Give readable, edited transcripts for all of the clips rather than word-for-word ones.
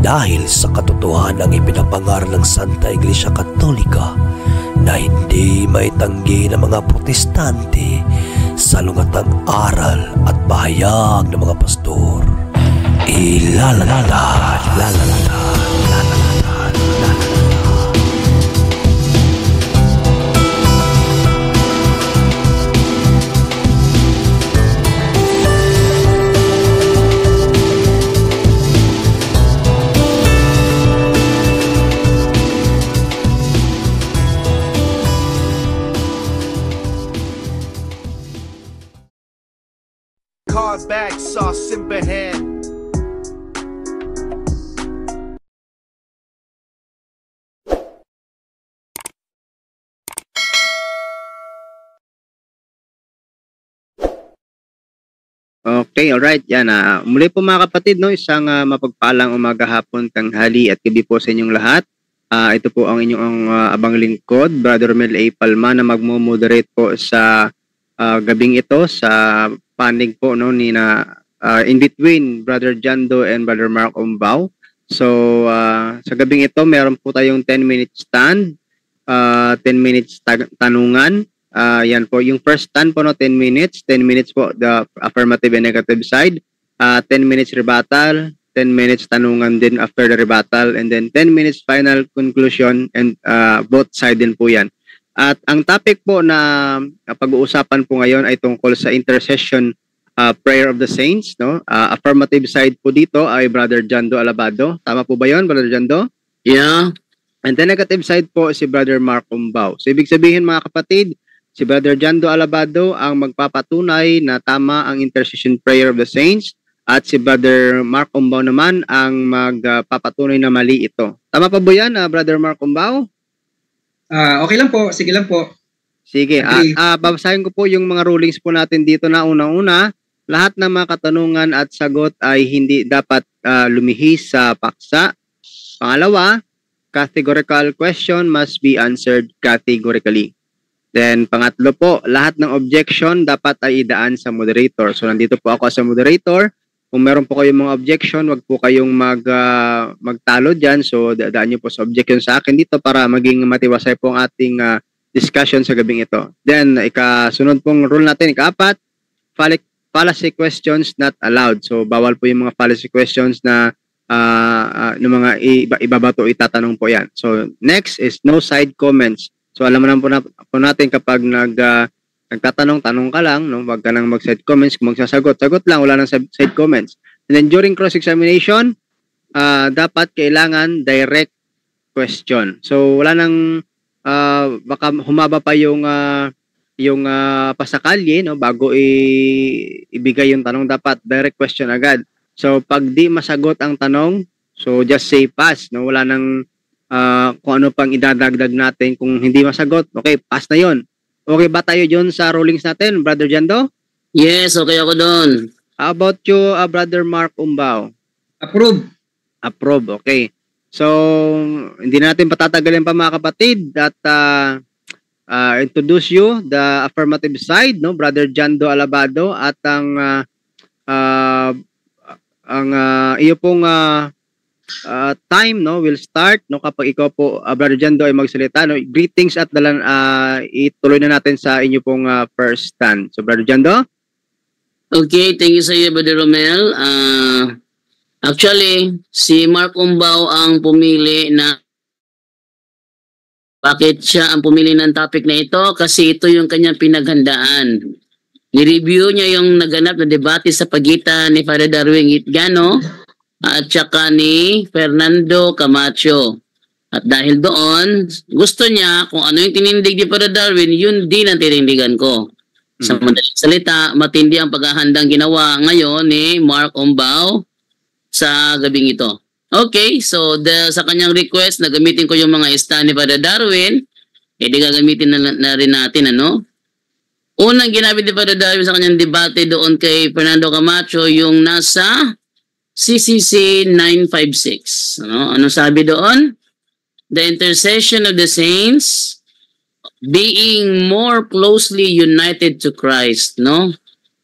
dahil sa katotohanang ipinapangaral ng Santa Iglesia Katolika na hindi maitanggi ng mga protestante sa lungatang aral at pahayag ng mga pastor. Bag sauce in hand. Okay, alright. Yan. Muli po mga kapatid, no, isang mapagpalang umaga, hapon, tanghali at gabi po sa inyong lahat. Ito po ang inyong abang lingkod, Brother Mel A. Palma, na magmo-moderate po sa gabing ito sa panig po, no, ni na in between Brother Jando and Brother Mark Umbao. So sa gabing ito meron po tayong 10-minute stand, 10 minutes tanungan. Yan po yung first stand po, no, 10 minutes po the affirmative and negative side, 10 minutes rebuttal, 10 minutes tanungan din after the rebuttal, and then 10 minutes final conclusion, and both side din po yan. At ang topic po na pag-uusapan po ngayon ay tungkol sa intercession prayer of the saints, no? Affirmative side po dito ay Brother Jando Alabado. Tama po ba 'yon, Brother Jando? Yeah. And the negative side po si Brother Mark Umbao. So ibig sabihin mga kapatid, si Brother Jando Alabado ang magpapatunay na tama ang intercession prayer of the saints, at si Brother Mark Umbao naman ang magpapatunay na mali ito. Tama pa po 'yan, Brother Mark Umbao? Okay lang po. Sige lang po. Sige. Babasahin ko po yung mga rulings po natin dito na unang-una. Lahat ng mga katanungan at sagot ay hindi dapat lumihis sa paksa. Pangalawa, categorical question must be answered categorically. Then, pangatlo po, lahat ng objection dapat ay idaan sa moderator. So, nandito po ako sa moderator. Kung meron po kayong mga objection, wag po kayong magtalo dyan. So, daan nyo po sa objection sa akin dito para maging matiwasay po ang ating discussion sa gabing ito. Then, ikasunod pong rule natin, ika-4, fallacy questions not allowed. So, bawal po yung mga fallacy questions na ng mga ibabato, itatanong po yan. So, next is no side comments. So, alam mo naman po natin kapag nagtatanong ka lang, no? Wag ka nang mag-side comments. Kung magsasagot, sagot lang, wala nang side comments. And then during cross-examination, dapat kailangan direct question. So wala nang baka humaba pa yung pasakalye, no, bago ibigay yung tanong. Dapat direct question agad. So pag di masagot ang tanong, so just say pass, no? Wala nang kung ano pang idadagdag natin. Kung hindi masagot, okay, pass na yon. Okay ba tayo dyan sa rulings natin, Brother Jando? Yes, okay ako doon. How about you, Brother Mark Umbao? Approve. Approve, okay. So, hindi natin patatagalin pa mga kapatid at introduce you the affirmative side, no, Brother Jando Alabado, at ang iyo pong time, no, will start, no, kapag ikaw po, Brother Jando, ay magsalita, no. Greetings at ituloy na natin sa inyo pong first stand. So, Brother Jando? Okay, thank you sa iyo, Brother Romel. Actually, si Mark Umbao ang pumili na bakit siya ang pumili ng topic na ito? Kasi ito yung kanyang pinaghandaan. Ni-review niya yung naganap na debate sa pagitan ni Father Darwin Itgano at saka ni Fernando Camacho. At dahil doon, gusto niya kung ano yung tinindig ni Father Darwin, yun din ang tinindigan ko. Sa madaling salita, matindi ang paghahandang ginawa ngayon ni Mark Umbao sa gabing ito. Okay, so sa kanyang request na gamitin ko yung mga stand ni Father Darwin, di gagamitin na rin natin, ano? Unang ginamit ni Father Darwin sa kanyang debate doon kay Fernando Camacho, yung nasa CCC 956. Ano sabi doon? The intercession of the saints being more closely united to Christ, no?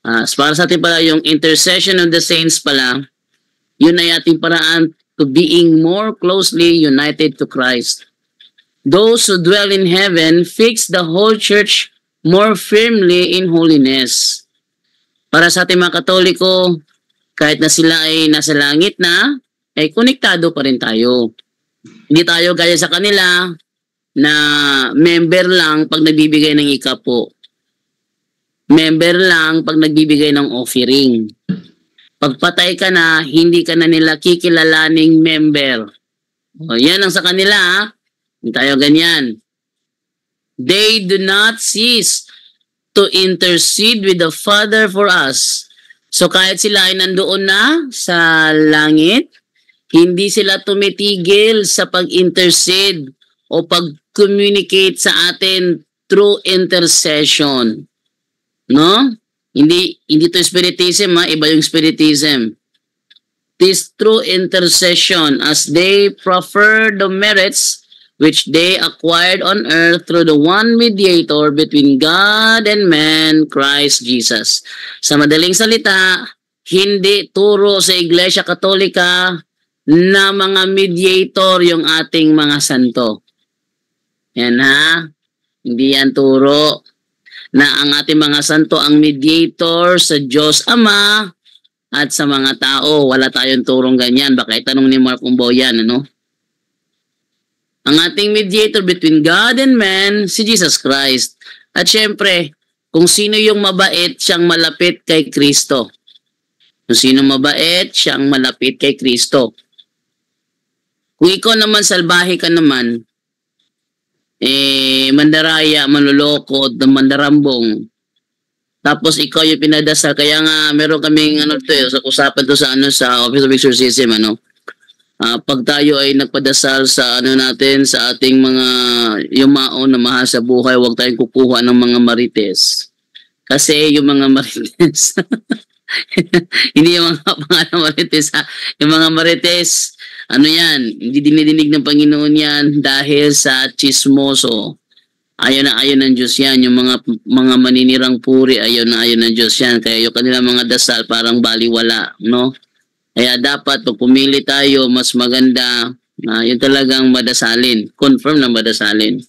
Para sa atin pala, yung intercession of the saints pala, yun ay ating paraan to being more closely united to Christ. Those who dwell in heaven fix the whole church more firmly in holiness. Para sa ating mga Katoliko, kahit na sila ay nasa langit na, ay konektado pa rin tayo. Hindi tayo gaya sa kanila na member lang pag nagbibigay ng ikapo. Member lang pag nagbibigay ng offering. Pagpatay ka na, hindi ka na nila kikilalaning member. O, yan ang sa kanila. Hindi tayo ganyan. They do not cease to intercede with the Father for us. So kahit sila ay nandoon na sa langit, hindi sila tumitigil sa pag-intercede o pag-communicate sa atin through intercession. No? Hindi to spiritism, iba yung spiritism. This true intercession as they proffer the merits which they acquired on earth through the one mediator between God and man, Christ Jesus. Sa madaling salita, hindi turo sa Iglesia Katolika na mga mediator yung ating mga santo. Yan ha? Hindi yan turo na ang ating mga santo ang mediator sa Diyos Ama at sa mga tao. Wala tayong turong ganyan. Baka itanong ni Mark Umbo yan, ano? Ang ating mediator between God and man, si Jesus Christ. At syempre, kung sino yung mabait, siyang malapit kay Kristo. Kung sino mabait, siyang malapit kay Kristo. Kung ikaw naman salbahe ka naman, mandaraya, manloloko, mandarambong. Tapos ikaw yung pinadasal. Kaya nga meron kaming sa usapan to sa Office of Exorcism, pag tayo ay nagpadasal sa natin sa ating mga yumao na mahal sa buhay, huwag tayong kukuha ng mga marites. Kasi yung mga marites hindi yung mga pangalan marites, yung mga marites, yan, hindi dinidinig ng Panginoon yan dahil sa chismoso. Ayaw na ayaw ng Diyos yan. Yung mga maninirang puri, ayaw na ayaw ng Diyos yan. Kaya yung kanilang mga dasal parang baliwala, no? Kaya dapat pag pumili tayo, mas maganda, yun talagang madasalin. Confirm na madasalin.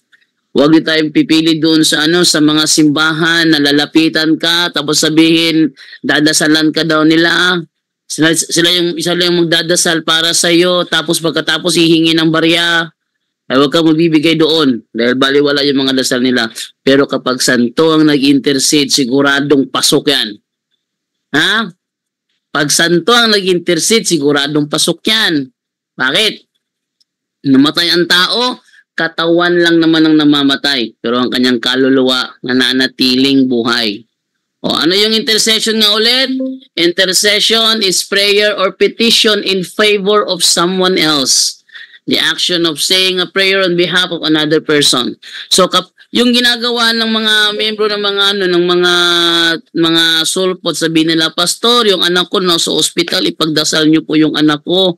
Huwag din tayong pipili doon sa sa mga simbahan na lalapitan ka, tapos sabihin, dadasalan ka daw nila. Sila yung magdadasal para sa iyo, tapos pagkatapos hihingi ng barya, ay huwag kang magbibigay doon dahil baliwala yung mga dasal nila. Pero kapag santo ang nag-intercede, siguradong pasok yan. Ha? Pag santo ang nag-intercede, siguradong pasok yan. Bakit? Namatay ang tao, katawan lang naman ang namamatay, pero ang kanyang kaluluwa nananatiling buhay. O ano yung intercession nga ulit? Intercession is prayer or petition in favor of someone else. The action of saying a prayer on behalf of another person. So yung ginagawa ng mga miyembro ng mga sulpot, sabihin nila, Pastor, yung anak ko nasa ospital, ipagdasal niyo po yung anak ko.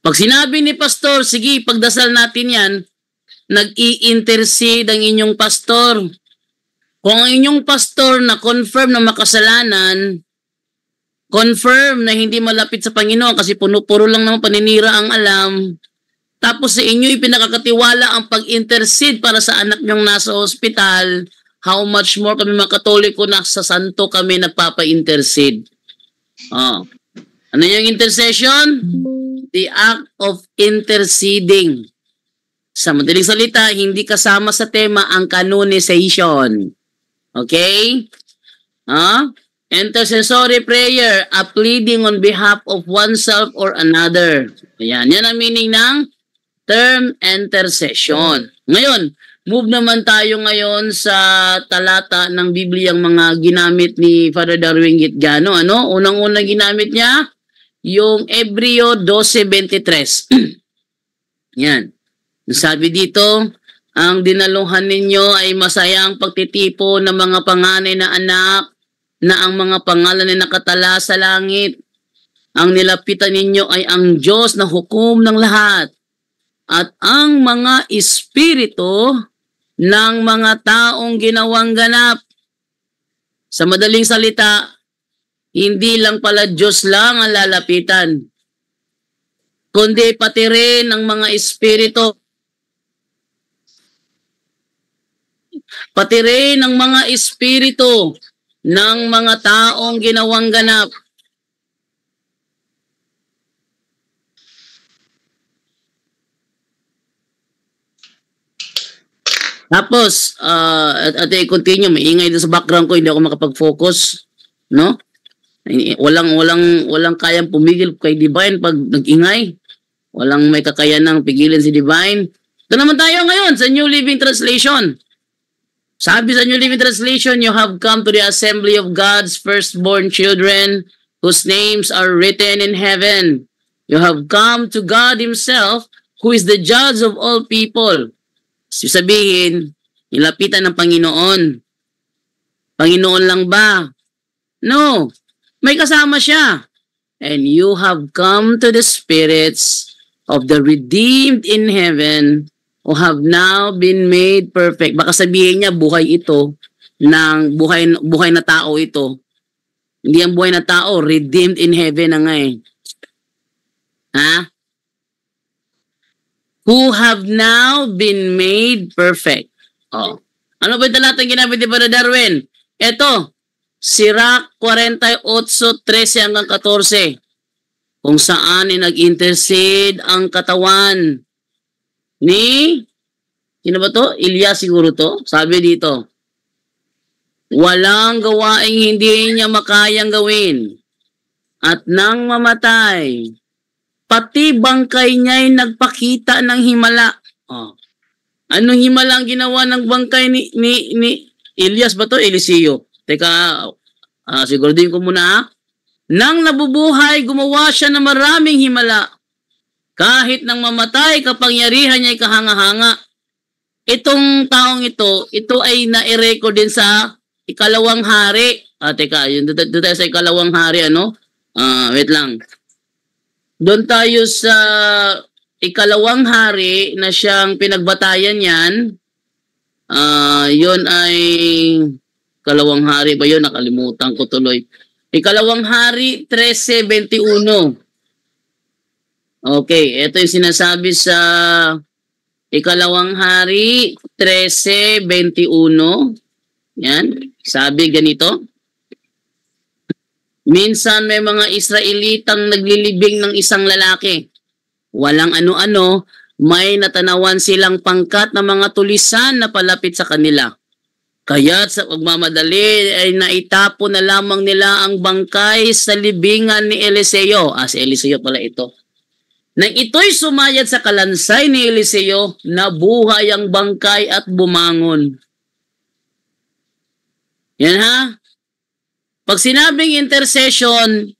Pag sinabi ni Pastor, sige, ipagdasal natin yan, nag-i-intercede ang inyong pastor. Kung ang inyong pastor na confirm na makasalanan, confirm na hindi malapit sa Panginoon kasi puro lang naman paninira ang alam, tapos sa inyo ipinakakatiwala ang pag-intercede para sa anak nyong nasa hospital, how much more kami mga Katoliko na sa santo kami nagpapa-intercede. Ano yung intercession? The act of interceding. Sa madaling salita, hindi kasama sa tema ang canonization. Okay? Intercessory prayer, a pleading on behalf of oneself or another. Ayan, yan ang meaning ng term intercession. Ngayon, move naman tayo ngayon sa talata ng Bibliyang mga ginamit ni Father Darwin Gitgano. Unang-unang ginamit niya, yung Hebreo 12:23. Yan. Sabi dito, ang dinaluhan ninyo ay masayang pagtitipo ng mga panganay na anak na ang mga pangalan ay nakatala sa langit. Ang nilapitan ninyo ay ang Diyos na hukom ng lahat at ang mga espiritu ng mga taong ginawang ganap. Sa madaling salita, hindi lang pala Diyos lang ang lalapitan. kundi pati rin ang mga espiritu. Pati rin ang mga espiritu ng mga taong ginawang ganap. Tapos, at i-continue, maingay din sa background ko, hindi ako makapag-focus, no? Walang kayang pumigil kay Divine pag nag-ingay. Walang may kakayanang pigilin si Divine. Ito naman tayo ngayon sa New Living Translation. Sabi sa New Living Translation, you have come to the assembly of God's firstborn children whose names are written in heaven. You have come to God Himself, who is the judge of all people. Sabihin, nilapitan ng Panginoon. Panginoon lang ba? No. May kasama siya. And you have come to the spirits of the redeemed in heaven who have now been made perfect. Baka sabihin niya, buhay ito, ng buhay na tao ito. Hindi ang buhay na tao, redeemed in heaven na nga eh. Ha? Who have now been made perfect. Oh. Ano ba yung talatang ginamit ni Brother Darwin? Ito, Sirach 48:13 hanggang 14. Kung saan ay nag-intercede ang katawan ni, sino ba to? Ilya siguro to. Sabi dito, walang gawaing hindi niya makayang gawin. At nang mamatay, pati bangkay niya'y nagpakita ng himala. Oh. Anong himala ang ginawa ng bangkay ni Elias ba to? Eliseo. Teka, siguro din ko muna ha. Nang nabubuhay, gumawa siya ng maraming himala. Kahit nang mamatay, kapangyarihan niya'y kahanga-hanga. Itong taong ito ay na-record din sa Ikalawang Hari. Teka, yun doon tayo sa Ikalawang Hari, ano? Wait lang. Doon tayo sa Ikalawang Hari na siyang pinagbatayan yan. Yun ay Ikalawang Hari ba yun? Nakalimutan ko tuloy. Ikalawang Hari 13:21. Okay, ito yung sinasabi sa Ikalawang Hari 13:21. Yan, sabi ganito. Minsan may mga Israelitang naglilibing ng isang lalaki. Walang ano-ano, may natanawan silang pangkat na mga tulisan na palapit sa kanila. Kaya't sa pagmamadali ay naitapo na lamang nila ang bangkay sa libingan ni Eliseo. Si Eliseo pala ito. Nang ito'y sumayad sa kalansay ni Eliseo, nabuhay ang bangkay at bumangon. Yan ha? Pag sinabing intercession,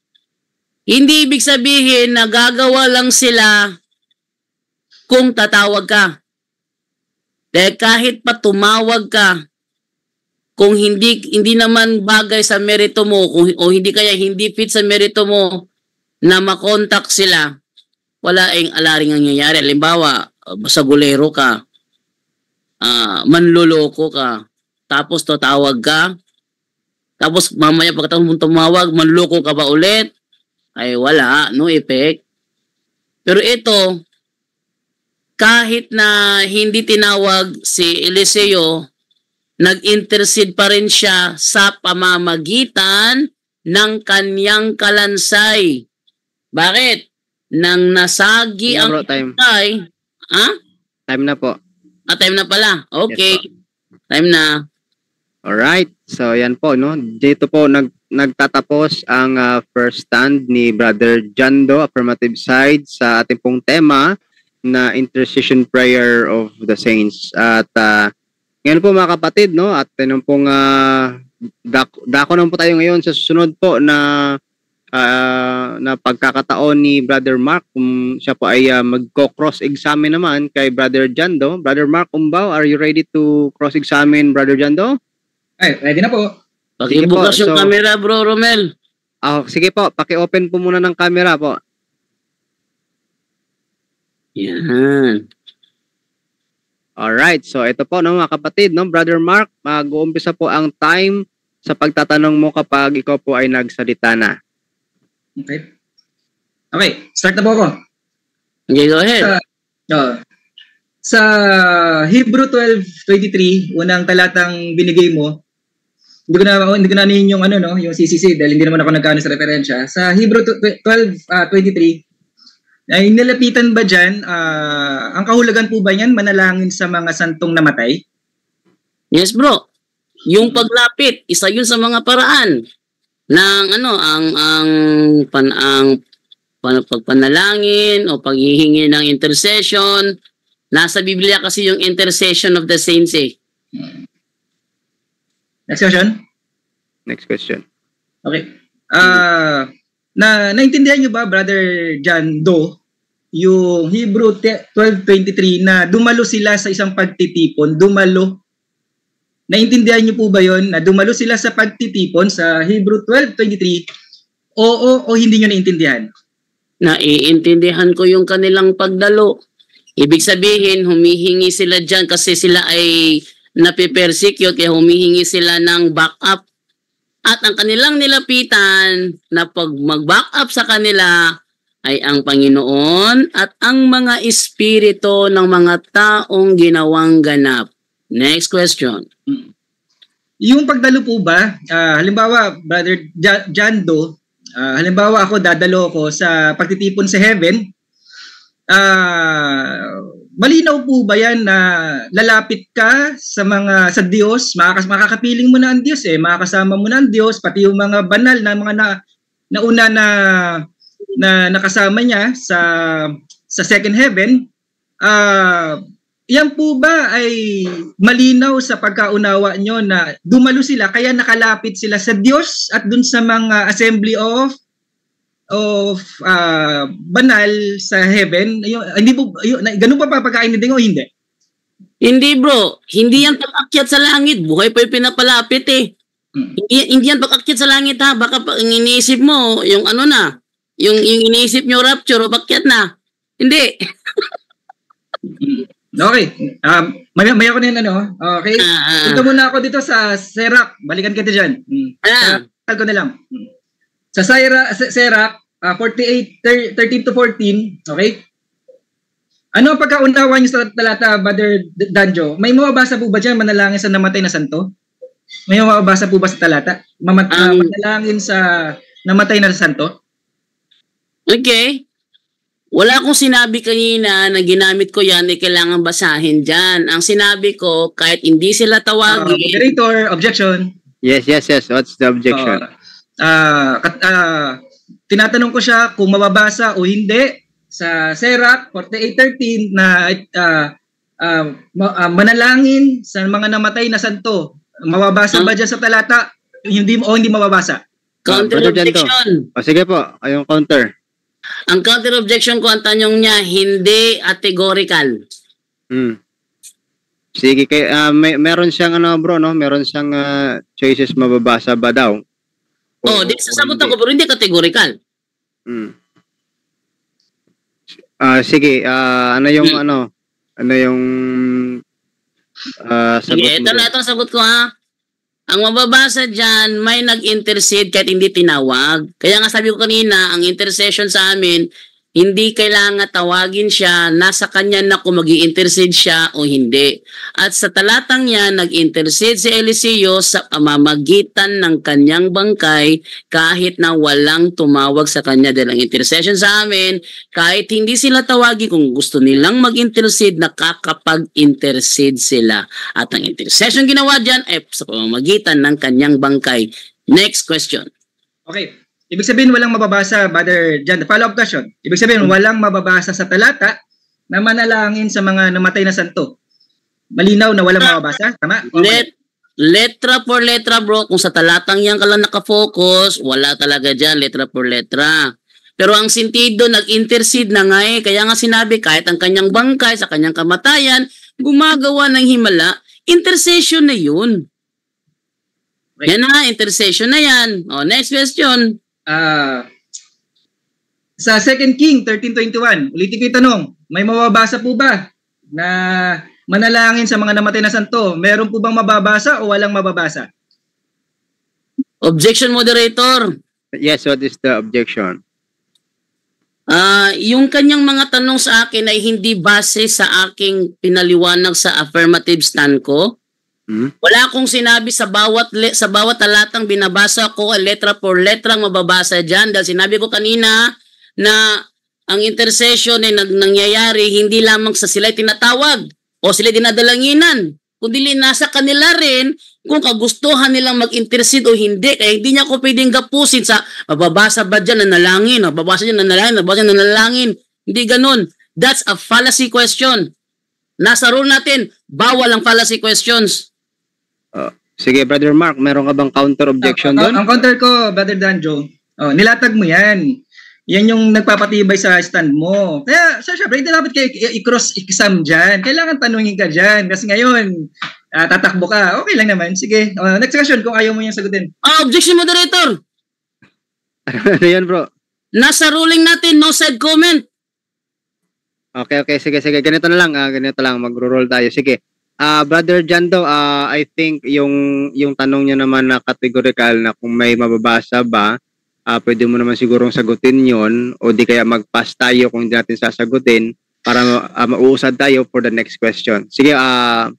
hindi ibig sabihin na gagawa lang sila kung tatawag ka. Dahil kahit pa tumawag ka, kung hindi naman bagay sa merito mo, o hindi kaya hindi fit sa merito mo na makontak sila, wala ang alaring ang nangyayari. Halimbawa, basagulero ka, manloloko ka, tapos tatawag ka, tapos mamaya pagkatapos mong tumawag, manloloko ka ba ulit? Ay wala, no effect. Pero ito, kahit na hindi tinawag si Eliseo, nag-intercede pa rin siya sa pamamagitan ng kanyang kalansay. Bakit? Nang nasagi ang kalansay. Ha? Time na po. Time na pala. Okay. Yes, time na. Alright. So, yan po, no? Dito po nagtatapos ang first stand ni Brother Jando, affirmative side, sa ating pong tema na intercession prayer of the saints. At ngayon po mga kapatid, no? At yun pong dako naman po tayo ngayon sa susunod po na pagkakataon ni Brother Mark, kung siya po ay magko-cross-examine naman kay Brother Jando. Brother Mark Umbao, are you ready to cross-examine Brother Jando? Ay, ready na po. Pakibukas yung camera, bro, Romel. Sige po, paki-open po muna ng camera po. Yan. Alright, so ito po no, mga kapatid, no, Brother Mark, mag-uumpisa po ang time sa pagtatanong mo kapag ikaw po ay nagsalita na. Okay. Okay, start na po ako. Okay, go ahead. Sa Hebrew 12:23, unang talatang binigay mo, hindi ko na yung yung CCC dahil hindi naman ako nagkano sa referensya. Sa Hebrew 12:23, ay nilapitan ba diyan ang kahulugan po ba niyan manalangin sa mga santong namatay? Yes, bro. Yung paglapit, isa yun sa mga paraan ng pagpanalangin o paghihingi ng intercession. Nasa Biblia kasi yung intercession of the saints eh. Next question. Okay. Naintindihan niyo ba, Brother John Doe, yung Hebrew 12:23 na dumalo sila sa isang pagtitipon, dumalo? Naintindihan niyo po ba yon na dumalo sila sa pagtitipon sa Hebrew 12:23? Oo o hindi niyo naintindihan? Naiintindihan ko yung kanilang pagdalo. Ibig sabihin, humihingi sila dyan kasi sila ay napipersecute, kaya humihingi sila ng backup. At ang kanilang nilapitan na pag mag-back up sa kanila ay ang Panginoon at ang mga espiritu ng mga taong ginawang ganap. Next question. Yung pagdalo po ba, halimbawa, Brother John Doe, halimbawa ako, dadalo ko sa pagtitipon sa heaven, malinaw po ba yan na lalapit ka sa Diyos, makakapiling mo na ang Diyos makakasama mo na ang Diyos, pati yung mga banal na mga nauna na nakasama niya sa second heaven, yan po ba ay malinaw sa pagkaunawa nyo na dumalo sila kaya nakalapit sila sa Diyos at dun sa mga assembly of banal sa heaven? Hindi po ganun pa pagkaintindihan o hindi? Hindi, bro. Hindi yan pag-akyat sa langit. Buhay pa yung pinapalapit eh. Hindi yan pag-akyat sa langit ha. Baka ang iniisip mo, yung yung iniisip nyo rapture o pag-akyat na. Hindi. Okay. May ako na yun Okay. Punta muna ako dito sa Sirach. Balikan kita dyan. Ko na lang. Sa Sirach 48:13-14, okay? Ano ang pagkaunawa niyo sa talata, Brother Danjo? May mababasa po ba dyan manalangin sa namatay na santo? May mababasa po ba sa talata? Manalangin sa namatay na santo? Okay. Wala akong sinabi kanina na ginamit ko yan kailangan basahin dyan. Ang sinabi ko, kahit hindi sila tawagin... Moderator, objection. Yes. What's the objection? Tinatanong ko siya kung mababasa o hindi sa Sirach 48:13 na manalangin sa mga namatay na santo. Mababasa ba dyan sa talata? Hindi mababasa? Counter objection. Sige po, yung counter. Ang counter objection ko, ang tanong niya, hindi categorical. Sige, meron siyang bro, no? Meron siyang choices mababasa ba daw? Di sasagot ako, pero hindi categorical. Sige, ano yung sagot sige, ito ang sagot ko ha. Ang mababasa dyan, may nag-intercede kahit hindi tinawag. Kaya nga sabi ko kanina, ang intercession sa amin, hindi kailangan tawagin siya, nasa kanya na kung mag-i-intercede siya o hindi. At sa talatang yan, nag-intercede si Eliseo sa pamamagitan ng kanyang bangkay kahit na walang tumawag sa kanya. Dahil ang intercession sa amin, kahit hindi sila tawagin, kung gusto nilang mag-intercede, nakakapag-intercede sila. At ang intercession ginawa dyan ay sa pamamagitan ng kanyang bangkay. Next question. Okay. Ibig sabihin walang mababasa, Brother John. Follow-up question. Ibig sabihin walang mababasa sa talata na manalangin sa mga namatay na santo. Malinaw na walang mababasa? Tama? Letra for letra, bro. Kung sa talatang yan ka lang nakafocus, wala talaga dyan, letra for letra. Pero ang sentido, nag-intercede na nga Kaya nga sinabi, kahit ang kanyang bangkay sa kanyang kamatayan, gumagawa ng himala, intercession na yun. Right. Yan na, intercession na yan. Next question. Sa 2 King 13:21, ulitin ko yung tanong, may mababasa po ba na manalangin sa mga namatay na santo? Meron po bang mababasa o walang mababasa? Objection, moderator. Yes, what is the objection? Yung kanyang mga tanong sa akin ay hindi base sa aking pinaliwanag sa affirmative stand ko. Wala akong sinabi sa bawat talatang binabasa ko, letra por letra ang mababasa diyan, dahil sinabi ko kanina na ang intercession ay nangyayari hindi lamang sa sila tinatawag o sila dinadalanginan, kundi nasa kanila rin kung kagustuhan nilang mag-intercede o hindi. Kaya hindi niya ako pwedeng gapusin sa mababasa ba dyan na nalangin, mababasa dyan na nalangin, mababasa dyan na nalangin. Hindi ganun. That's a fallacy question. Nasa rule natin, bawal ang fallacy questions. Sige, Brother Mark, meron ka bang counter objection doon? Ang counter ko, Brother Danjo, nilatag mo yan. Yan yung nagpapatibay sa stand mo. Kaya, syempre, hindi dapat kayo i-cross exam dyan. Kailangan tanungin ka dyan. Kasi ngayon, tatakbo ka. Okay lang naman. Sige. Next question kung ayaw mo yung sagutin. Objection, moderator. Ano yan, bro? Nasa ruling natin, no side comment. Okay. Sige. Ganito na lang. Magro-roll tayo. Sige. Brother Jando, I think yung tanong niya naman na categorical na kung may mababasa ba, pwede mo naman sigurong sagutin yon o di kaya mag-pass tayo kung hindi natin sasagutin para mauusad tayo for the next question. Sige.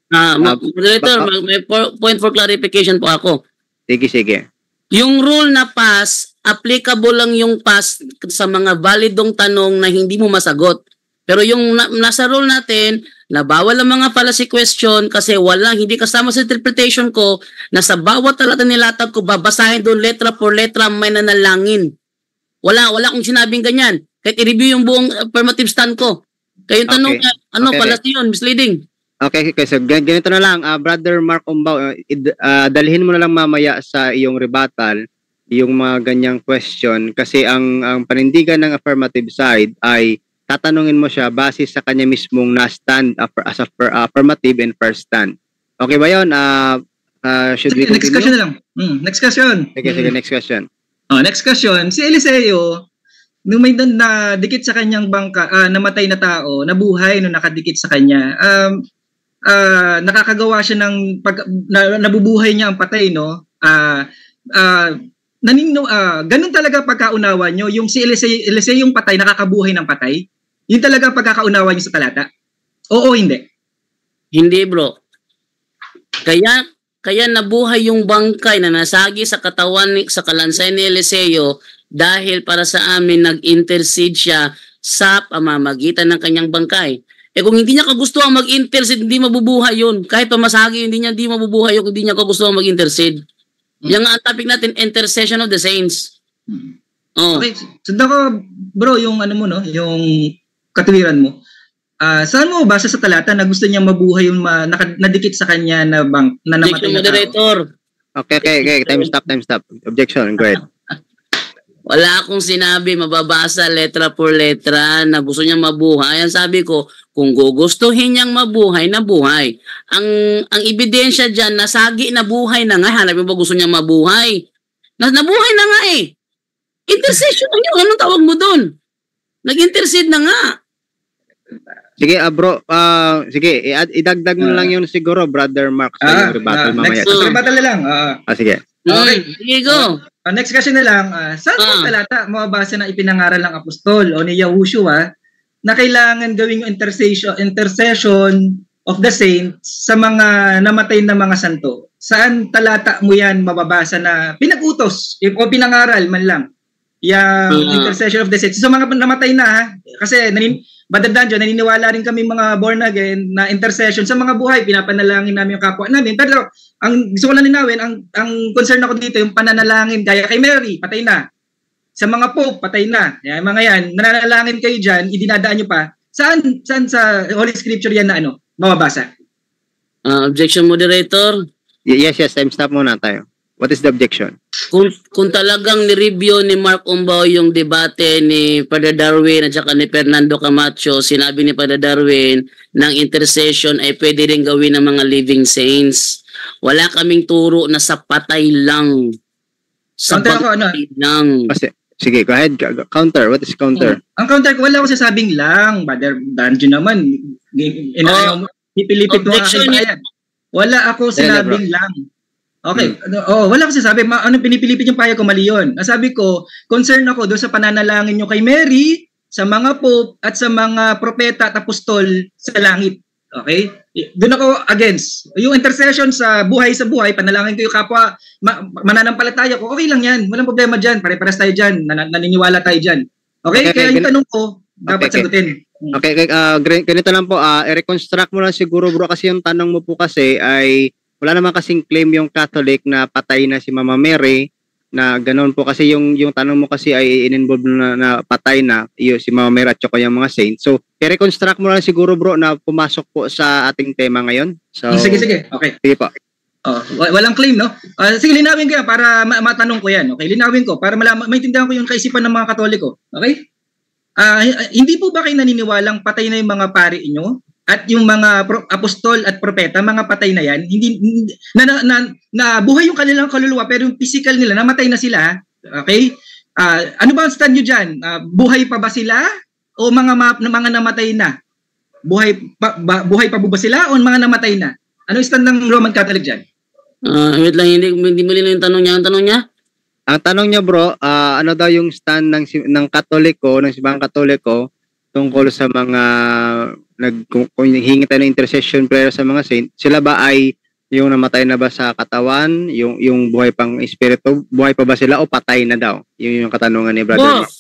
Moderator, may point for clarification po ako. Sige. Yung rule na pass, applicable lang yung pass sa mga validong tanong na hindi mo masagot. Pero yung nasa rule natin, na bawal ang mga fallacy question kasi hindi kasama sa interpretation ko na sa bawat talata nilatag ko, babasahin doon letra por letra may nanalangin. Wala akong sinabing ganyan. Kahit i-review yung buong affirmative stand ko. Kaya yung tanong niya, fallacy yun, misleading. Okay, so ganito na lang. Brother Mark Umbaw, dalhin mo na lang mamaya sa iyong rebuttal yung mga ganyang question kasi ang panindigan ng affirmative side ay tatanungin mo siya base sa kanya mismong na-stand as affirmative and first stand. Okay ba yun? Should we continue? Next question na lang. Next question. Sige, next question. Next question. Si Eliseo, nung may nadikit sa kanyang bangka, namatay na tao, nabuhay nung nakadikit sa kanya, nakakagawa siya ng, nabubuhay niya ang patay, no? Ganun talaga pagkaunawa nyo, yung si Eliseo yung patay, nakakabuhay ng patay? Yun talaga pagkakaunawa nyo sa talata? Oo, hindi? Hindi, bro. Kaya nabuhay yung bangkay na nasagi sa katawan sa kalansay ni Eliseo dahil para sa amin nag-intercede siya sa pamamagitan ng kanyang bangkay. Kung hindi niya kagustuhan mag-intercede, hindi mabubuhay yun. Kahit pamasagi, hindi mabubuhay yun kung hindi niya kagustuhan mag-intercede. Yan nga ang topic natin, intercession of the saints. Okay, sundan ko, bro, yung yung katuwiran mo. Saan mo basa sa talata na gusto niya mabuhay yung nadikit sa kanya na namatay na moderator. tao? Okay. Time stop. Objection, go ahead. Wala akong sinabi mababasa letra por letra na gusto niya mabuhay. Ang sabi ko, kung gugustuhin niyang mabuhay, nabuhay. Ang ebidensya dyan, nasagi na buhay na nga. Hanapin ba gusto niyang mabuhay? Nabuhay na nga eh. Intercession na yun. Anong tawag mo dun? Nag-intercede na nga. Sige, bro. Sige, idagdag mo lang yun siguro, Brother Mark. Sa rebuttal mamaya. Next rebuttal na lang. Sige. Okay. Sige, go. Next question na lang. Saan ang talata mababasa na ipinangaral ng apostol o ni Yahushua na kailangan gawing intercession of the saints sa mga namatay na mga santo? Saan talata mo yan mababasa na pinag-utos o pinangaral man lang? Intercession of the saints. So mga namatay na ha? Kasi Brother Danjo, naniniwala rin kami mga born again na intercession sa mga buhay, pinapanalangin namin yung kapwa namin. Pero ang gusto ko lang linawin, ang concern ako dito, yung pananalangin kaya kay Mary, patay na. Sa mga Pope, patay na. Yan, mga yan, nananalangin kayo dyan, idinadaan nyo pa. Saan sa Holy Scripture yan na mababasa? Objection, moderator. Yes, time stop muna tayo. What is the objection? Kung talagang ni-review ni Mark Umbaw yung debate ni Father Darwin at saka ni Fernando Camacho, sinabi ni Father Darwin ng intercession ay pwede rin gawin ng mga living saints. Wala kaming turo na sa patay lang. Sa patay lang. Sige, go ahead. Counter. What is counter? Ang counter ko, wala ko sasabing lang. Father Danjo naman. Pipilipit mo aking bayan. Wala ako sinabing lang. Okay. Wala ko sinasabi. Anong pinipilipit yung payo ko? Mali yun. Nasabi ko, concern ako doon sa pananalangin nyo kay Mary sa mga pope at sa mga propeta at apostol sa langit. Okay? Doon ako against. Yung intercession sa buhay, panalangin ko yung kapwa mananampalataya ko, okay lang yan. Walang problema dyan. Pare-pares tayo dyan. Naniniwala tayo dyan. Okay? Kaya yung tanong ko, dapat sagutin. Okay, ganito lang po. I-reconstruct mo lang siguro bro kasi yung tanong mo po kasi ay wala naman kasing claim yung Catholic na patay na si Mama Mary na ganoon po kasi yung tanong mo kasi ay in-involve na patay na si Mama Mary at saka yung mga saints. So, i-reconstruct mo lang siguro bro na pumasok po sa ating tema ngayon. So, sige. Okay. Sige po. Walang claim, no? Sige, linawin ko yan para matanong ko yan. Okay, linawin ko para maintindihan ko yung kaisipan ng mga Katoliko. Okay? Hindi po ba kayo naniniwalang patay na yung mga pari inyo? At yung mga apostol at propeta, mga patay na yan, hindi na buhay yung kanilang kaluluwa pero yung physical nila namatay na sila, okay? Ano ba ang stand nyo diyan? Buhay pa ba sila o mga namatay na? Buhay pa ba sila o mga namatay na? Ano stand ng Roman Catholic diyan? Wait lang, hindi mo lino yung tanong niya. Ang tanong niya? Ang tanong niya bro, ano daw yung stand ng Katoliko, ng Simbahang Katoliko tungkol sa mga kung hingi tayo ng intercession prayer sa mga saint, sila ba ay yung namatay na ba sa katawan, yung buhay pang espiritu, buhay pa ba sila o patay na daw? Yun yung katanungan ni Brother Mark.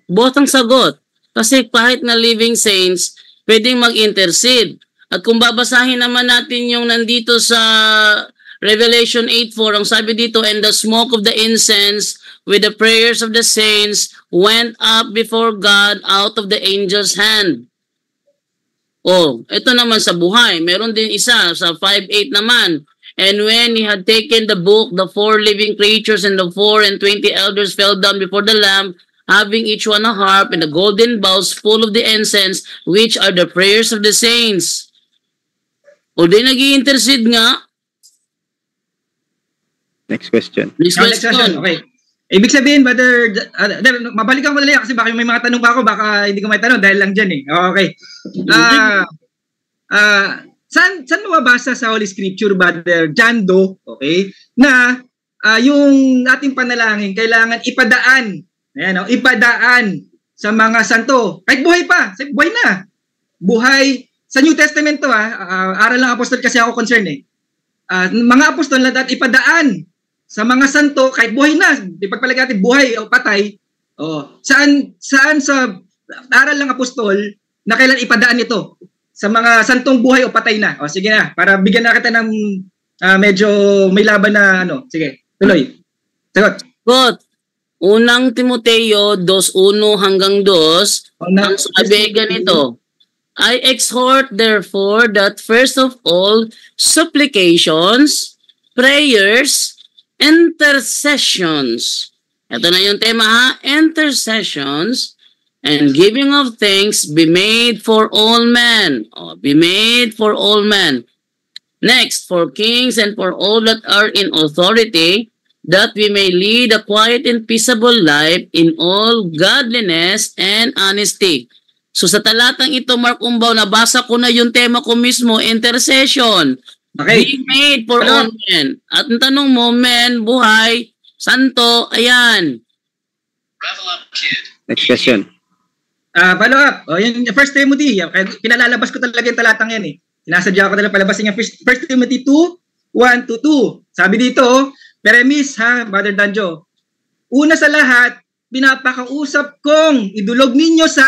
Both ang sagot. Kasi kahit na living saints, pwedeng mag-intercede. At kung babasahin naman natin yung nandito sa Revelation 8:4, ang sabi dito, and the smoke of the incense with the prayers of the saints went up before God out of the angel's hand. Ito naman sa buhay. Meron din isa sa 5:8 naman. And when he had taken the book, the 4 living creatures and the 4 and 20 elders fell down before the Lamb, having each one a harp and a golden bowls full of the incense, which are the prayers of the saints. Di nag-i-intercede nga. Next question. Next question. Okay. Ibig sabihin, brother, mabalikan ko na lang kasi baka may mga tanong pa ako, baka hindi ko may tanong dahil lang dyan eh. Okay. Saan mababasa sa Holy Scripture, brother John Doe, okay, na yung ating panalangin kailangan ipadaan, ipadaan sa mga santo. Kahit buhay pa, buhay na. Buhay, sa New Testament to aral ng apostol kasi ako concern eh. Mga apostol na dapat ipadaan sa mga santo, kahit buhay na, ipagpalag natin buhay o patay, saan sa aral ng apostol na kailan ipadaan ito? Sa mga santong buhay o patay na. Sige na, para bigyan na kita ng medyo may laban na Sige, tuloy. Sagot. Good. Unang Timoteo 2:1 hanggang 2, ang sabi ganito, I exhort therefore that first of all, supplications, prayers, intercessions. Ito na yung tema intercessions and giving of thanks be made for all men. Be made for all men. Next, for kings and for all that are in authority, that we may lead a quiet and peaceable life in all godliness and honesty. So sa talatang ito, Mark Umbaw, nabasa ko na yung tema ko mismo, intercession. Okay. Be made for all men. At ang tanong mo, men, buhay, santo, ayan. Next question. Follow up. Yung 1 Timothy, pinalalabas ko talaga yung talatang yan eh. Sinasadya ko talaga palabasin yung 1 Timothy 2:1-2. Sabi dito, premise Brother Danjo. Una sa lahat, pinapakausap kong idulog ninyo sa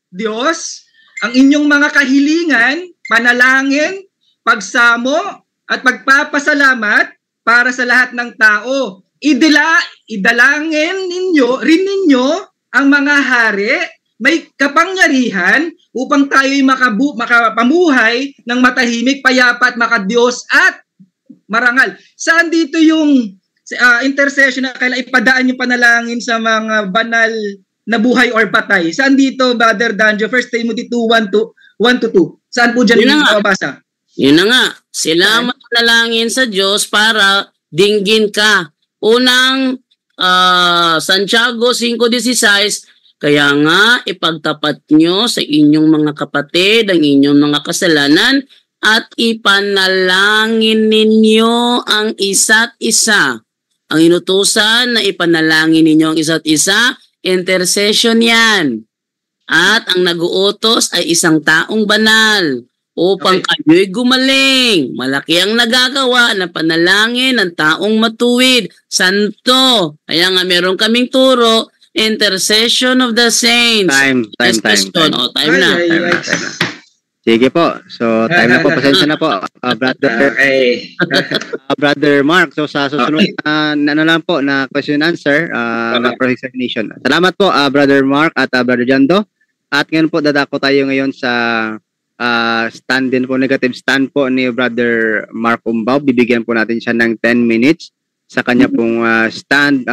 Diyos ang inyong mga kahilingan, panalangin, pagsamo at pagpapasalamat para sa lahat ng tao. Idalangin ninyo ang mga hari, may kapangyarihan upang tayo'y makapamuhay ng matahimik, payapa at makadiyos at marangal. Saan dito yung intercession na kailangan ipadaan yung panalangin sa mga banal na buhay or patay? Saan dito, Brother Danjo? 1 Timothy 2:1-2. Saan po dyan yung mababasa? Yun na nga. Sila manalangin sa Diyos para dinggin ka. Unang Santiago 5:16, kaya nga ipagtapat nyo sa inyong mga kapatid ang inyong mga kasalanan at ipanalangin ninyo ang isa't isa. Ang inutusan na ipanalangin ninyo ang isa't isa, intercession yan. At ang nag-uutos ay isang taong banal upang kayo'y gumaling. Malaki ang nagagawa na panalangin ng taong matuwid, santo. Kaya nga meron kaming turo, intercession of the saints. Time O, time na. Sige po. So, time na po. Pasensya na po. Brother, Brother Mark. So, sa susunod na lang po na question and answer, cross-examination. Salamat po, Brother Mark at Brother Jando. At ngayon po, dadako tayo ngayon sa stand din po, negative stand po ni Brother Mark Umbaw. Bibigyan po natin siya ng 10 minutes sa kanya pong stand.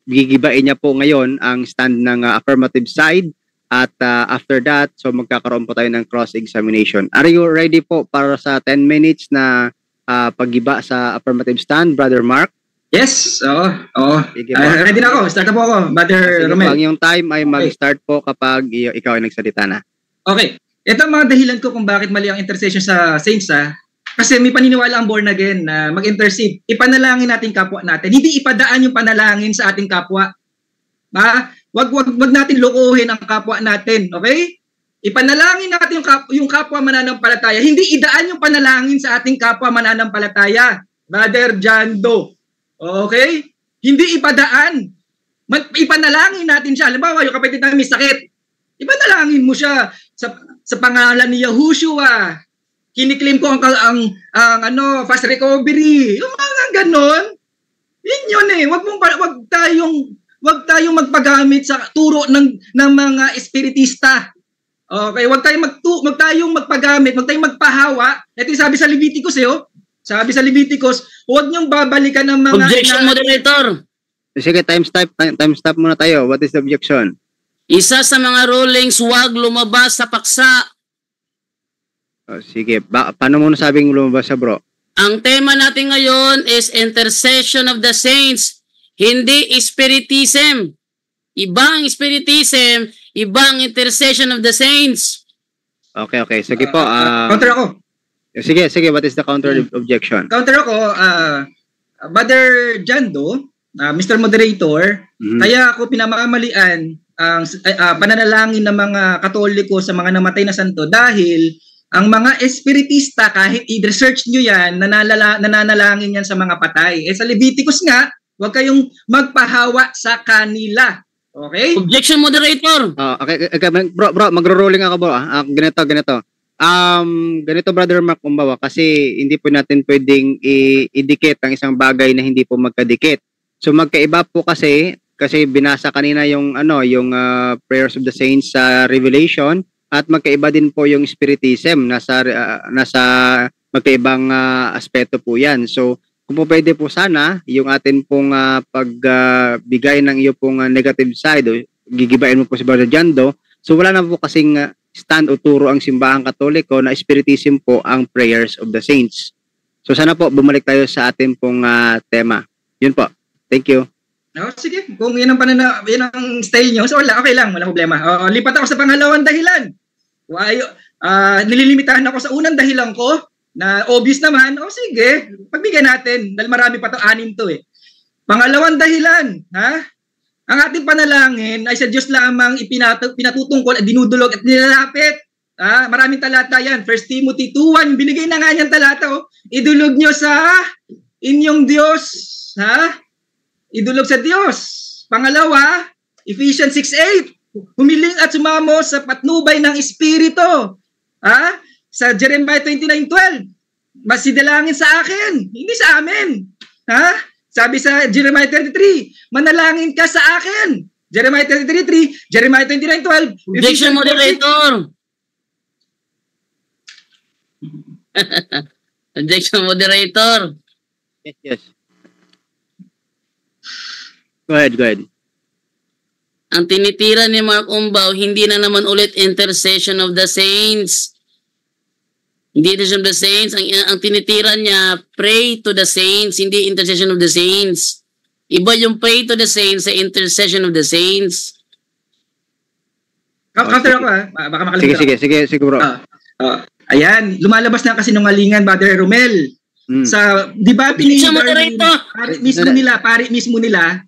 Gigibain niya po ngayon ang stand ng affirmative side. At after that, so magkakaroon po tayo ng cross-examination. Are you ready po para sa 10 minutes na paggiba sa affirmative stand, Brother Mark? Yes, ready na ako. Start na po ako, Brother Romel. Ang yung time ay mag-start po kapag ikaw ay nagsalita na. Okay. Ito ang mga dahilan ko kung bakit mali ang intercession sa saints. Kasi may paniniwala ang born again na mag-intercede. Ipanalangin natin kapwa natin. Hindi ipadaan yung panalangin sa ating kapwa. Wag natin lokohin ang kapwa natin, okay? Ipanalangin natin yung kapwa mananampalataya. Hindi idaan yung panalangin sa ating kapwa mananampalataya. Brother Jando. Okay? Hindi ipadaan. Ipanalangin natin siya. Halimbawa, yung kapatid namin may sakit. Ipanalangin mo siya sa pangalan ni Yahushua. Kiniklaim ko ang fast recovery. Yung mga ganon. Yun eh. Wag tayong magpagamit sa turo ng mga espiritista. Okay, wag tayong magpagamit, wag tayong magpahawa. Ito yung sabi sa Leviticus Sabi sa Leviticus, huwag niyong babalikan ng mga objection, moderator. Sige, time stop muna tayo. What is the objection? Isa sa mga rulings, huwag lumabas sa paksa. Sige, paano mo nasabing lumabas sa bro? Ang tema natin ngayon is intercession of the saints. Hindi spiritism. Ibang spiritism, ibang intercession of the saints. Okay. Sige po. Counter ako. Sige. What is the counter objection? Counter ako, Brother Jando, Mr. Moderator, kaya ako pinamamalian ang pananalangin ng mga Katoliko sa mga namatay na santo dahil ang mga espiritista, kahit i-research nyo yan, nananalangin yan sa mga patay. Sa Leviticus nga, huwag kayong magpahawa sa kanila. Okay? Objection, moderator. Okay, bro, magro-rolling ako bro. Ganito. Ganito, Brother Mark Umbawa, kasi hindi po natin pwedeng idikit ang isang bagay na hindi po magkadikit. So magkaiba po kasi binasa kanina yung prayers of the saints sa Revelation, at magkaiba din po yung spiritism, nasa magkaibang aspeto po yan. So kung po pwede po sana, yung atin pong pagbigay ng iyo pong negative side, o gigibain mo po si Brother Jando, so wala na po kasing stand o turo ang simbahang Katoliko na spiritism po ang prayers of the saints. So sana po bumalik tayo sa atin pong tema. Yun po. Thank you. Sige, kung yun ang style nyo, so okay lang, walang problema. Lipat ako sa pangalawang dahilan. Nililimitahan ako sa unang dahilan ko, na obvious naman, sige, pagbigyan natin, dahil marami pa 6 to eh. Pangalawang dahilan, ang ating panalangin ay sa Diyos lamang pinatutungkol at dinudulog at nilalapit. Maraming talata yan. 1 Timothy 2:1, binigay na nga niyang talata. Idulog nyo sa inyong Diyos. Idulog sa Diyos. Pangalawa, Ephesians 6:8, humiling at sumamo sa patnubay ng Espiritu. Sa Jeremiah 29:12, masidalangin sa akin, hindi sa amin. Sabi sa Jeremiah 33, manalangin ka sa akin. Jeremiah 33:3, Jeremiah 29:12. Objection, moderator. Objection, moderator. Yes. Go ahead. Ang tinitira ni Mark Umbaw, hindi na naman ulit intercession of the saints. Hindi intercession of the saints. Ang tinitira niya, pray to the saints, hindi intercession of the saints. Iba yung pray to the saints sa intercession of the saints. Counter ako baka makalimutan. Sige bro. Ayan, lumalabas na kasi nungalingan, Brother Romel. Sa debate ni pare mismo nila,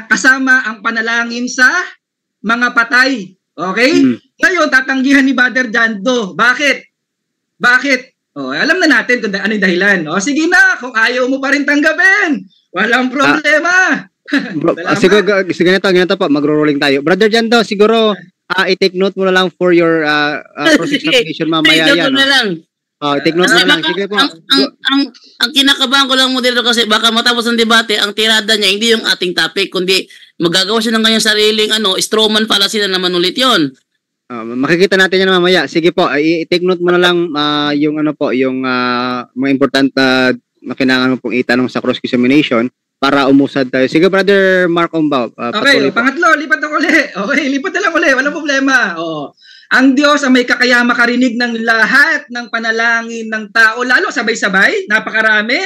kasama ang panalangin sa mga patay. Okay? Ngayon, tatanggihan ni Brother Jando. Bakit? Alam na natin kung ano yung dahilan. Sige na, kung ayaw mo pa rin tanggapin, walang problema. Sige na po, magro-rolling tayo. Brother Jando, siguro i-take note mo na lang for your cross-examination mamaya yan. Na lang. Take note mo lang. Sige po. Ang kinakabahan ko lang mo dito kasi baka matapos ang debate, ang tirada niya hindi yung ating topic, kundi magagawa siya ng kanyang sariling strawman fallacy na naman ulit yon. Makikita natin yan mamaya. Sige po, i-take note mo na lang yung yung mga important na kailangan mo pong itanong sa cross-examination para umusad tayo. Sige, Brother Mark Ombao. Okay, pangatlo, lipat na uli. Okay, lipat na lang uli. Walang problema. Ang Diyos ang may kakaya makarinig ng lahat ng panalangin ng tao, lalo sabay-sabay, napakarami.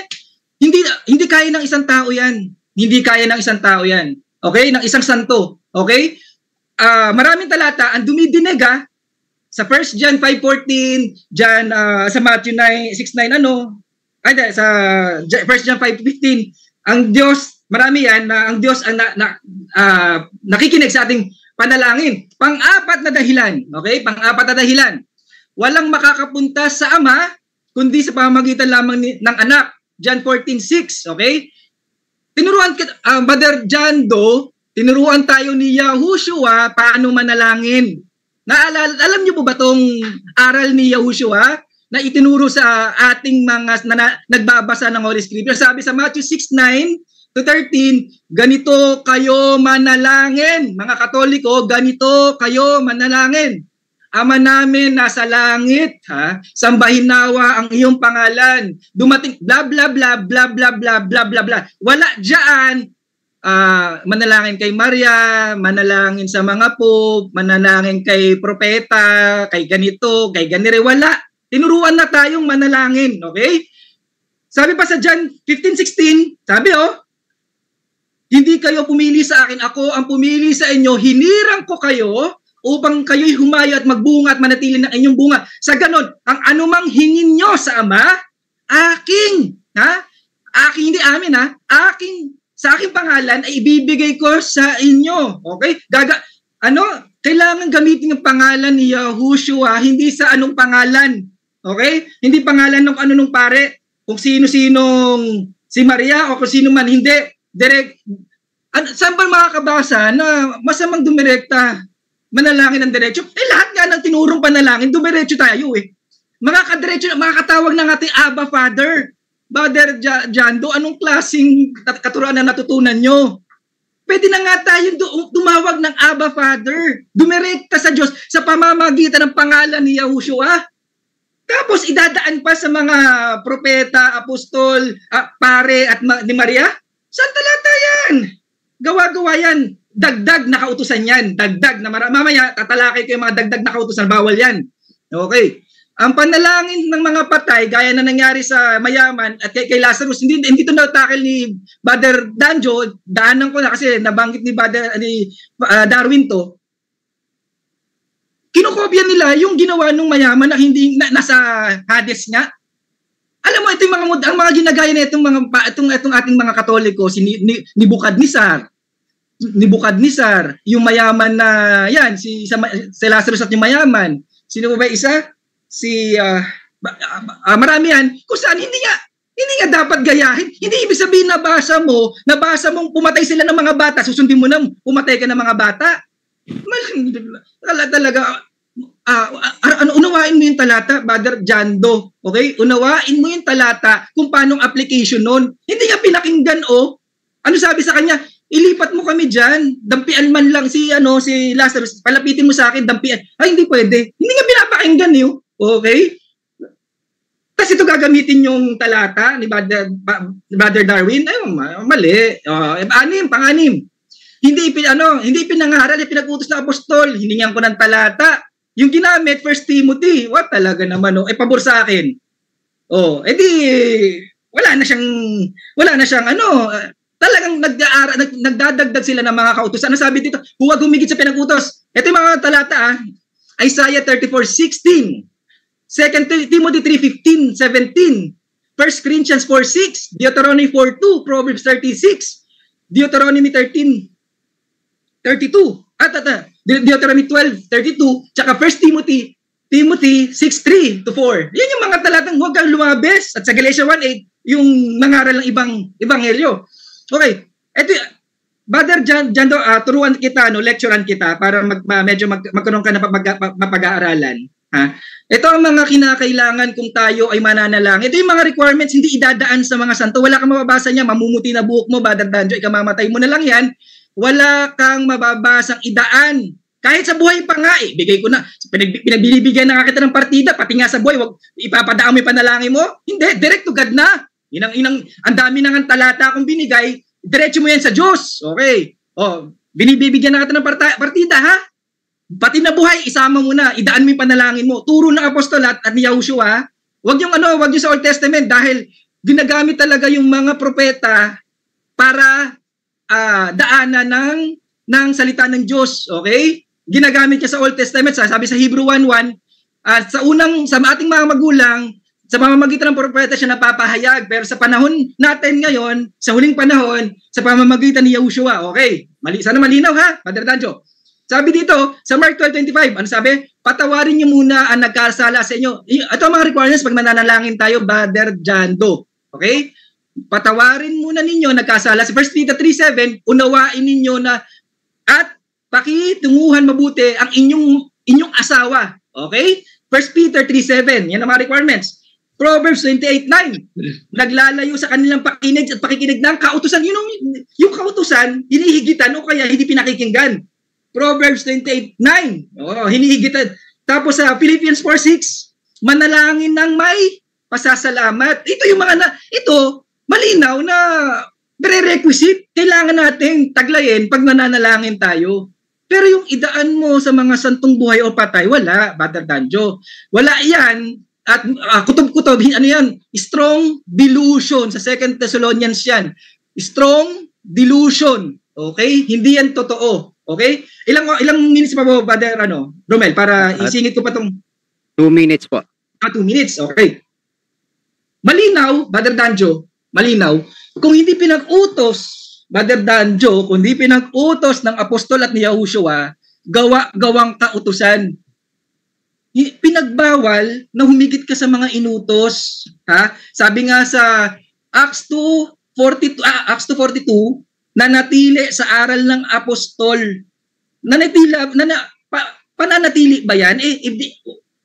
Hindi kaya ng isang tao yan. Hindi kaya ng isang tao yan. Okay? Ng isang santo. Okay? Maraming talata ang dumidinig sa 1 John 5:14, John sa Matthew 6:9 sa 1 John 5:15. Ang Diyos, marami yan na ang Diyos ang nakikinig sa ating panalangin. Pang-apat na dahilan, okay? Pang-apat na dahilan. Walang makakapunta sa Ama kundi sa pamamagitan lamang ng anak. John 14:6, okay? Tinuruan Brother John Doe, tinuruan tayo ni Yahushua paano manalangin. Alam niyo po ba tong aral ni Yahushua na itinuro sa ating mga nagbabasa ng Holy Scripture? Sabi sa Matthew 6:9-13, ganito kayo manalangin. Mga Katoliko, ganito kayo manalangin. Ama namin nasa langit, sambahin nawa ang iyong pangalan. Dumating bla bla bla bla bla bla bla bla bla. Wala diyan manalangin kay Maria, manalangin sa mga pope, manalangin kay propeta, kay ganito, kay ganire, wala. Tinuruan na tayong manalangin, okay? Sabi pa sa John 15:16, sabi hindi kayo pumili sa akin, ako ang pumili sa inyo, hinirang ko kayo upang kayo'y humayo at magbunga at manatili ng inyong bunga. Sa ganon, ang anumang hingin nyo sa Ama, aking, aking, hindi amin aking, sa aking pangalan ay ibibigay ko sa inyo. Okay? Kailangan gamitin yung pangalan ni Yahushua, hindi sa anong pangalan. Okay? Hindi pangalan ng nung pare, kung sino-sinong si Maria o kung sino man, hindi. Direct. Saan ba makakabasa na masamang dumirekta manalangin ng diretso? Lahat nga ng tinurong panalangin, dumiretso tayo Makakadiretso, makakatawag ng ating Abba Father. Brother Jando, anong klaseng katuruan na natutunan nyo? Pwede na nga tayo tumawag ng Abba Father. Dumirekta sa Diyos sa pamamagitan ng pangalan ni Yahushua. Tapos idadaan pa sa mga propeta, apostol, pare at ni Maria. Saan talata yan? Gawa-gawa yan. Dagdag na kautusan yan. Dagdag na mamaya tatalakay ko yung mga dagdag na kautusan. Bawal yan. Okay. Ang panalangin ng mga patay, gaya na nangyari sa mayaman at kay Lazarus, hindi ito na-tackle ni Brother Danjo, daanan ko na kasi nabanggit ni Darwin to. Kinokopya nila yung ginawa ng mayaman na hindi nasa Hades nga. Alam mo, ito yung ang mga ginagaya na itong ating mga Katoliko, si Nebukadnezar, yung mayaman na yan, si Lazarus at yung mayaman. Sino ba isa? Marami yan, kung saan hindi nga dapat gayahin. Hindi ibig sabihin nabasa mong pumatay sila ng mga bata, susundin mo na pumatay ka ng mga bata. Talaga, unawain mo yung talata, Brother Jando. Okay? Unawain mo yung talata kung paanong application nun. Hindi nga pinakinggan ano sabi sa kanya? Ilipat mo kami dyan, dampian man lang si Lazarus, palapitin mo sa akin, dampian. Ay, hindi pwede. Hindi nga pinapakinggan yun. Okay? Kasi ito gagamitin yung talata ni Brother Darwin. Ay, mali. Pang-anim. Hindi pinangaral, pinag-utos ng apostol. Hiningan ko ng talata. Yung ginamit, 1 Timothy. What talaga naman, pabor sa akin. Wala na siyang talagang nagdadagdag sila ng mga kautusan. Ano sabi dito? Huwag humigit sa pinag-utos. Ito yung mga talata, Isaiah 34:16, 2 Timothy 3:15, 17, 1 Corinthians 4:6, Deuteronomy 4:2, Proverbs 36, Deuteronomy 13:32. Deuteronomy 12:32, tsaka 1 Timothy 6:3-4. Yan yung mga talatang huwag kang lumabes. At sa Galatia 1:8, yung nangaral ng ibang ebanghelyo. Okay. Ito, Brother Jando, turuan kita, lecturean kita para medyo magkaroon ka na mapag-aaralan. Ha? Ito ang mga kinakailangan kung tayo ay mananalangin. Ito yung mga requirements, hindi idadaan sa mga santo. Wala kang mababasa niya, mamumuti na buhok mo, Brother Danjo, ikamamatay mo na lang yan. Wala kang mababasang idaan. Kahit sa buhay pa nga, bigay ko na, pinagbibigyan na kita ng partida, pati nga sa buhay, wag ipapadaan mo yung panalangin mo. Hindi, direct to God na. Ang dami nang talata akong binigay, diretso mo yan sa Diyos. Okay. Binibigyan na kita ng partida, ha? Pati na buhay, isama mo na, idaan mo yung panalangin mo. Turo ng apostol at ni Yahushua, wag yung sa Old Testament dahil ginagamit talaga yung mga propeta para daanan ng salita ng Diyos. Okay? Ginagamit niya sa Old Testament, sabi sa Hebrew 1:1, sa ating mga magulang, sa pamamagitan ng propeta siya napapahayag. Pero sa panahon natin ngayon, sa huling panahon, sa pamamagitan ni Yahushua. Okay, sana malinaw ha, Padre Danjo. Sabi dito, sa Mark 12:25, ano sabi? Patawarin niyo muna ang nagkasala sa inyo. Ito ang mga requirements pag mananalangin tayo, Brother Jando. Okay? Patawarin muna ninyo nagkasala. Sa 1 Peter 3:7, unawain ninyo na at pakitunguhan mabuti ang inyong asawa. Okay? 1 Peter 3:7, yan ang mga requirements. Proverbs 28:9, naglalayo sa kanilang pakinig at pakikinig ng kautusan. Yung kautusan, hinihigitan o kaya hindi pinakikinggan. Proverbs 28:9, hinihigitan. Tapos sa Philippians 4:6, manalangin ng may pasasalamat. Ito yung ito, malinaw na prerequisite. Kailangan natin taglayin pag nananalangin tayo. Pero yung idaan mo sa mga santong buhay o patay, wala, Brother Danjo. Wala yan. At kutob-kutob, ano yan? Strong delusion. Sa 2 Thessalonians yan. Strong delusion. Okay? Hindi yan totoo. Okay? Ilang minutes pa po, Brother Romel, para isingit ko pa tong 2 minutes po. 2 minutes. Okay. Malinaw, Brother Danjo, malinaw, kung hindi pinag-utos, Brother Danjo, kung hindi pinag-utos ng apostol at ni Yahushua, gawang kautusan. Pinagbawal na humigit ka sa mga inutos. Ha? Sabi nga sa Acts 2:42, nanatili sa aral ng apostol. Pananatili ba yan?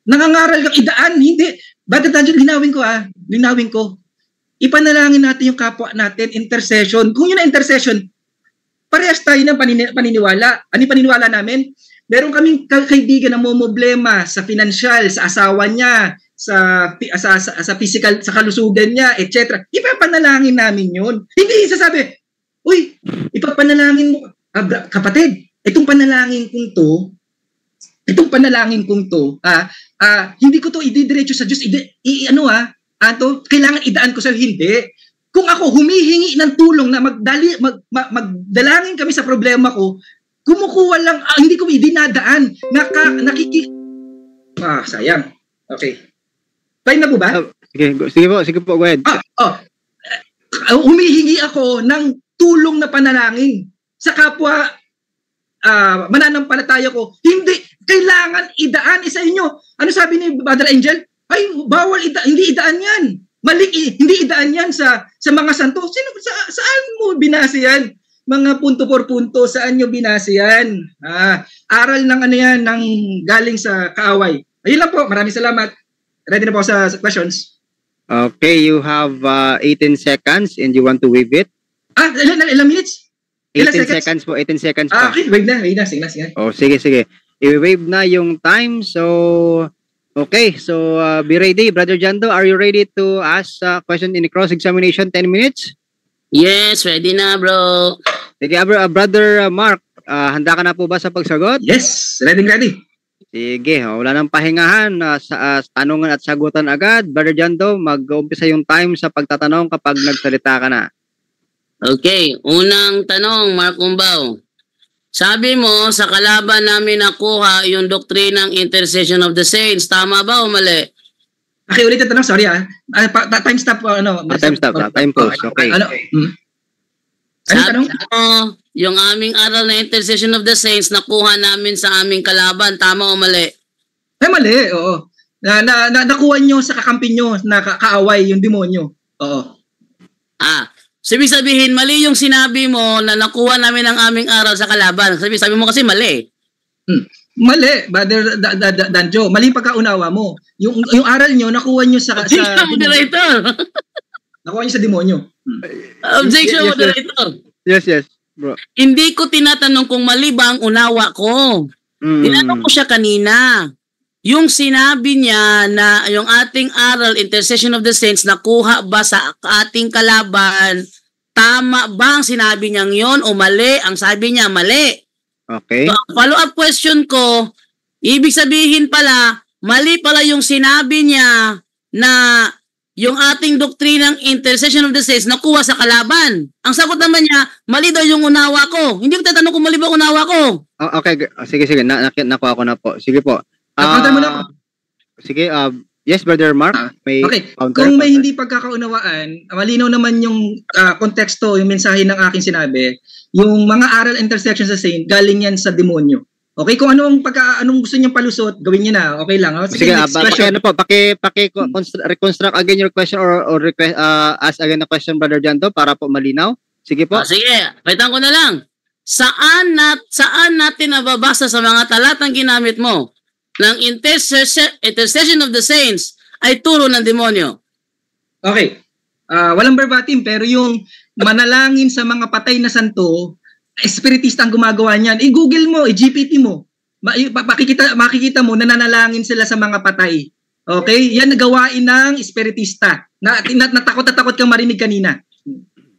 Nangangaral kang idaan? Hindi. Brother Danjo, linawin ko. Ipanalangin natin yung kapwa natin, intercession. Kung yun na intercession, parehas tayo ng paniniwala. Ano yung paniniwala namin? Meron kaming kaibigan na problema sa financial, sa asawa niya, sa physical, sa kalusugan niya, etc. Ipapanalangin namin yun. Hindi sasabi, uy, ipapanalangin mo, kapatid, itong panalangin kong to, hindi ko to ididiretso sa Diyos, kailangan idaan ko sa hindi. Kung ako humihingi ng tulong na magdalangin kami sa problema ko, kumukuha lang, hindi ko idinadaan. Sayang. Okay. Fine na po ba? Sige po, go ahead. Humihingi ako ng tulong na panalangin sa kapwa mananampalataya ko. Hindi, kailangan idaan isa inyo. Ano sabi ni Brother Angel? Ay, bawal hindi idaan yan. Mali, hindi idaan yan sa mga santo. Saan mo binase yan? Mga punto por punto, saan nyo binase yan? Aral ng yan, ng galing sa kaaway. Ayun lang po, maraming salamat. Ready na po sa questions. Okay, you have 18 seconds and you want to waive it? Ilang minutes? 18 seconds po, 18 seconds pa. Okay, wave na. Sige. Sige. I-wave na yung time. So, okay. So, be ready. Brother Jando, are you ready to ask a question in the cross-examination? 10 minutes? Yes, ready na, bro. Sige, Brother Mark, handa ka na po ba sa pagsagot? Yes, ready. Sige, wala nang pahingahan sa tanungan at sagutan agad. Brother Jando, mag-uumpisa yung time sa pagtatanong kapag nagsalita ka na. Okay, unang tanong, Mark Umbaw. Sabi mo, sa kalaban namin nakuha yung doktrinang intercession of the saints. Tama ba o mali? Okay, ulit ang tanong. Sorry time stop. Time stop. Time pause. Okay. Ano Sabi tanong? mo, yung aming aral na intercession of the saints, nakuha namin sa aming kalaban. Tama o mali? Ay, mali, oo. Nakuha nyo sa kakampi nyo na kaaway, yung demonyo. Oo. So ibig sabihin, mali yung sinabi mo na nakuha namin ang aming aral sa kalaban. Sabi mo kasi mali. Mali, Brother Danjo. Mali pagkaunawa mo. Yung aral nyo, nakuha nyo sa Objection, moderator. nakuha nyo sa demonyo. Objection, Yes, moderator. Yes, bro. Hindi ko tinatanong kung mali ba ang unawa ko. Tinanong ko siya kanina. Yung sinabi niya na yung ating aral, intercession of the saints, nakuha ba sa ating kalaban, tama ba ang sinabi niyang yon o mali? Ang sabi niya, mali. Okay. So, follow-up question ko, ibig sabihin pala, mali pala yung sinabi niya na yung ating doktrinang intercession of the saints nakuha sa kalaban. Ang sagot naman niya, mali daw yung unawa ko. Hindi ko tatanong kung mali ba unawa ko. Okay, sige. Nakuha ko na po. Sige po. Counter mo na. Sige, yes, Brother Mark. May Okay, counter, kung may hindi pagkakaunawaan, malinaw naman yung konteksto, yung mensahe ng aking sinabi, yung mga aral intersection sa saint, galing yan sa demonyo. Okay, kung anong gusto niyang palusot, gawin niyo na. Okay lang. Sige, reconstruct again your question or request, ask again the question, Brother Janto, para po malinaw. Sige po. Sige, palitan ko na lang. Saan natin nababasa sa mga talatang ginamit mo ng intercession of the saints ay turo ng demonyo? Okay. Walang verbatim, pero yung manalangin sa mga patay na santo, espiritista ang gumagawa niyan. I-Google mo, i-GPT mo. Makikita mo na nanalangin sila sa mga patay. Okay? Yan gawain ng espiritista. Natakot kang marinig kanina.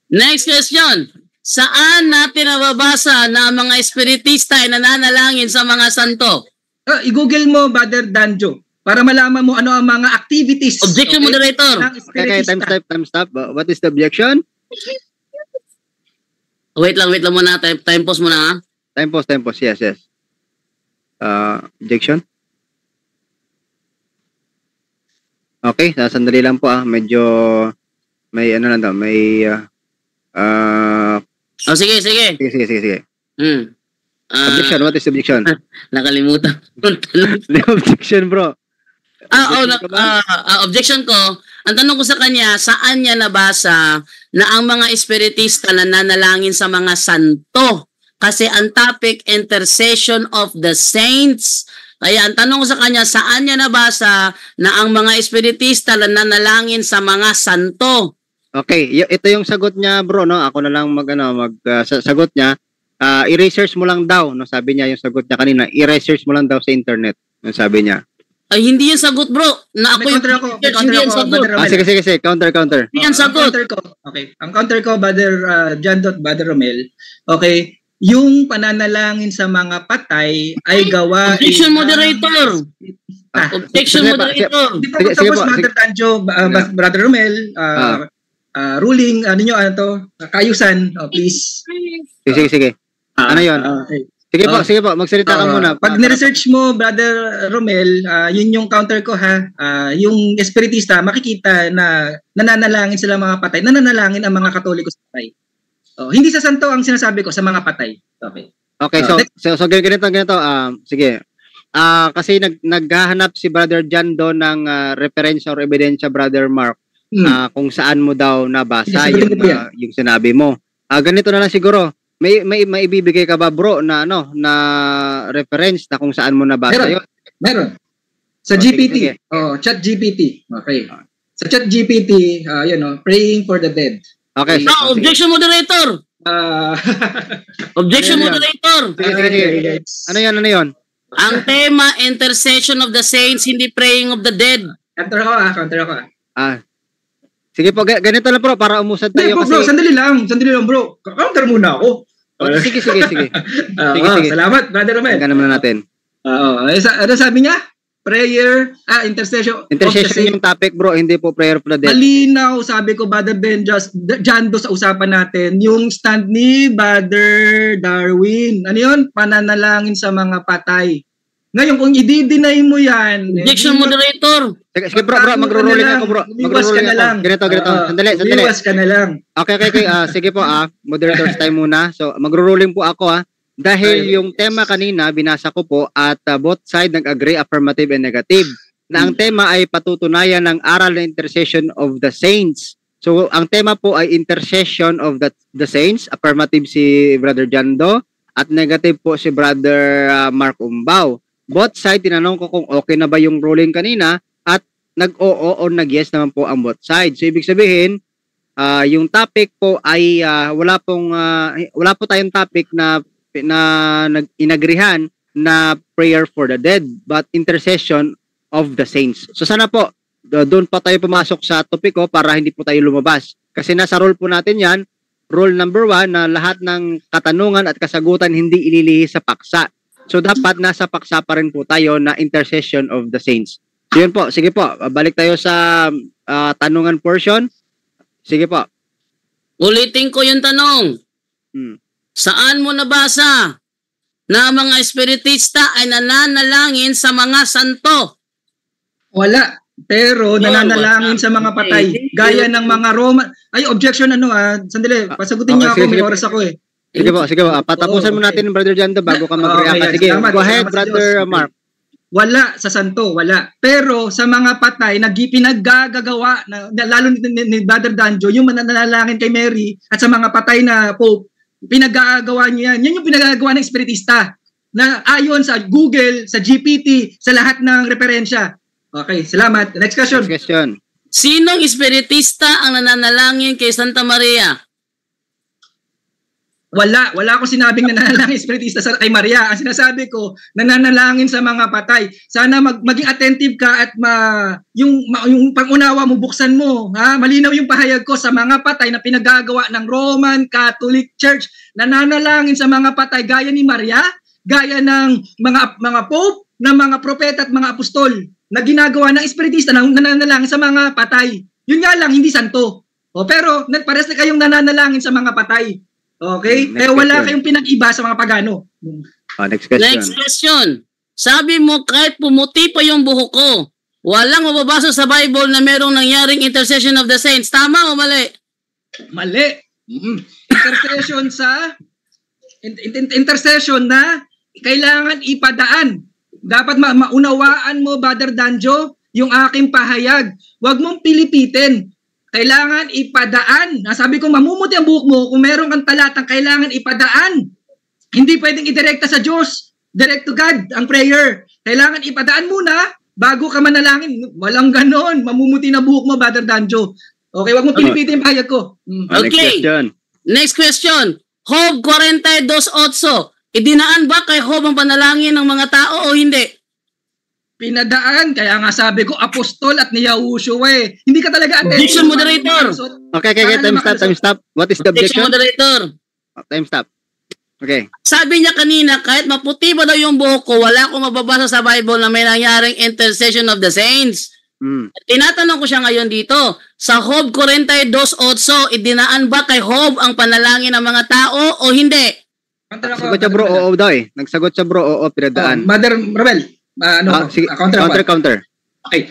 Next question. Saan natin nababasa na ang mga espiritista ay nananalangin sa mga santo? I-Google mo, Brother Danjo, para malaman mo ano ang mga activities. Objection, moderator. ng Okay, espiritista. time stop. What is the objection? Wait lang muna. Time pause muna ha. Time pause. Yes. Objection? Okay, sandali lang po Medyo may Sige. Sige. Ah, Objection, what is the objection? nakalimutan. The objection, bro. Objection ko, ang tanong ko sa kanya, saan niya nabasa na ang mga espiritista nananalangin sa mga santo? Kasi ang topic, intercession of the saints. Kaya ang tanong ko sa kanya, saan niya nabasa na ang mga espiritista nananalangin sa mga santo? Okay, ito yung sagot niya, bro, no? Ako na lang sagot niya. I-research mo lang daw, no? Sabi niya yung sagot niya kanina, i-research mo lang daw sa internet. Yung sabi niya. Ay, hindi yan sagot, bro. Na ako yung hindi yan sagot. Sige. Counter. Hindi yan sagot. Okay. Ang counter ko, Brother Brother Romel, okay, yung pananalangin sa mga patay ay gawa... Objection, moderator. Objection, moderator. Hindi pa tapos, Brother Danjo, Brother Romel, ruling, kayusan, please. Sige. Ano yun? Okay. Sige po, magsalita ka muna. Pag niresearch mo, Brother Romel, yun yung counter ko yung espiritista, makikita na nananalangin sila mga patay, nananalangin ang mga Katoliko sa patay. Hindi sa santo ang sinasabi ko, sa mga patay. Okay, so ganito. Sige. Kasi naghahanap si Brother John doon ng referensya or ebidensya, Brother Mark, kung saan mo daw nabasa yung sinabi mo. Ganito na lang siguro. May ibibigay ka ba, bro, na reference na kung saan mo nabasa yun? Meron. Sa GPT. Chat GPT. Okay. Sa Chat GPT, praying for the dead. Okay. Objection, moderator. Objection, moderator. Sige. Ano yun? Ang tema, intercession of the saints, hindi praying of the dead. Counter ako. Sige po, ganito lang, bro, para umusad tayo. Bro, sandali lang, bro. Counter muna ako. Sige. Salamat, Brother Romel. Tingnan muna natin. Ano sabi niya? Prayer, intercession yung topic, bro, hindi po prayer for the dead. Malinaw, sabi ko, Brother Jando, sa usapan natin, yung stand ni Brother Darwin. Ano yun? Pananalangin sa mga patay. Ngayon, kung i-deny mo yan... Objection, moderator. Sige bro, magro-rolling ako bro. Umiwas ka na lang. Ganito. Sandali. Umiwas ka na lang. Okay. Sige po moderator's time muna. So magro-rolling po ako Dahil yung tema kanina, binasa ko po at both side nag-agree, affirmative and negative. Na ang tema ay patutunayan ng aral na intercession of the saints. So ang tema po ay intercession of the saints. Affirmative si Brother Jando at negative po si Brother Mark Umbao. Both side, tinanong ko kung okay na ba yung ruling kanina at nag-oo o nag-yes naman po ang both side. So ibig sabihin, yung topic po ay wala po tayong topic na inagrihan na prayer for the dead but intercession of the saints. So sana po doon pa tayo pumasok sa topic ko para hindi po tayo lumabas. Kasi nasa rule po natin yan, rule number 1 na lahat ng katanungan at kasagutan hindi ililihis sa paksa. So dapat nasa paksa pa rin po tayo na intercession of the saints. So yun po, sige po, balik tayo sa tanungan portion. Sige po. Ulitin ko yung tanong. Saan mo nabasa na mga espiritista ay nananalangin sa mga santo? Wala. Pero nananalangin sa mga patay. Gaya ng mga Roman. Ay, objection sandali. Pasagutin niyo ako. May oras ako eh. Sige po. Patapusan mo natin, Brother Jando, bago ka mag-react. Sige, go ahead, Brother Mark. Wala sa santo, wala. Pero sa mga patay, pinaggagawa, lalo ni Brother Danjo, yung mananalangin kay Mary at sa mga patay na Pope, pinaggagawa niya yan. Yan yung pinaggagawa ng espiritista na ayon sa Google, sa GPT, sa lahat ng referensya. Okay, salamat. Next question. Sinong espiritista ang nananalangin kay Santa Maria? Wala akong sinabing nananalangin espiritista kay Maria. Ang sinasabi ko, nananalangin sa mga patay. Sana maging attentive ka at yung pangunawa mo, buksan mo. Malinaw yung pahayag ko sa mga patay na pinagagawa ng Roman Catholic Church. Nananalangin sa mga patay gaya ni Maria, gaya ng mga pope, ng mga propeta at mga apostol na ginagawa ng espiritista na nananalangin sa mga patay. Yun nga lang, hindi santo. Pero pares na kayong nananalangin sa mga patay. Okay? Kaya wala kayong pinag-iba sa mga pagano. Next question. Next question. Sabi mo, kahit pumuti pa yung buhok ko, walang mababasa sa Bible na merong nangyaring intercession of the saints. Tama o mali? Mali. Intercession na kailangan ipadaan. Dapat maunawaan mo, Brother Danjo, yung aking pahayag. Huwag mong pilipitin. Kailangan ipadaan. Sabi ko, mamumuti ang buhok mo kung meron kang talatang kailangan ipadaan. Hindi pwedeng idirekta sa Diyos. Direct to God ang prayer. Kailangan ipadaan muna bago ka manalangin. Walang ganon. Mamumuti na buhok mo, Brother Danjo. Okay, huwag mong pilipitin yung pahayag ko. Okay. Next question. Job 42:8. Idinaan ba kay Job ang panalangin ng mga tao o hindi? Pinadaan. Kaya nga sabi ko, apostol at ni Yahushua eh. Hindi ka talaga attention. Objection, moderator. Okay. Time stop. What is the objection? Moderator. Time stop. Okay. Sabi niya kanina, kahit maputi ba daw yung buhok ko, wala akong mababasa sa Bible na may nangyaring intercession of the saints. Tinatanong ko siya ngayon dito, sa Job 42:8, idinaan ba kay Job ang panalangin ng mga tao o hindi? Nagsagot siya bro, oo daw eh. Nagsagot siya bro, oo, pinadaan. Mother Rebel, counter. Okay.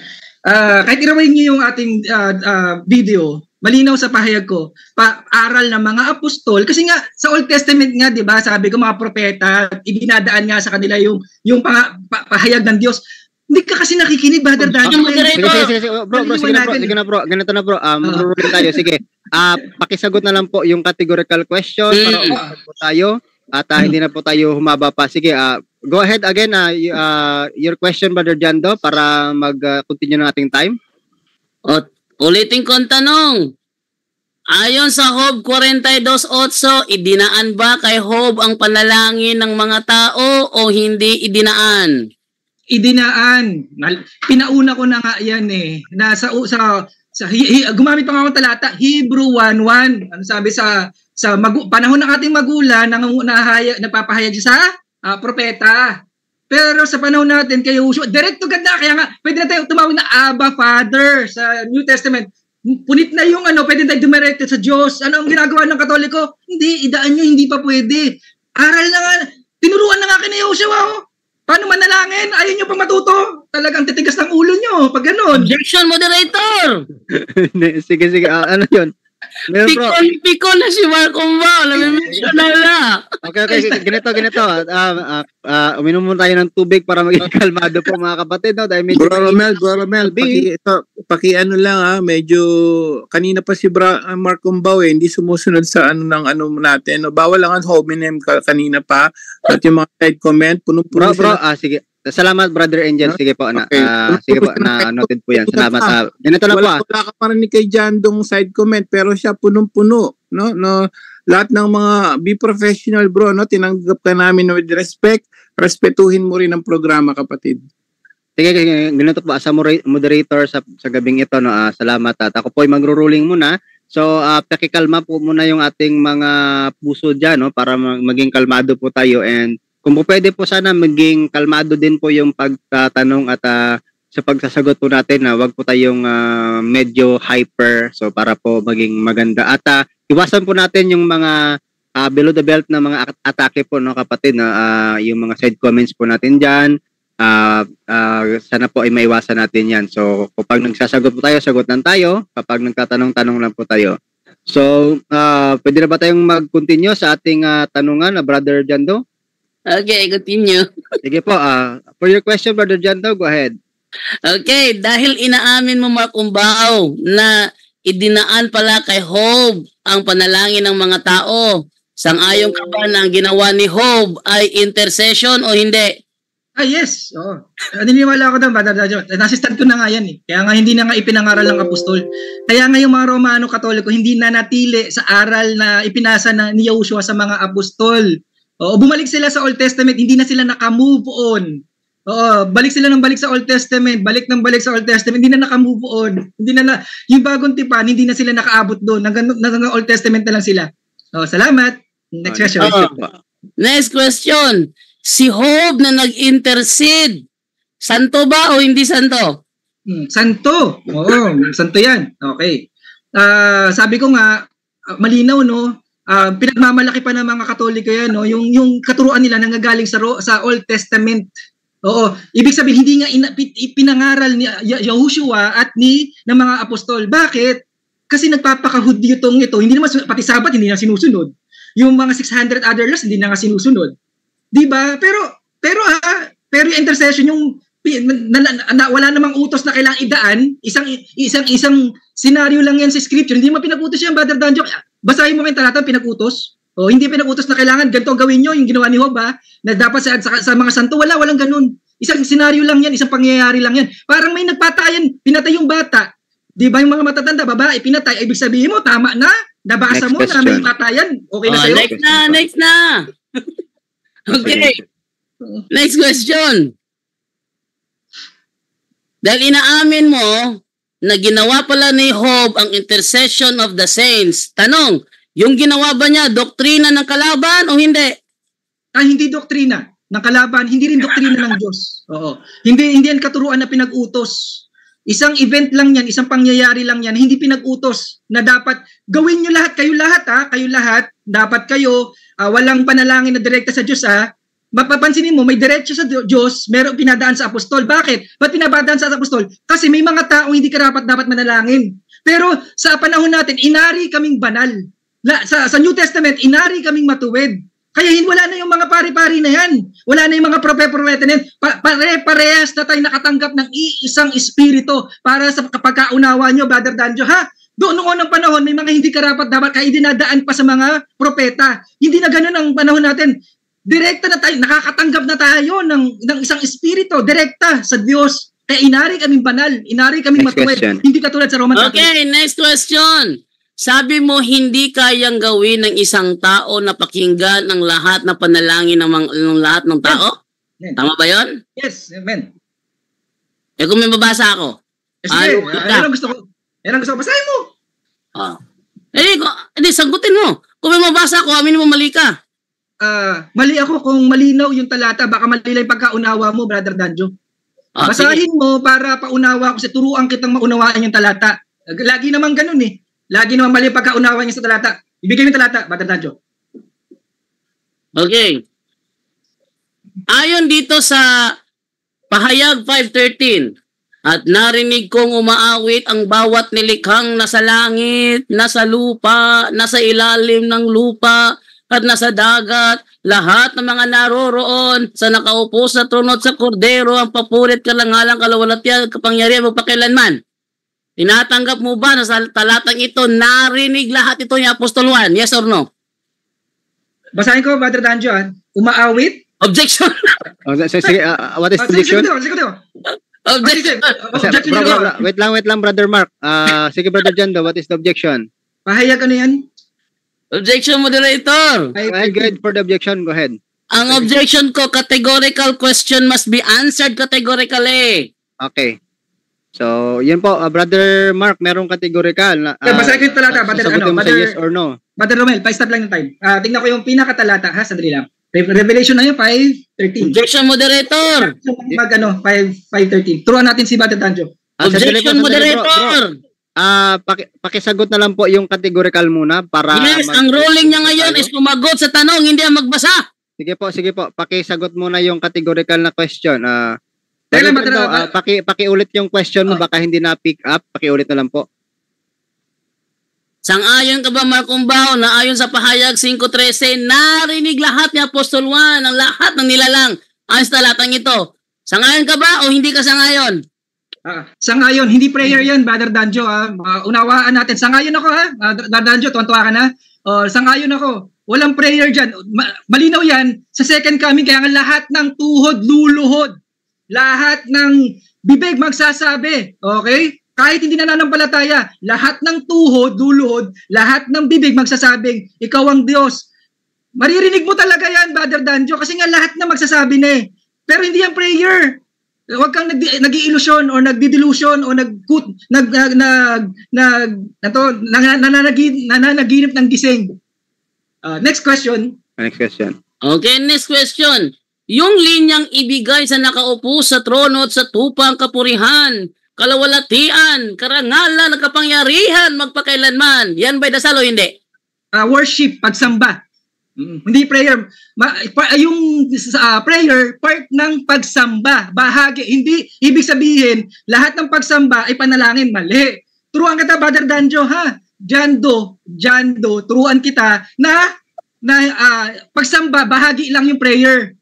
Kahit irawin niyo yung ating video, malinaw sa pahayag ko, aral ng mga apostol, kasi nga sa Old Testament nga, 'di ba, sabi ko mga propeta, ibinadaan nga sa kanila yung pahayag ng Diyos. Hindi ka kasi nakikinig, Brother Daniel. Sige, bro, sige na bro. Ganito na bro, magro-roll tayo. Sige. Pakisagot na lang po yung categorical question para umabot po tayo. At hindi na po tayo humaba pa. Sige, go ahead again your question, Brother Jando, para mag-continue na ating time. Ulitin ko ang tanong. Ayon sa Job 42:8, idinaan ba kay Job ang panalangin ng mga tao o hindi idinaan? Idinaan. Pinauna ko na nga yan eh. Gumamit pa nga akong talata, Hebrew 1:1. Ano sabi sa panahon ng ating magulang, nagpapahayag sa propeta. Pero sa panahon natin, kay Yahushua, direct to God na. Kaya nga, pwede na tayo tumawag na Abba, Father sa New Testament. Punit na yung pwede tayo dumirekta sa Diyos. Ano ang ginagawa ng Katoliko? Hindi, idaan nyo, hindi pa pwede. Aral na nga, tinuruan na nga kay Yahushua. Paano manalangin? Ayaw nyo pang matuto? Talagang titigas ng ulo nyo pag ganun. Objection, moderator! Sige. Ano yun? Meron bro. Pikon na si Marcom ba? Nami-mention na wala. Okay. Ganito. Uminom muna tayo ng tubig para maging kalmado po mga kapatid. No? Dahil medyo Bro Romel, paki ano lang medyo kanina pa si Mark Umbao hindi sumusunod sa ano natin. No? Bawal lang ang hominem kanina pa. At yung mga side comment, puno-puno Bro, sige. Salamat, Brother Angel. Sige po, sige po, noted po yan. Salamat. Ganito na po. Wala ka pa rin ni kay Jandong side comment, pero siya punong-puno. No, lahat ng mga be professional, bro. No, tinanggap ka namin with respect. Respetuhin mo rin ang programa, kapatid. Sige, ganito po. As a moderator sa gabing ito, no, salamat. At ako po ay magro-ruling muna. So, pakikalma po muna yung ating mga puso dyan, no, para maging kalmado po tayo. And kung po pwede po sana maging kalmado din po yung pagtatanong at sa pagsasagot po natin na wag po tayong medyo hyper, so para po maging maganda at iwasan po natin yung mga below the belt na mga atake po, no kapatid, na yung mga side comments po natin diyan, sana po ay maiwasan natin yan. So kapag nagsasagot po tayo, sagot lang tayo. Kapag nagtatanong-tanong lang po tayo. So pwede na ba tayong mag-continue sa ating tanungan, Brother Jando? Okay, continue. Sige po, for your question, Brother Jando, go ahead. Okay, dahil inaamin mo, Mark Umbao, na idinaan pala kay Job ang panalangin ng mga tao, sang-ayon ka ba na ang ginawa ni Job ay intercession o hindi? Yes. Naniniwala ako doon, Brother Dajo. Nasistan ko na nga yan. Kaya nga hindi na nga ipinangaral ng apostol. Kaya nga yung mga Romano Katoliko hindi na natili sa aral na ipinasa ni Yahushua sa mga apostol. Bumalik sila sa Old Testament, hindi na sila naka-move on. Balik sila ng balik sa Old Testament, balik sa Old Testament, hindi na naka-move on. Hindi na yung bagong tipan, hindi na sila nakaabot doon. Hanggang Old Testament na lang sila. Salamat. Next question. Next question. Si Job na nag-intercede, santo ba o hindi santo? Santo. Santo yan. Okay. Sabi ko nga, malinaw, no? Pinagmamalaki pa ng mga Katoliko yan, no? Yung katuruan nila nanggagaling sa Old Testament. Ibig sabihin hindi nga pinangaral ni Yahushua at ng mga apostol. Bakit? Kasi nagpapakahudyo tong ito. Hindi naman pati Sabat hindi na sinusunod. Yung mga 600 other laws hindi na nga sinusunod. 'Di ba? Pero yung intercession yung wala namang utos na kailangang idaan, isang senaryo lang yan sa scripture. Hindi mo pinag-utos yan, Brother Danjo. Basahin mo yung talata, pinag-utos. Hindi pinag-utos na kailangan ganito gawin nyo, yung ginawa ni Job, na dapat sa mga santo, walang ganun. Isang senaryo lang yan, isang pangyayari lang yan. Parang may nagpatayan, pinatay yung bata. Di ba yung mga matatanda, babae, pinatay, ibig sabihin mo, tama na, nabasa mo na may patayan, okay na sa'yo. Next na. Okay. Next question. Dahil inaamin mo na ginawa pala ni Job ang intercession of the saints. Tanong, yung ginawa ba niya doktrina ng kalaban o hindi? Hindi doktrina ng kalaban, hindi rin doktrina ng Diyos. Hindi yan katuruan na pinag-utos. Isang event lang yan, isang pangyayari lang yan, hindi pinag-utos na dapat gawin nyo lahat, kayo lahat, dapat kayo, walang panalangin na direkta sa Diyos, Mapapansinin mo, may diretso sa Diyos, meron pinadaan sa apostol. Bakit? Ba't pinabadaan sa apostol? Kasi may mga taong hindi dapat manalangin. Pero sa panahon natin, inari kaming banal. Sa New Testament, inari kaming matuwid. Kaya wala na yung mga pari-pari na yan. Wala na yung mga propeta na yan. Parehas na tayo nakatanggap ng isang espiritu para sa pagkaunawa nyo, Brother Danjo, Doon noong unang panahon, may mga hindi dapat kaya dinadaan pa sa mga propeta. Hindi na ganun ang panahon natin. Direkta na tayo, nakakatanggap na tayo ng isang espiritu, direkta sa Diyos. Kaya inari kaming banal, inari kaming matuwid. Hindi katulad sa Roman Catholic. Okay, next question. Sabi mo, hindi kayang gawin ng isang tao na pakinggan ang lahat na panalangin ng lahat ng tao? Amen. Tama ba yun? Yes, amen. Kung may mabasa ako. Sige, yan ang gusto ko. Basahin mo. Sagutin mo. Kung may mabasa ako, aminin mo mali ka. Mali ako kung malinaw yung talata, baka mali lang yung pagkaunawa mo, Brother Danjo. Basahin mo para paunawa ko sa turuan kitang maunawaan yung talata. Lagi naman ganun Lagi naman mali yung pagkaunawa niya sa talata. Ibigay mo yung talata, Brother Danjo. Okay. Ayon dito sa Pahayag 5:13, at narinig kong umaawit ang bawat nilikhang nasa langit, nasa lupa, nasa ilalim ng lupa, at nasa dagat, lahat ng mga naroroon sa nakaupo sa trono at sa kordero, ang papurit, karangalan, kalawalatian, kapangyarihan, magpakailanman. Tinatanggap mo ba na sa talatang ito, narinig lahat ito ni Apostol Juan? Yes or no? Basahin ko, Brother Danjo, umaawit. Objection! Sige, what is the objection? Objection! Wait lang, Brother Mark. Sige, Brother Jando, what is the objection? Pahayag ano yan? Objection, moderator! Go ahead for the objection, go ahead. Ang objection ko, categorical question must be answered categorically. Okay. So, yun po, Brother Mark, merong categorical. Basahin ko yung talata, sasagutin mo sa yes or no. Brother Romel, pa-stop lang yung time. Tingnan ko yung pinakatalata, ha? Sandali lang. Revelation na yun, 5:13. Objection, moderator! 5:13. Turuan natin si Brother Danjo. Objection, moderator! Pakisagot na lang po yung categorical muna para... Yes, ang ruling niya ngayon is sumagot sa tanong, hindi ang magbasa. Sige po. Pakisagot muna yung categorical na question. Pakiulit yung question mo, baka hindi na pick up. Pakiulit na lang po. Sang-ayon ka ba, Mark Umbao, na ayon sa Pahayag 5:13, narinig lahat ni Apostol Juan, ang lahat ng nilalang ayon sa talatang ito. Sang-ayon ka ba o hindi ka sang-ayon? Sang-ayon, hindi prayer yan, Brother Danjo. Unawaan natin. Sang-ayon ako, ha? Brother Danjo, tuwan-tuwa ka na? Sang-ayon ako. Walang prayer dyan. Malinaw yan sa second coming, kaya nga lahat ng tuhod, luluhod. Lahat ng bibig magsasabi. Okay? Kahit hindi nananampalataya, lahat ng tuhod, luluhod, lahat ng bibig magsasabing, ikaw ang Diyos. Maririnig mo talaga yan, Brother Danjo, kasi nga lahat na magsasabi na eh. Pero hindi yan prayer. Huwag kang nag-i-illusion or nagdi-delusion or nananaginip ng gising. Next question. Okay, next question. Yung linyang ibigay sa nakaupo sa trono at sa tupang kapurihan, kalawalatian, karangalan, kapangyarihan, magpakailanman. Yan ba'y dasal o hindi? Worship, pagsamba. Hindi prayer. Yung prayer, part ng pagsamba. Bahagi. Hindi, ibig sabihin, lahat ng pagsamba ay panalangin. Mali. Turuan kita, Brother Danjo, ha? Jando, turuan kita na pagsamba, bahagi lang yung prayer.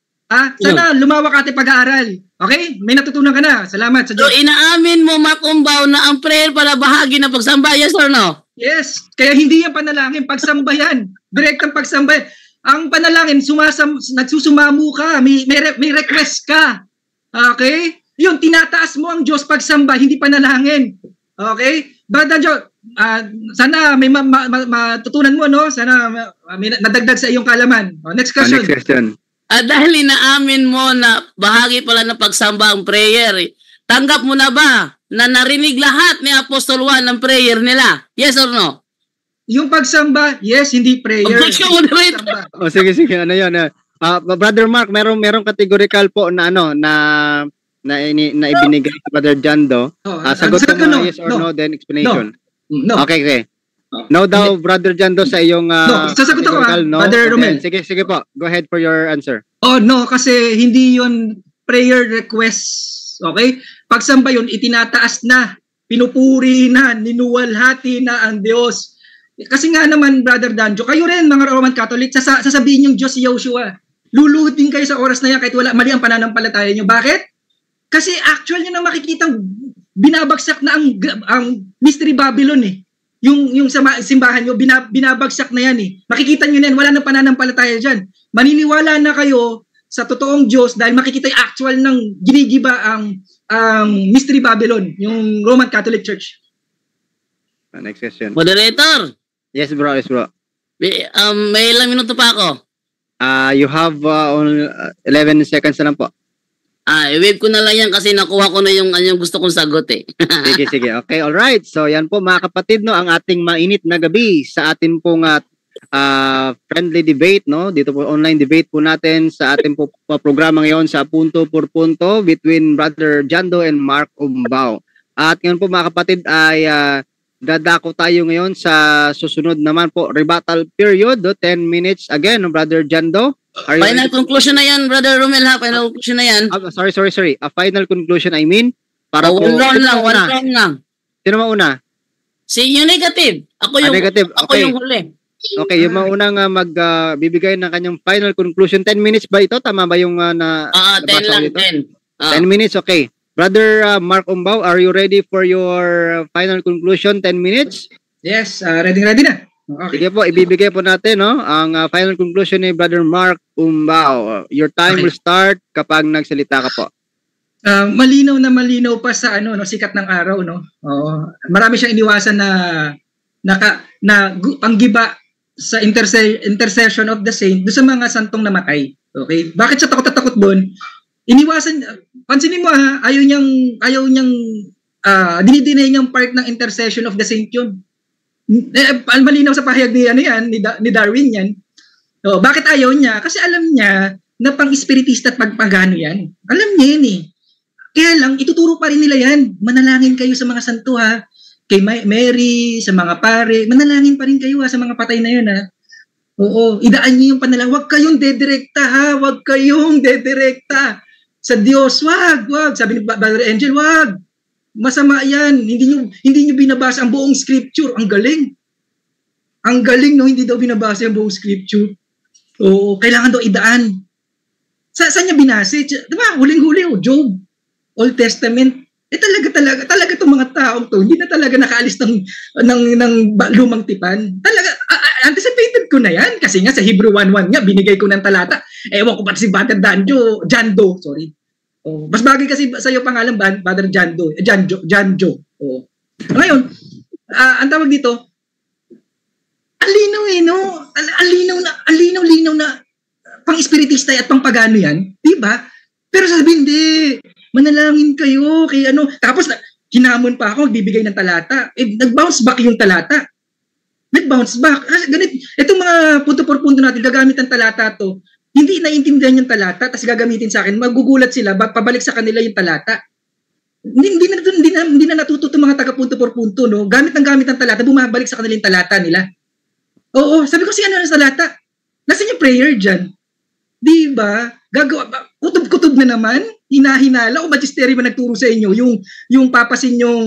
Sana lumawak ating pag-aaral. Okay? May natutunan ka na. Salamat sa Diyos. So, inaamin mo, Mark Umbao, na ang prayer para bahagi ng pagsamba, yes or no? Yes. Kaya hindi yan panalangin. Pagsamba yan. Direktang pagsamba yan. Ang panalangin, nagsusumamu ka. May request ka. Okay? Yun, tinataas mo ang Diyos pagsamba, hindi panalangin. Okay? Brother Danjo, sana may matutunan mo, no? Sana may nadagdag sa iyong kalaman. Next question. Next question. Dahil inaamin mo na bahagi pala ng pagsamba ang prayer, tanggap mo na ba na narinig lahat ni Apostol Juan ng prayer nila? Yes or no? Yung pagsamba, yes, hindi prayer. Objection, moderator. Sige. Ano yun? Brother Mark, merong categorical po na ibinigay sa Brother Jando. Sagot mo na yes or no, then explanation. No. Okay. No daw, Brother Jando, sa iyong sasagot ako, no? Brother Romel. Sige po. Go ahead for your answer. No, kasi hindi yun prayer request. Okay? Pagsamba yun, itinataas na, pinupuri na, ninuwalhati na ang Diyos. Kasi nga naman, Brother Danjo, kayo rin, mga Roman Catholic, sasabihin yung Diyos si Yoshua. Luluhod din kayo sa oras na yan kahit wala mali ang pananampalataya nyo. Bakit? Kasi actual nyo na makikitang binabagsak na ang Mystery Babylon eh. Yung sa simbahan nyo, binabagsak na yan eh. Makikita nyo na yan, wala nang pananampalataya dyan. Maniniwala na kayo sa totoong Diyos dahil makikita yung actual ng ginigiba ang Mystery Babylon, yung Roman Catholic Church. Next question. Moderator. Yes, bro. May ilang minuto pa ako. You have only 11 seconds na lang po. I-wave ko na lang yan kasi nakuha ko na yung gusto kong sagot eh. Sige. Okay, alright. So yan po mga kapatid, no, ang ating mainit na gabi sa atin pong friendly debate, no? Dito po online debate po natin sa ating po programa ngayon sa Punto por Punto between Brother Jando and Mark Umbao. At ngayon po mga kapatid ay dadako tayo ngayon sa susunod naman po rebuttal period, 10 minutes again, no, Brother Jando. Are you Final conclusion na yan, Brother Romel ha. Final conclusion na yan. sorry. A final conclusion, I mean. Para po. One round lang. Sino mauna? Si yung negative. Ako yung, negative. Ako Okay. yung huli. Okay, yung maunang magbibigay ng kanyang final conclusion. 10 minutes ba ito? Tama ba yung 10 nabasa lang, dito? 10. 10 minutes, okay. Brother Mark Umbaw, are you ready for your final conclusion? 10 minutes? Yes, ready na. Okay. Sige po, ibibigay po natin ang final conclusion ni Brother Mark Umbaw. Your time will start kapag nagsalita ka po. Malinaw pa sa sikat ng araw, no. Oo. Marami siyang iniwasan na panggiba sa intercession of the saint do sa mga santong namatay. Okay? Bakit siya takot doon? Iniwasan, pansinin mo ayaw niyang dinidinay niyang part ng intercession of the saint yun. Malinaw sa pahayag ni Darwin yan. So, bakit ayaw niya? Kasi alam niya na pang-espiritista at pagpagano yan. Alam niya yan eh. Kaya lang, ituturo pa rin nila yan. Manalangin kayo sa mga santo ha. Kay Mary, sa mga pare. Manalangin pa rin kayo sa mga patay na yun ha. Oo, idaan niyo yung panalangin. Huwag kayong dedirekta ha. Huwag kayong dedirekta sa Diyos. Wag. Sabi ni Brother Angel, wag. Masama yan. Hindi niyo binabasa ang buong scripture. Ang galing. Ang galing, no? Hindi daw binabasa ang buong scripture. Oo, kailangan daw idaan. Saan niya binase? Diba? Huling-huli, Job. Old Testament. Talaga itong mga taong to, hindi na talaga nakaalis ng lumang tipan. Talaga, anticipated ko na yan. Kasi nga sa Hebrew 1:1 nga, binigay ko ng talata. Ewan ko pa si Brother Jando, sorry. Oh, mas bagay kasi sa iyo pangalan Brother Janjo. Oh. Ngayon, ang tawag dito, alinaw na pang-espiritista at pang-pagano yan, di ba? Pero sabihin, hindi, manalangin kayo kay tapos hinamon pa ako, bibigay ng talata. Nag-bounce back yung talata. Nag-bounce back. Ganit, itong mga punto por punto natin, gagamit ng talata to, hindi naiintindihan yung talata, tapos gagamitin sa akin, magugulat sila, pabalik sa kanila yung talata. Hindi na natututo mga taga punto por punto, no? Gamit ng talata, bumabalik sa kanila yung talata nila. Oo, sabi ko, ano sa talata? Nasaan yung prayer dyan? Di ba? Kutob na naman, hinahinala o magisteryo ba nagturo sa inyo yung papasin yung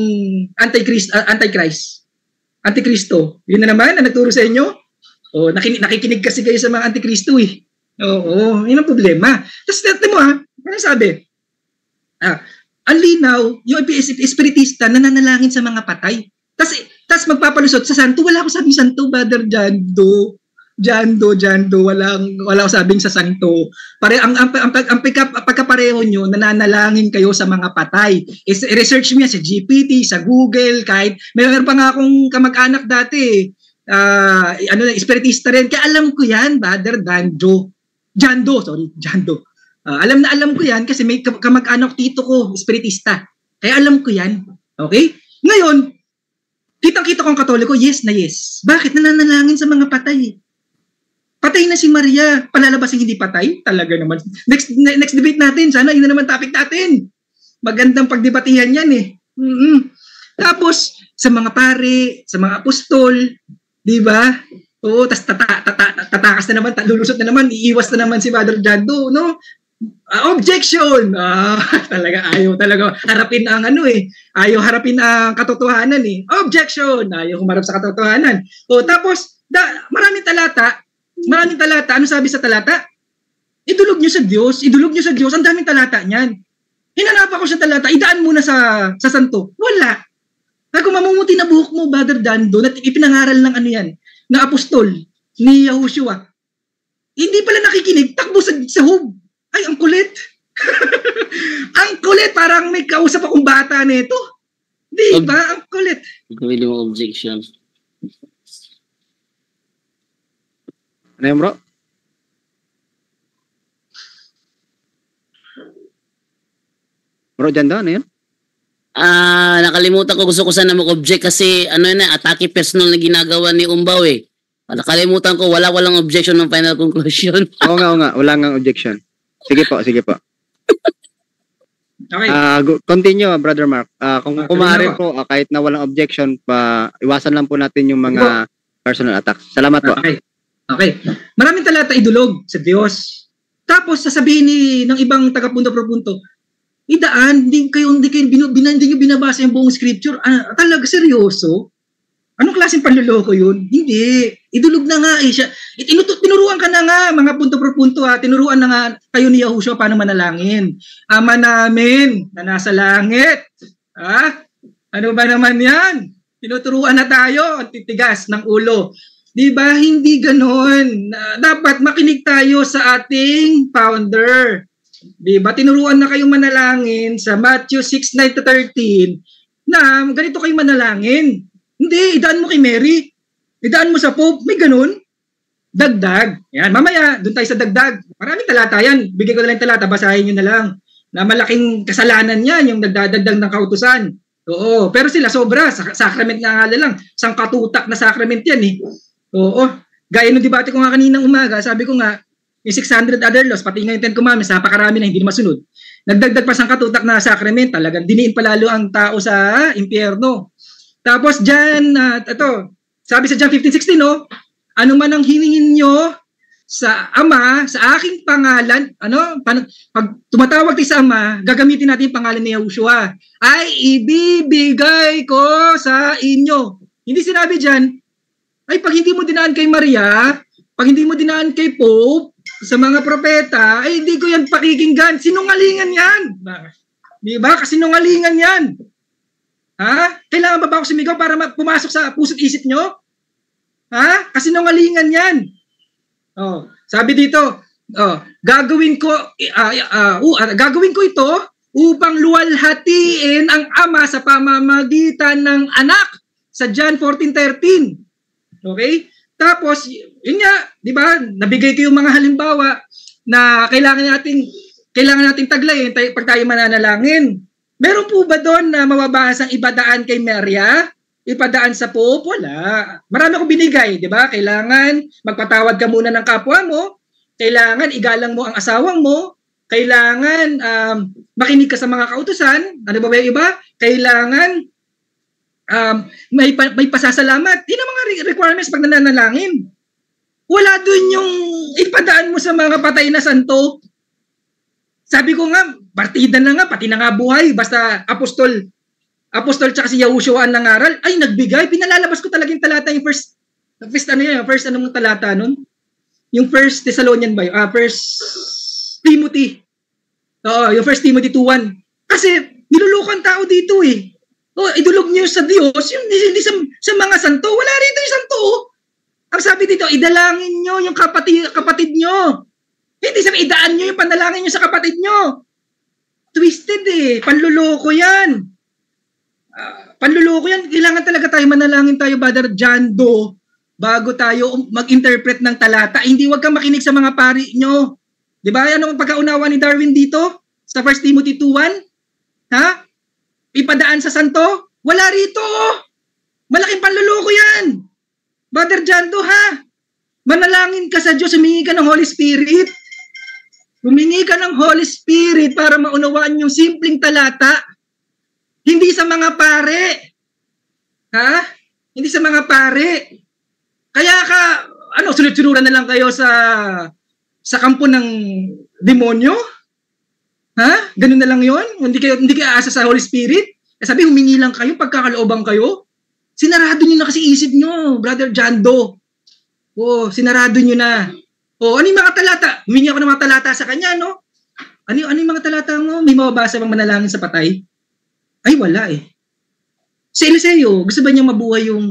Antikristo. Yun na naman ang nagturo sa inyo. Oh, nakikinig kasi kayo sa mga Antikristo eh. Oo, yun ang problema. Tapos natin mo ano sabi? Ang linaw, yung espiritista nananalangin sa mga patay. Tapos magpapalusot sa santo, wala ako sabing santo, Brother Jando, wala ko sabing sa santo. Ang pagkapareho nyo, nananalangin kayo sa mga patay. I-research mo yan sa GPT, sa Google, kahit mayroon pa nga akong kamag-anak dati, espiritista rin. Kaya alam ko yan, Brother Jando. Alam ko yan kasi may kamag-anak tito ko, espiritista. Kaya alam ko yan. Okay? Ngayon, kitang-kita ko ang Katoliko, yes na yes. Bakit? Nananalangin sa mga patay. Patay na si Maria, palalabas ang hindi patay? Talaga naman. Next debate natin, sana yun na naman topic natin. Magandang pagdebatihan yan eh. Tapos, sa mga pare, sa mga apostol, di ba? Oo, tas tatakas na naman, lulusot na naman, iiwas na naman si Brother Jando, no? Objection! Talaga, ayaw talaga harapin ang ayaw harapin ang katotohanan eh. Objection! Ayaw humarap sa katotohanan. O, tapos, maraming talata, ano sabi sa talata? Idulog nyo sa Diyos. Ang daming talata niyan. Hinanapan ko sa talata, idaan muna sa santo. Wala. Kung mamumuti na buhok mo, Brother Jando, na ipinangaral ng na apostol ni Yahushua. Hindi pala nakikinig, takbo sa hub. Ay, ang kulit. Ang kulit, parang may kausap akong bata nito. Di ba? Ang kulit. Gawin mo objection. Ano yun, bro? Bro, Jando, ano yun? Nakalimutan ko, gusto ko sana mag-object kasi atake personal na ginagawa ni Umbaw eh. Nakalimutan ko, walang objection ng final conclusion. Oo nga, wala nga objection. Sige po. Okay. Continue, Brother Mark. Kung kumari po, kahit na walang objection, iwasan lang po natin yung mga personal attacks. Salamat po. Okay. Maraming talata idulog sa Diyos. Tapos sasabihin ng ibang taga-punto pro punto, idaan, hindi nyo binabasa yung buong scripture. Talaga seryoso? Anong klaseng panluloko yun? Hindi. Idulog na nga eh siya. Tinuruan ka na nga, mga punto pro punto ha. Tinuruan na nga kayo ni Yahushua paano manalangin. Ama namin na nasa langit. Ano ba naman yan? Tinuturuan na tayo, ang titigas ng ulo. Diba? Hindi ganon. Dapat makinig tayo sa ating founder. Diba? Tinuruan na kayong manalangin sa Matthew 6:9-13 na ganito kayong manalangin. Hindi, idaan mo kay Mary. Idaan mo sa Pope. May ganun. Dagdag. Yan, mamaya, doon tayo sa dagdag. Maraming talata yan. Bigay ko na lang talata, basahin nyo na lang. Na malaking kasalanan yan, yung nagdadagdag ng kautusan. Oo, pero sila sobra. Sacrament nga lang. Sangkatutak na sacrament yan eh. Oo. Gaya nung debate ko nga kaninang umaga, sabi ko nga, yung 600 other laws, pati nga yung 10 commandments, napakarami na hindi na masunod. Nagdagdag pa sangkatutak na sacrament, talagang diniin palalo ang tao sa impyerno. Tapos dyan, sabi sa John 15:16, no? Ano man ang hiningin nyo sa Ama, sa aking pangalan, pag tumatawag tayo sa Ama, gagamitin natin yung pangalan ni Yahushua, ay ibibigay ko sa inyo. Hindi sinabi dyan, ay pag hindi mo dinaan kay Maria, pag hindi mo dinaan kay Pope, sa mga propeta, ay hindi ko yan pakikinggan. Sinungalingan yan. Diba? Kasinungalingan yan. Kailangan ba ako sumigaw para pumasok sa puso't isip nyo? Kasinungalingan yan. Sabi dito, gagawin ko ito upang luwalhatiin ang Ama sa pamamagitan ng anak sa John 14:13. Okay? Tapos, yun nga, di ba? Nabigay ko yung mga halimbawa na kailangan nating taglayin pag tayo mananalangin. Meron po ba doon na mababasa ang ibadaan kay Maria? Ipadaan sa Pope? Wala. Marami akong binigay, di ba? Kailangan magpatawad ka muna ng kapwa mo. Kailangan igalang mo ang asawang mo. Kailangan makinig ka sa mga kautusan. Ano ba yung iba? Kailangan may pasasalamat. Yun ang mga requirements pag nananalangin. Wala doon yung ipadaan mo sa mga patay na santo. Sabi ko nga, partida na nga, pati na nga buhay, basta apostol tsaka si Yahushua ang nangaral, ay nagbigay, pinalalabas ko talaga yung talata, yung first anong talata nun? Yung first Thessalonian ba yun? First Timothy. Yung first Timothy 2:1. Kasi nilulukan tao dito eh. Idulog niyo sa Diyos, hindi sa mga santo. Wala rito yung santo. Ang sabi dito, idalangin niyo yung kapatid niyo. Hindi sabi, idaan niyo yung panalangin niyo sa kapatid niyo. Twisted eh. Panluloko yan. Kailangan talaga tayo manalangin tayo, Brother John Doe, bago tayo mag-interpret ng talata. Hindi, wag kang makinig sa mga pari niyo. Di ba? Ano ang pagkaunawa ni Darwin dito? Sa 1 Timothy 2:1? Ipadaan sa santo? Wala rito. Malaking panluloko yan. Brother John Doe, manalangin ka sa Diyos, humingi ka ng Holy Spirit. Humingi ka ng Holy Spirit para maunawaan yung simpleng talata. Hindi sa mga pare. Hindi sa mga pare. Kaya sunod-sunuran na lang kayo sa kampo ng demonyo? Ganun na lang yon? Hindi kayo aasa sa Holy Spirit? Sabi, humingi lang kayo, pagkakalooban kayo. Sinarado nyo na kasi isip nyo, Brother John Doe. Sinarado nyo na. Ano yung mga talata? Humingi ako ng mga talata sa kanya, no? Ano yung mga talata mo? May mababasa bang manalangin sa patay? Ay, wala eh. Si Eliseo, gusto ba niyang mabuhay yung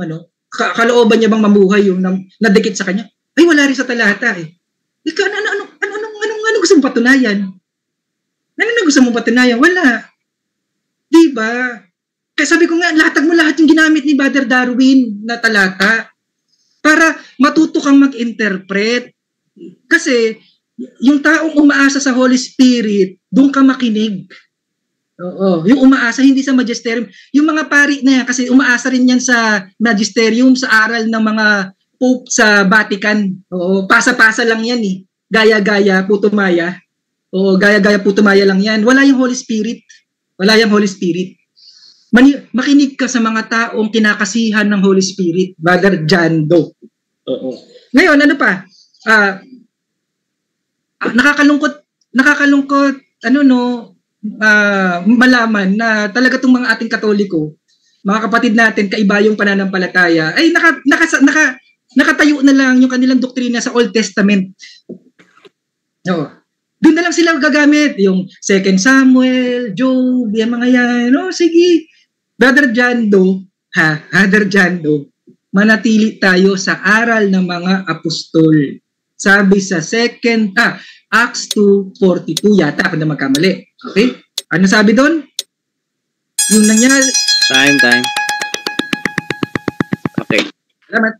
kalooban niya bang mabuhay yung nadikit sa kanya? Ay, wala rin sa talata eh. Ikaw, ano gusto mong patunayan? Ano gusto mong patunayan? Wala. Diba? Kaya sabi ko nga, latag mo lahat yung ginamit ni Brother Darwin na talata para matuto kang mag-interpret. Kasi yung taong umaasa sa Holy Spirit, doon ka makinig. Yung umaasa hindi sa magisterium. Yung mga pari na yan, kasi umaasa rin yan sa magisterium, sa aral ng mga pope sa Vatican. Pasa-pasa lang yan eh. Gaya-gaya, putumaya. Gaya-gaya, putumaya lang yan. Wala yung Holy Spirit. Makinig ka sa mga taong kinakasihan ng Holy Spirit. Brother John Doe. Ngayon, ano pa? nakakalungkot malaman na talaga itong mga ating Katoliko, mga kapatid natin, kaiba yung pananampalataya, ay nakatayo na lang yung kanilang doktrina sa Old Testament. No. Doon na lang sila gagamit, yung 2 Samuel, Job, yung mga yan. No, sige. Brother Jando, manatili tayo sa aral ng mga apostol. Sabi sa Acts 2:42 yata, kung na magkamali. Okay? Ano sabi doon? Yung nangyari. Time. Okay. Salamat.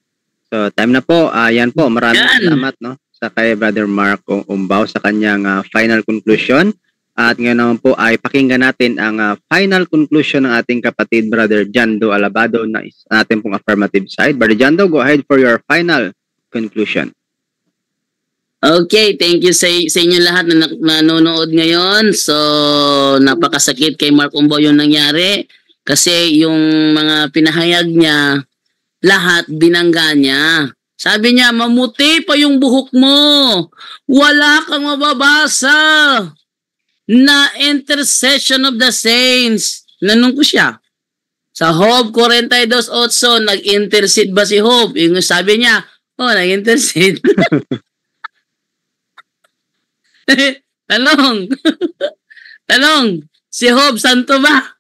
So, time na po. Yan po. Maraming salamat, no? Sa kay Brother Mark Umbaw sa kanyang final conclusion. At ngayon naman po ay pakinggan natin ang final conclusion ng ating kapatid Brother Jando Alabado na ating pong affirmative side. Brother Jando, go ahead for your final conclusion. Okay, thank you sa inyo lahat na nanonood ngayon. So, napakasakit kay Mark Umbaw yung nangyari kasi yung mga pinahayag niya, lahat binangga niya. Sabi niya, mamuti pa yung buhok mo. Wala kang mababasa na intercession of the saints. Nanong ko siya. Sa Job 42:8, nag-intercede ba si Job? Yung sabi niya, nag-intercede. Tanong, si Job, santo ba?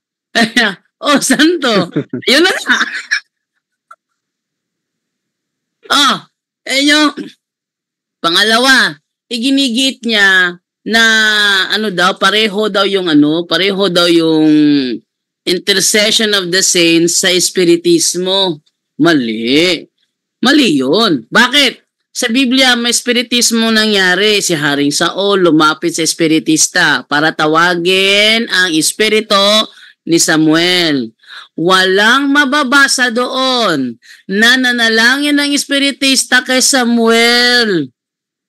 Santo. Yun na nga. Pangalawa, iginigit niya na pareho daw yung intercession of the saints sa espiritismo. Mali yun. Bakit? Sa Biblia, may espiritismo nangyari. Si Haring Saul lumapit sa espiritista para tawagin ang espiritu ni Samuel. Walang mababasa doon na nanalangin ng espiritista kay Samuel.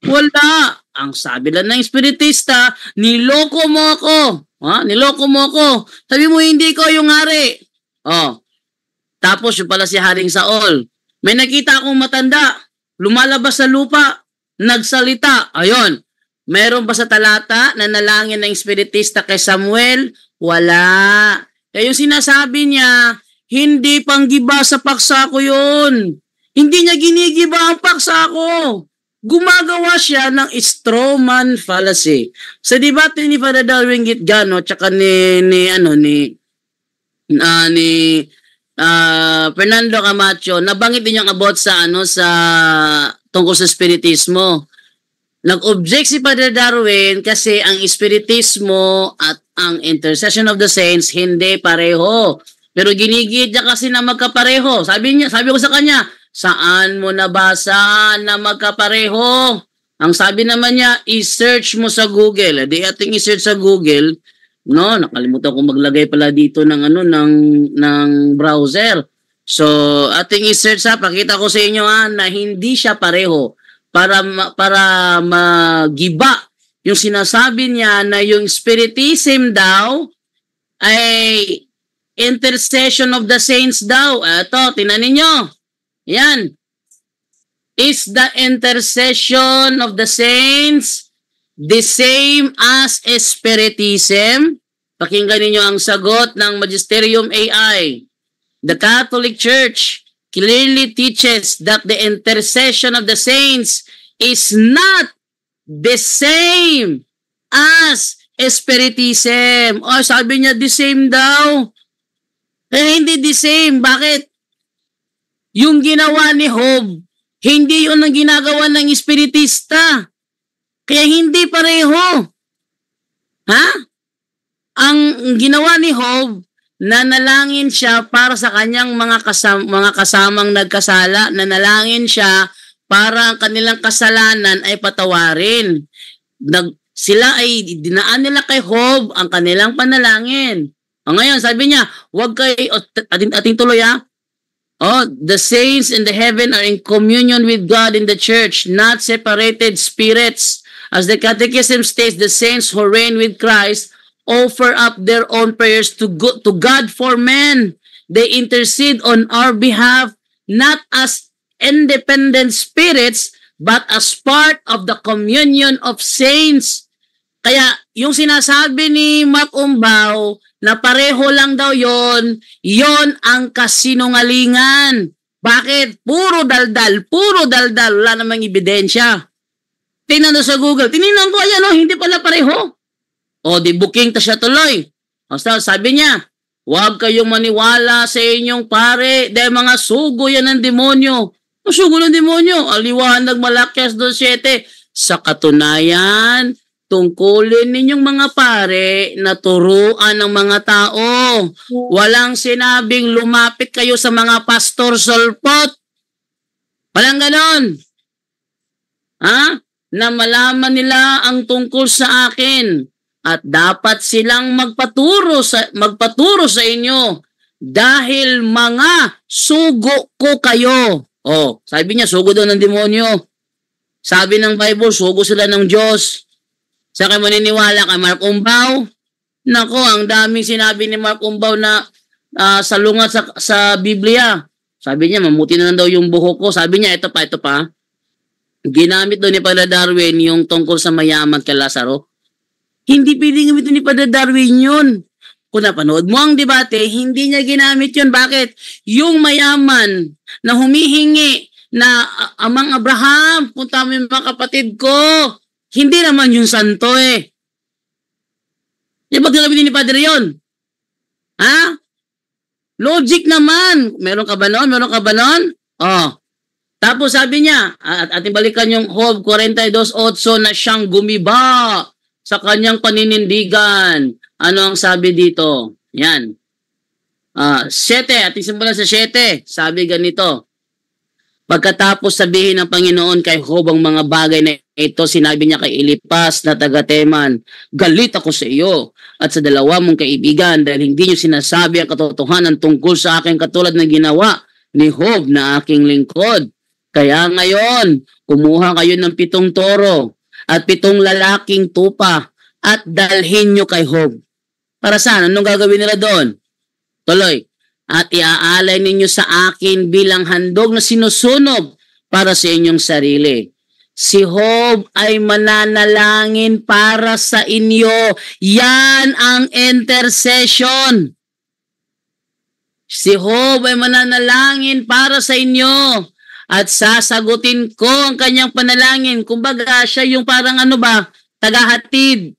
Wala. Ang sabi lang ng espiritista, niloko mo ako. Niloko mo ako. Sabi mo, hindi ko yung hari. Tapos yung pala si Haring Saul. May nakita akong matanda. Lumalabas sa lupa. Nagsalita. Ayun. Meron ba sa talata na nalangin ng espiritista kay Samuel? Wala. Kaya yung sinasabi niya, hindi panggiba sa paksa ko yun. Hindi niya ginigiba ang paksa ko. Gumagawa siya ng straw man fallacy. Sa debate ni Father Darwin Gitgano tsaka ni Fernando Camacho, nabanggit din yung about sa tungkol sa spiritismo. Nag-object si Father Darwin kasi ang espiritismo at ang intercession of the saints hindi pareho. Pero ginigit niya kasi na magkapareho. Sabi ko sa kanya, saan mo nabasa na magkapareho? Ang sabi naman niya, i-search mo sa Google. Di ating i-search sa Google, nakalimutan ko maglagay pala dito ng browser. So, ating i-search pakita ko sa inyo na hindi siya pareho. Para magiba yung sinasabi niya na yung spiritism daw ay intercession of the saints daw. Ito, tingnan ninyo. Yan. Is the intercession of the saints the same as spiritism? Pakinggan ninyo ang sagot ng Magisterium AI. The Catholic Church clearly teaches that the intercession of the saints is not the same as spiritism. Sabi niya, the same daw. Hindi the same. Bakit? Yung ginawa ni Job, hindi yun ang ginagawa ng espiritista. Kaya hindi pareho. Ang ginawa ni Job, nanalangin siya para sa kanyang mga kasamang nagkasala, nanalangin siya para ang kanilang kasalanan ay patawarin. Sila ay dinaan nila kay Job ang kanilang panalangin. Ngayon, sabi niya, wag ating tuloy the saints in the heaven are in communion with God in the church, not separated spirits. As the Catechism states, the saints who reign with Christ offer up their own prayers to God for men. They intercede on our behalf, not as independent spirits, but as part of the communion of saints. Kaya yung sinasabi ni Mark Umbaw na pareho lang daw yon ang kasinungalingan. Bakit? Puro daldal, wala namang ebidensya. Tingnan doon sa Google, tinignan ko, ayan hindi pala pareho. O, di booking ta siya tuloy. O, sabi niya, huwag kayong maniwala sa inyong pare, dahil mga sugo yan ng demonyo. Ang sugo ng demonyo, aliwanag Malakias 2:7. Sa katunayan, tungkulin ninyong mga pare na turuan ng mga tao. Walang sinabing lumapit kayo sa mga pastor solpot. Walang ganon. Na malaman nila ang tungkol sa akin at dapat silang magpaturo sa inyo dahil mga sugo ko kayo. Oh, sabi niya sugo daw ng demonyo. Sabi ng Bible, sugo sila ng Diyos. Sa kayo maniniwala kay Mark Umbaw? Nako, ang daming sinabi ni Mark Umbaw na salungat sa Biblia. Sabi niya, mamuti na lang daw yung buhok ko. Sabi niya, ito pa. Ginamit doon ni Padre Darwin yung tungkol sa mayaman kay Lazaro. Hindi pwedeng gamitin ni Padre Darwin yun. Kung napanood mo ang debate, hindi niya ginamit yun. Bakit? Yung mayaman na humihingi na Amang Abraham, punta mo yung mga kapatid ko. Hindi naman yung santo Di ba gagamitin ni Padre yun? Logic naman. Meron ka ba nun? Tapos sabi niya, at ating balikan yung Job 42:8 na siyang gumiba sa kanyang paninindigan. Ano ang sabi dito? Yan. 7, ating simulan sa 7. Sabi ganito, pagkatapos sabihin ng Panginoon kay Job ang mga bagay na ito, sinabi niya kay Elipas na taga-Teman, galit ako sa iyo at sa dalawa mong kaibigan dahil hindi niyo sinasabi ang katotohanan tungkol sa akin katulad ng ginawa ni Job na aking lingkod. Kaya ngayon, kumuha kayo ng 7 toro at 7 lalaking tupa at dalhin nyo kay Job. Para saan? Anong gagawin nila doon? Tuloy. At iaalay ninyo sa akin bilang handog na sinusunog para sa inyong sarili. Si Job ay mananalangin para sa inyo. Yan ang intercession. Si Job ay mananalangin para sa inyo. At sasagutin ko ang kanyang panalangin. Kumbaga, siya yung parang tagahatid.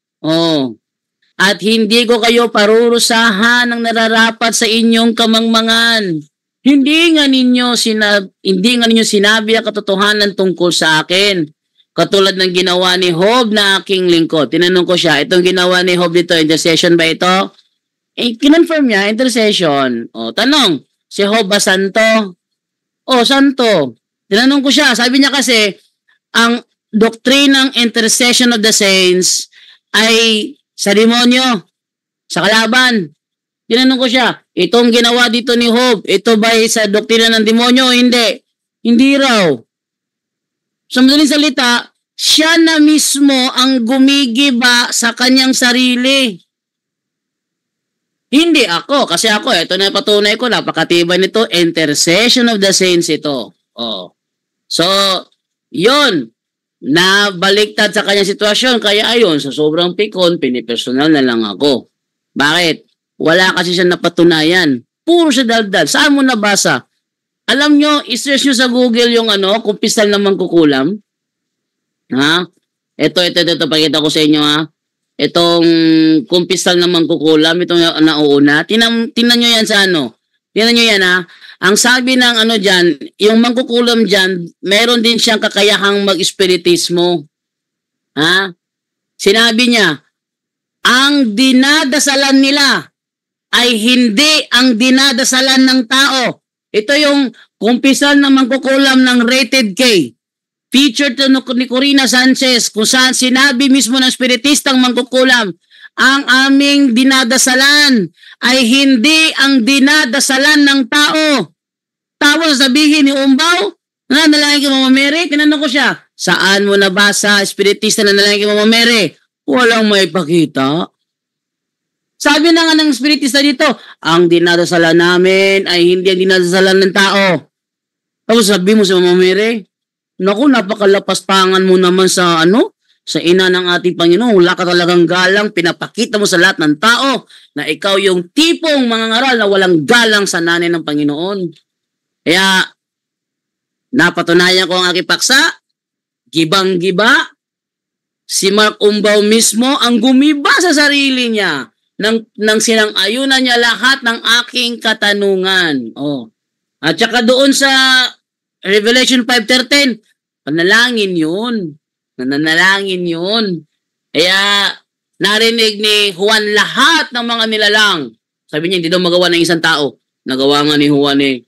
At hindi ko kayo parurusahan ng nararapat sa inyong kamangmangan. Hindi nga ninyo sinabi ang katotohanan tungkol sa akin. Katulad ng ginawa ni Job na aking lingkod. Tinanong ko siya, itong ginawa ni Job dito, intercession ba ito? Kinonfirm niya, intercession. Tanong, si Job ba santo? Santo. Tinanong ko siya, sabi niya kasi, ang doktrinang intercession of the saints ay sa demonyo, sa kalaban. Tinanong ko siya, itong ginawa dito ni Job, ito ba ay sa doktrina ng demonyo o hindi? Hindi raw. Sa madaling salita, siya na mismo ang gumigiba sa kanyang sarili. Hindi ako, kasi ako, ito na patunay ko, napakatibay nito, intercession of the saints ito. So, yun, nabaliktad sa kanyang sitwasyon, kaya ayun, sa sobrang pikon, pinipersonal na lang ako. Bakit? Wala kasi siya napatunayan. Puro siya daldal. Saan mo nabasa? Alam nyo, i-search nyo sa Google yung kumpisal na mangkukulam. Ito, pakita ko sa inyo Itong kumpisal na mangkukulam, itong nauuna. Tinan nyo yan sa Tinan nyo yan Ang sabi ng dyan, yung mangkukulam dyan, meron din siyang kakayahang mag-espiritismo. Sinabi niya, ang dinadasalan nila ay hindi ang dinadasalan ng tao. Ito yung kumpisal na mangkukulam ng Rated K. Featured ni Corina Sanchez kung saan sinabi mismo ng spiritistang mangkukulam, ang aming dinadasalan ay hindi ang dinadasalan ng tao. Tapos sabihin ni Umbaw, nanalangin kay Mama Mary, tinanong ko siya, saan mo nabasa spiritista na nanalangin kay Mama Mary? Walang may pakita. Sabi na nga ng spiritista dito, ang dinadasalan namin ay hindi ang dinadasalan ng tao. Tapos sabi mo sa Mama Mary, naku, napakalapastangan mo naman sa sa ina ng ating Panginoon. Wala ka talagang galang, pinapakita mo sa lahat ng tao na ikaw yung tipong mangangaral na walang galang sa nanay ng Panginoon. Kaya, napatunayan ko ang aking paksa, gibang-giba, si Mark Umbaw mismo ang gumiba sa sarili niya nang sinang-ayunan niya lahat ng aking katanungan. At saka doon sa Revelation 5:13, panalangin yun. Nananalangin yun. Kaya narinig ni Juan lahat ng mga nilalang. Sabi niya, hindi daw magawa ng isang tao. Nagawa nga ni Juan eh.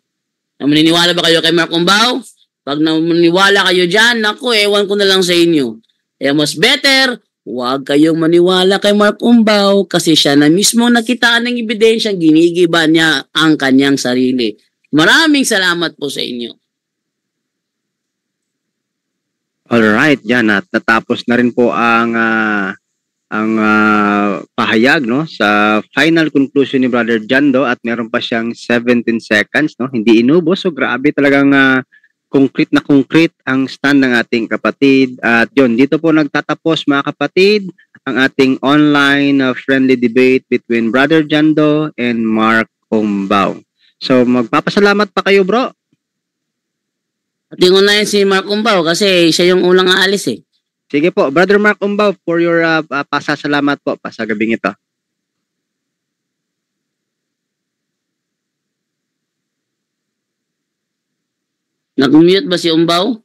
Maniniwala ba kayo kay Mark Umbaw? Pag naniniwala kayo dyan, naku, ewan ko na lang sa inyo. Kaya mas better, huwag kayong maniwala kay Mark Umbaw kasi siya na mismo nakitaan ng ebidensyang ginigiba niya ang kanyang sarili. Maraming salamat po sa inyo. Alright, yan at natapos na rin po ang pahayag no sa final conclusion ni Brother Jando at meron pa siyang 17 seconds no, hindi inubos, so grabe talagang concrete na concrete ang stand ng ating kapatid. At yun, dito po nagtatapos mga kapatid ang ating online friendly debate between Brother Jando and Mark Umbaw. So magpapasalamat pa kayo, bro. At yung unahin si Mark Umbaw kasi siya yung unang aalis eh. Sige po, Brother Mark Umbaw, for your pasasalamat po pa sa gabing ito. Nag-mute ba si Umbaw?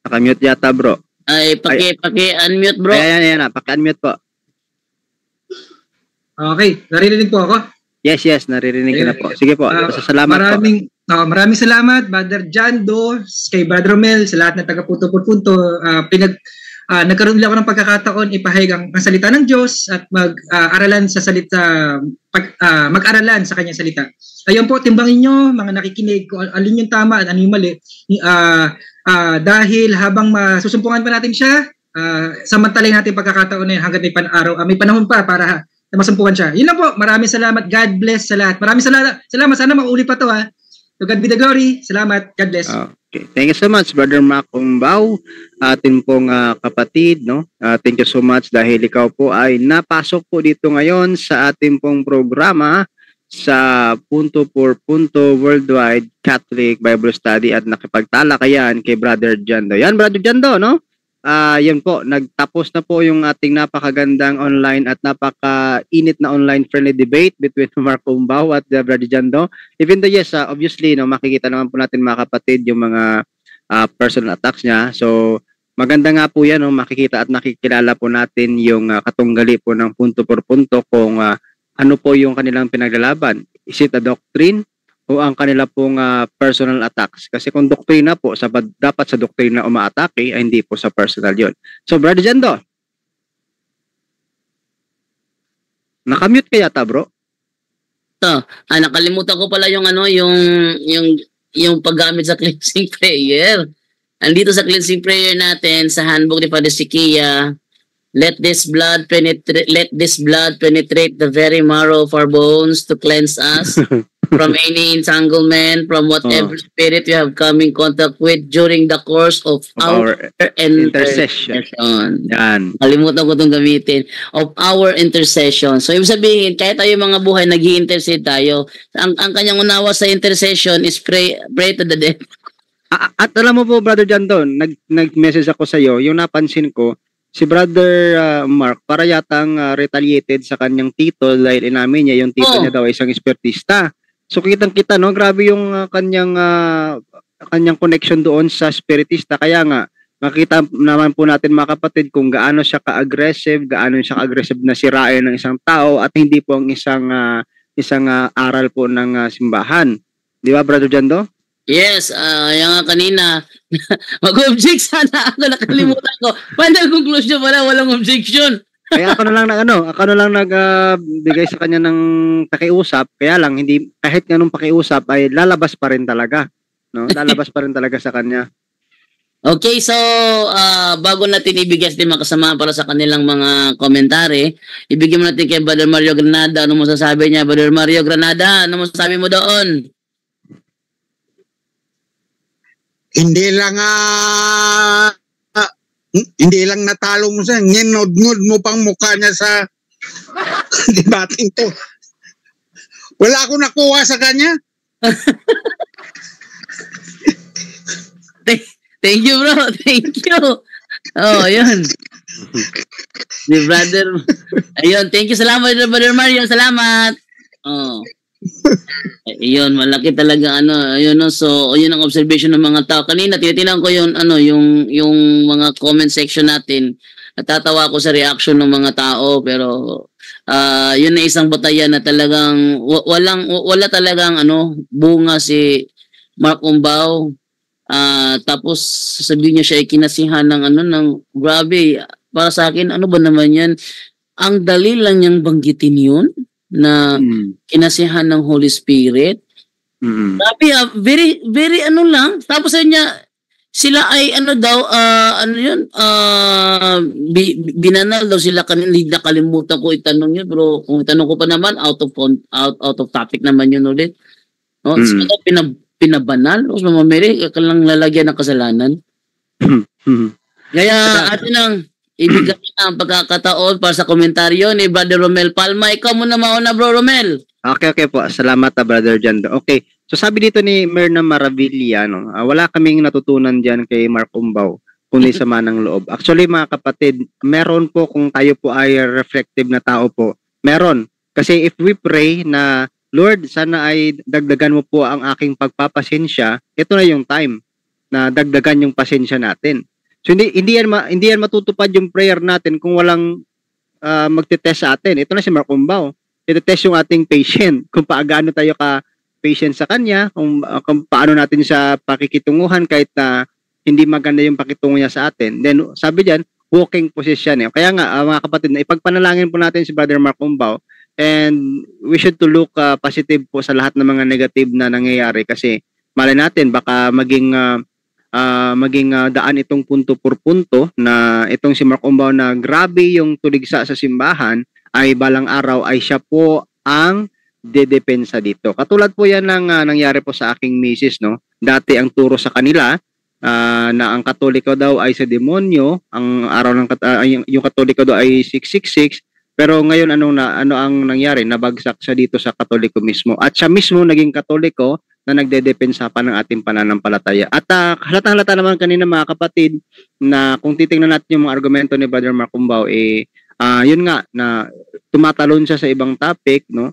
Naka-mute yata, bro. Ay, paki-unmute, bro. Ayan, paki-unmute po. Okay, naririnig po ako? Yes, naririnig ka na po. Sige po, pasasalamat po. Maraming salamat, Brother Jando, kay Brother Romel, sa lahat ng taga-punto-punto. Nagkaroon nila ako ng pagkakataon ipahayag ang salita ng Diyos at mag-aralan sa kanyang salita. Ayun po, timbangin nyo, mga nakikinig, kung alin yung tama at ano yung mali. Dahil habang masusumpungan pa natin siya, samantalay natin pagkakataon na yun hanggang may panahon pa para masumpungan siya. Yun lang po, maraming salamat. God bless sa lahat. Maraming salamat. Sana mauli pa to ha. To God be the glory. Salamat. God bless. Okay. Thank you so much, Brother Mark Umbaw, atin pong kapatid, no? Thank you so much dahil ikaw po ay napasok po dito ngayon sa ating pong programa sa Punto por Punto Worldwide Catholic Bible Study at nakipagtalakayan kay Brother Jando. Yan, Brother Jando, no? Yan po, nagtapos na po yung ating napakagandang online at napaka-init na online friendly debate between Mark Umbaw at Brother Jando. Even though yes, obviously, no, makikita naman po natin mga kapatid yung mga personal attacks niya. So, maganda nga po yan, no, makikita at nakikilala po natin yung katunggali po ng punto por punto kung ano po yung kanilang pinaglalaban. Is it a doctrine o ang kanila pong personal attacks? Kasi kung doktrina po, dapat sa doktrina umaatake, ay hindi po sa personal yon. So, Brother Jando, nakamute ka yata, bro? Nakalimutan ko pala yung yung paggamit sa cleansing prayer. Andito sa cleansing prayer natin sa handbook ni Father Sikia, let this blood penetrate the very marrow of our bones to cleanse us from any entanglement, from whatever spirit we have come in contact with during the course of our intercession. Yan. Kalimutan ko itong gamitin. Of our intercession. So, ibig sabihin, kahit tayo mga buhay, nag-i-intercede tayo. Ang kanyang unawa sa intercession is pray to the dead. At alam mo po, Brother Jando, nag-message ako sa iyo, yung napansin ko, si Brother Mark, para yatang retaliated sa kanyang tito dahil inamin niya yung tito niya daw ay isang espiritista. So kitang-kita, no, grabe yung kanyang connection doon sa espiritista. Kaya nga, makita naman po natin mga kapatid kung gaano siya ka-aggressive, na sirain ng isang tao at hindi po ang isang aral po ng simbahan. Di ba, Brother Jando? Yes, yung nga kanina, mag-object sana ako, nakalimutan ko. Final conclusion pala, walang objection. Kaya ako na lang nagbigay sa kanya ng pakiusap, kaya lang hindi kahit ganung pakiusap ay lalabas pa rin talaga, no? Lalabas pa rin talaga sa kanya. Okay, so bago natin ibigay din mga kasama para sa kanilang mga komentary, ibigay mo natin kay Brother Mario Granada. Ano mo sasabi niya, Brother Mario Granada? Ano mo sasabi mo doon? hindi lang hindi lang natalo mo siya, nginod-ngod mo pang mukha niya sa debating to. Wala akong nakuha sa kanya. Thank you, bro. Thank you. Oh, ayun. Si brother. Ayun, thank you. Salamat, brother Mario. Salamat. Oh. Ayun, malaki talaga ayun no. So, ayun ang observation ng mga tao. Kanina tinitingnan ko yung yung mga comment section natin. Natatawa ako sa reaction ng mga tao, pero yun na isang batayan na talagang wala talagang bunga si Mark Umbao. Tapos sabihin niya siya ay kinasihan ng ng grabe. Para sa akin, ano ba naman yan? Ang dali lang niyang banggitin yun na kinasihan ng Holy Spirit. Grabe, very, very lang. Tapos sabi niya, sila ay binanal daw sila kanina. Nakalimutan ko itanong yun, pero kung itanong ko pa naman, out of topic naman yun ulit. No? Sila pinabanal o mamamili lang lalagyan ng kasalanan. Kaya atin ang ibigay ang pagkakataon para sa komentaryo ni Brother Romel Palma. Ikaw muna mauna, Bro Romel. Okay po. Salamat, Brother Jando. Okay. So sabi dito ni Merna Maravilla, wala kaming natutunan dyan kay Mark Umbao, kundi sama ng loob. Actually, mga kapatid, meron po kung tayo po ay reflective na tao po. Meron. Kasi if we pray na, Lord, sana ay dagdagan mo po ang aking pagpapasensya, ito na yung time na dagdagan yung pasensya natin. So hindi yan matutupad yung prayer natin kung walang magte-test sa atin. Ito na si Mark Umbao. Ito-test yung ating patient, kung paano tayo ka-patient sa kanya, kung paano natin sa pakikitunguhan kahit na hindi maganda yung pakitungo niya sa atin. Then sabi diyan, walking position. Kaya nga mga kapatid, ipagpanalangin po natin si Brother Mark Umbao, and we should to look positive po sa lahat ng mga negative na nangyayari, kasi malay natin baka maging daan itong punto por punto na itong si Mark Umbao na grabe yung tuligsa sa simbahan, ay balang araw ay siya po ang dedepensa dito. Katulad po yan ng nangyari po sa aking misis, no? Dati ang turo sa kanila na ang Katoliko daw ay sa demonyo, ang araw ng yung Katoliko daw ay 666, pero ngayon ano ang nangyari? Nabagsak siya dito sa Katoliko mismo. At siya mismo naging Katoliko na nagdedepensa pa ng ating pananampalataya. At halatang-halata naman kanina mga kapatid na kung titingnan natin yung mga argumento ni Brother Mark Umbao, yun nga na tumatalon siya sa ibang topic, no?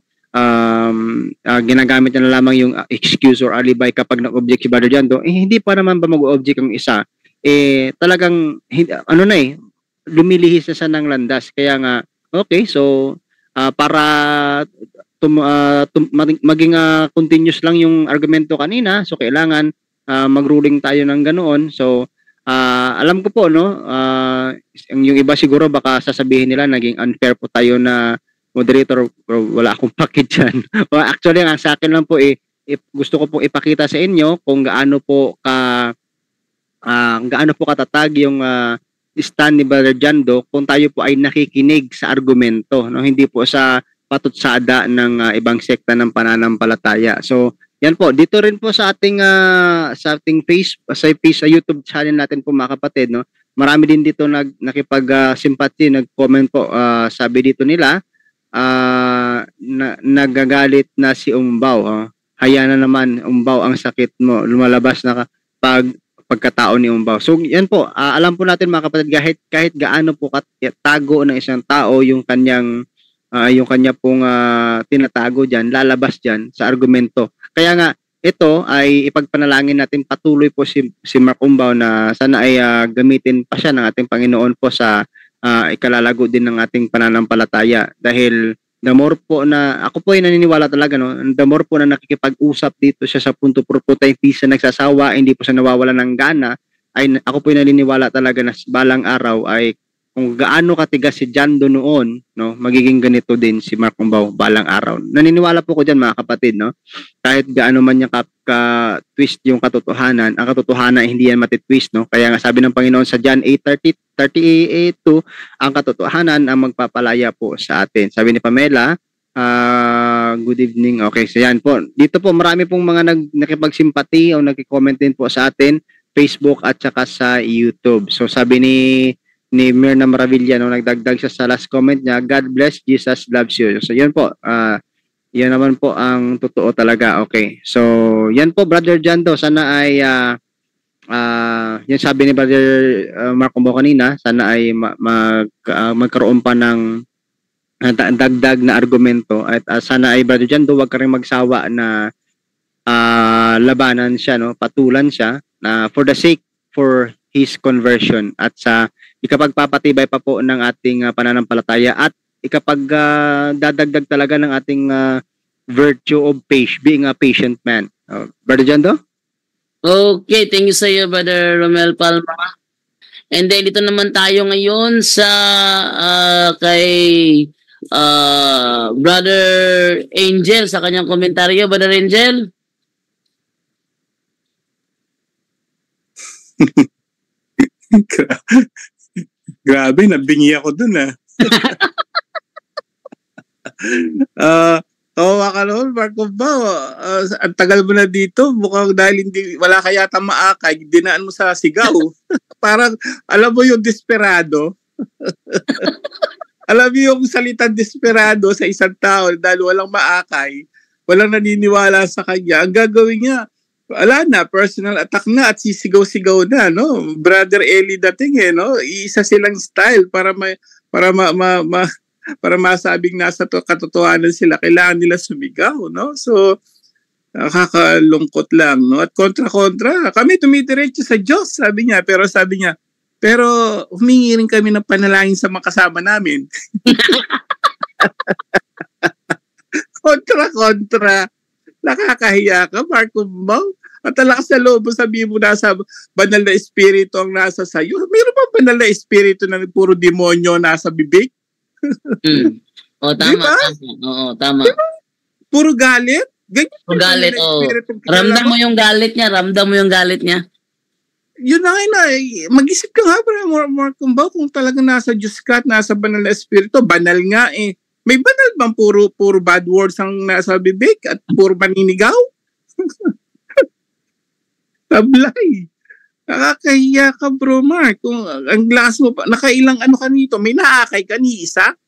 Ginagamit niya na lamang yung excuse or alibi kapag nag-object si Brother Jando. Hindi pa naman ba mag-object yung isa? Talagang lumilihis na siya ng landas. Kaya nga, okay, so para maging continuous lang yung argumento kanina, so kailangan mag-ruling tayo ng ganoon. So alam ko po, no, yung iba siguro baka sasabihin nila naging unfair po tayo na moderator, pero wala akong pakit dyan. Actually, ang sa akin lang po, gusto ko po ipakita sa inyo kung gaano po katatag yung stand ni Brother Jando kung tayo po ay nakikinig sa argumento, no? Hindi po sa patutsada ng ibang sekta ng pananampalataya. So, yan po. Dito rin po sa ating sa YouTube channel natin po mga kapatid, no? Marami din dito nakipag-sympathy, nag-comment po. Sabi dito nila, nagagalit na si Umbao. Haya na naman, Umbao, ang sakit mo. Lumalabas na pagkatao ni Umbao. So, yan po. Alam po natin mga kapatid, kahit gaano po tago ng isang tao yung kanya pong tinatago dyan, lalabas dyan sa argumento. Kaya nga, ito ay ipagpanalangin natin patuloy po si Mark Umbao na sana ay gamitin pa siya ng ating Panginoon po sa ikalalago din ng ating pananampalataya. Dahil the more po na, ako po ay naniniwala talaga, no, the more po na nakikipag-usap dito siya sa punto por punto, hindi siya nagsasawa, hindi po siya nawawala ng gana, ako po ay naniniwala talaga na balang araw ay kung gaano katigas si Jando noon, no, magiging ganito din si Mark Umbao balang araw. Naniniwala po ko diyan mga kapatid, no. Kahit gaano man niya ka-twist yung katotohanan, ang katotohanan ay hindi yan matitwist, no. Kaya nga sabi ng Panginoon sa John 8:38, ang katotohanan ang magpapalaya po sa atin. Sabi ni Pamela, good evening. Okay, so yan po. Dito po marami pong mga nakipagsimpati o nagki-comment din po sa atin. Facebook at saka sa YouTube. So sabi ni Mirna Maravilla, no, nagdagdag siya sa last comment niya, God bless, Jesus loves you. So yun po, yan naman po ang totoo talaga. Okay. So yan po, Brother Jando, sana ay yung sabi ni Brother Mark Combo kanina, sana ay magkaroon pa ng dagdag na argumento at sana ay Brother Jando, wag ka rin magsawa na labanan siya, no, patulan siya na for the sake for his conversion at sa ikapagpapatibay pa po ng ating pananampalataya at ikapag dadagdag talaga ng ating virtue of being a patient man. Brother Jando? Okay, thank you sa iyo, Brother Romel Palma. And then dito naman tayo ngayon sa kay Brother Angel sa kanyang komentaryo. Brother Angel? Grabe, nabingi ako dun Kawawa ka naman, Marco Bao. Ang tagal mo na dito, mukhang dahil wala ka yata maakay, dinaan mo sa sigaw. Parang, alam mo yung desperado. Alam mo yung salitang desperado sa isang tao dahil walang maakay, walang naniniwala sa kanya. Ang gagawin niya, wala na, personal attack na at sisigaw-sigaw na, no? Brother Eli dating, no? Iisa silang style para masabing nasa katotohanan sila, kailangan nila sumigaw, no? So, nakakalungkot lang, no? At kontra-kontra, kami tumidiretso sa Diyos, sabi niya, pero humingi rin kami ng panalangin sa mga kasama namin. Kontra-kontra. Nakakahiya ka, Marco Bao. At talakas sa loob mo, sabihin mo nasa banal na espiritu ang nasa sayo. Mayroon ba banal na espiritu na puro demonyo nasa bibig? O, tama, diba? tama. Oo, tama. Diba? Puro galit? Ganyan. Puro galit, oo. Ramdam mo yung galit niya. Yun na nga mag-isip ka nga, Marco Bao, kung talaga nasa Diyos ka at nasa banal na espiritu, banal nga eh. May banal bang puro bad words ang nasa bibig at puro maninigaw? Tablay. Nakakahiya ka, bro, Mark. Kung ang glass mo pa, nakailang ano ka nito, may naakay ka ni isa?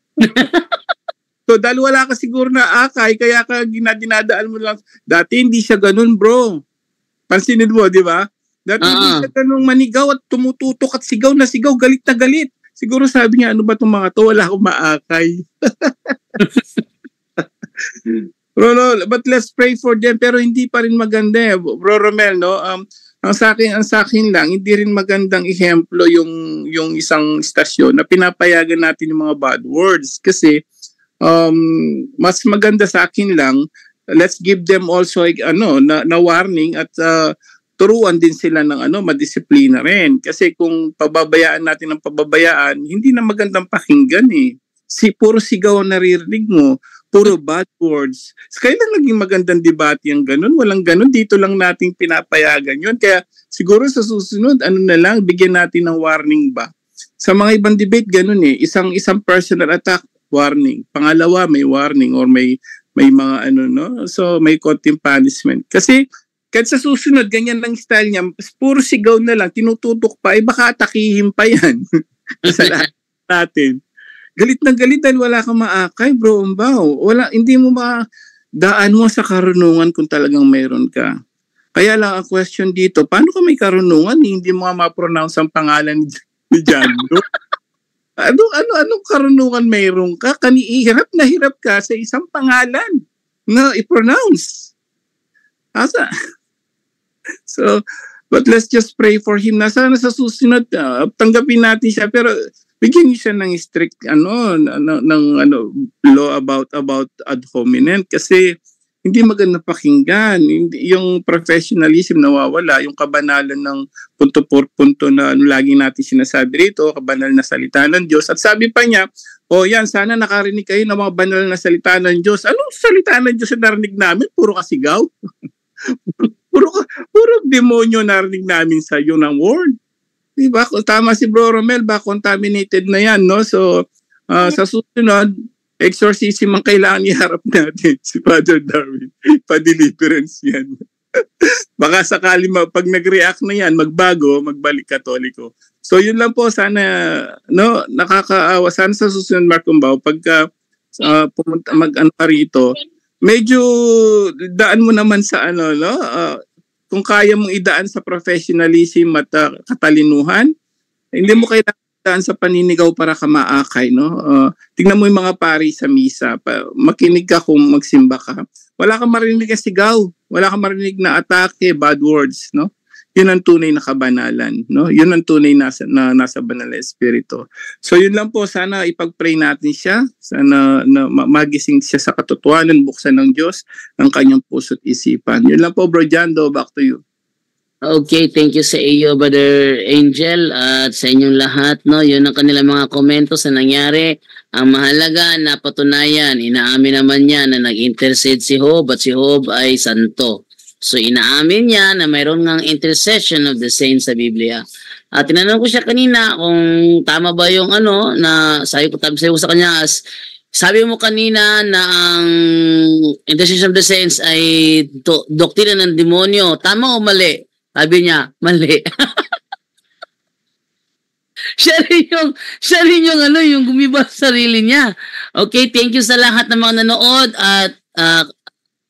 So, dahil wala ka siguro na akay, kaya ka dinadaan mo lang. Dati hindi siya ganun, bro. Pansinin mo, di ba? Dati hindi siya ganun manigaw at tumututok at sigaw na sigaw, galit na galit. Siguro sabi niya, ano ba itong mga to? Wala akong maakay. Bro, no, but let's pray for them. Pero hindi pa rin maganda eh. Bro Romel, no? Ang sa akin lang, hindi rin magandang ehemplo yung isang istasyon na pinapayagan natin yung mga bad words. Kasi mas maganda sa akin lang, let's give them also na warning at turuan din sila ng madisiplina rin. Kasi kung pababayaan natin ng pababayaan, hindi na magandang pakinggan eh. Puro sigaw ang naririnig mo, puro bad words. Kailan naging magandang debate yung ganun? Walang ganun. Dito lang nating pinapayagan yun. Kaya siguro sa susunod, bigyan natin ng warning ba? Sa mga ibang debate, ganun eh. Isang personal attack, warning. Pangalawa, may warning or may mga So, may konting punishment. Kasi, kahit sa susunod, ganyan lang style niya, puro sigaw na lang, tinututok pa, baka atakihin pa yan. Sa lahat natin. Galit na galit dahil wala kang maakay, bro, Umbao. Hindi mo daan mo sa karunungan kung talagang mayroon ka. Kaya lang ang question dito, paano ka may karunungan? Hindi mo ma-pronounce ang pangalan ni Jando? Anong karunungan mayroon ka? Hirap na hirap ka sa isang pangalan na i-pronounce. Asa? So, but let's just pray for him na sana sa susunod tanggapin natin siya, pero bigyan niyo siya ng strict law about ad hominem kasi hindi maganda pakinggan. Yung professionalism nawawala, yung kabanalan ng punto por punto na lagi natin sinasabi rito, kabanal na salita ng Diyos. At sabi pa niya, yan, sana nakarinig kayo ng mga banal na salita ng Diyos. Anong salita ng Diyos na narinig namin? Puro kasigaw? Puro demonyo narinig namin sa iyo ng word. Diba? Tama si Bro Romel, contaminated na yan, no? So, sa susunod, exorcism ang kailangan iharap natin si Father Darwin. Pa-deliverance yan. Baka sakali pag nag-react na yan, magbago, magbalik Katoliko. So yun lang po, sana no, nakakaawa. Sana sa susunod, Mark Cumbao, pagka pumunta mag-ano ka rito, medyo daan mo naman sa ano, no? Kung kaya mong idaan sa professionalism at katalinuhan, hindi mo kailangan daan sa paninigaw para ka maakay, no? Tingnan mo yung mga pari sa misa, makinig ka kung magsimba ka. Wala kang marinig na sigaw, wala kang marinig na atake, bad words, no? Yun ang tunay na kabanalan, no? Yun ang tunay na nasa banal na espiritu. So yun lang po, sana ipag-pray natin siya, sana na magising siya sa katotohanan, buksan ng Diyos ang kanyang puso't isipan. Yun lang po, Bro Jando, back to you. Okay, thank you sa iyo, Brother Angel, at sa inyong lahat, no? Yun ang kanilang mga komento sa nangyari. Ang mahalaga na patunayan, inaamin naman niya na nag-intercede si Job at si Job ay santo. So inaamin niya na mayroon ngang intercession of the saints sa Biblia. At tinanong ko siya kanina kung tama ba yung ano, na sabi ko sa kanya, sabi mo kanina na ang intercession of the saints ay doktrina ng demonyo. Tama o mali? Sabi niya, mali. siya rin yung ano, yung gumiba sa sarili niya. Okay, thank you sa lahat ng mga nanood at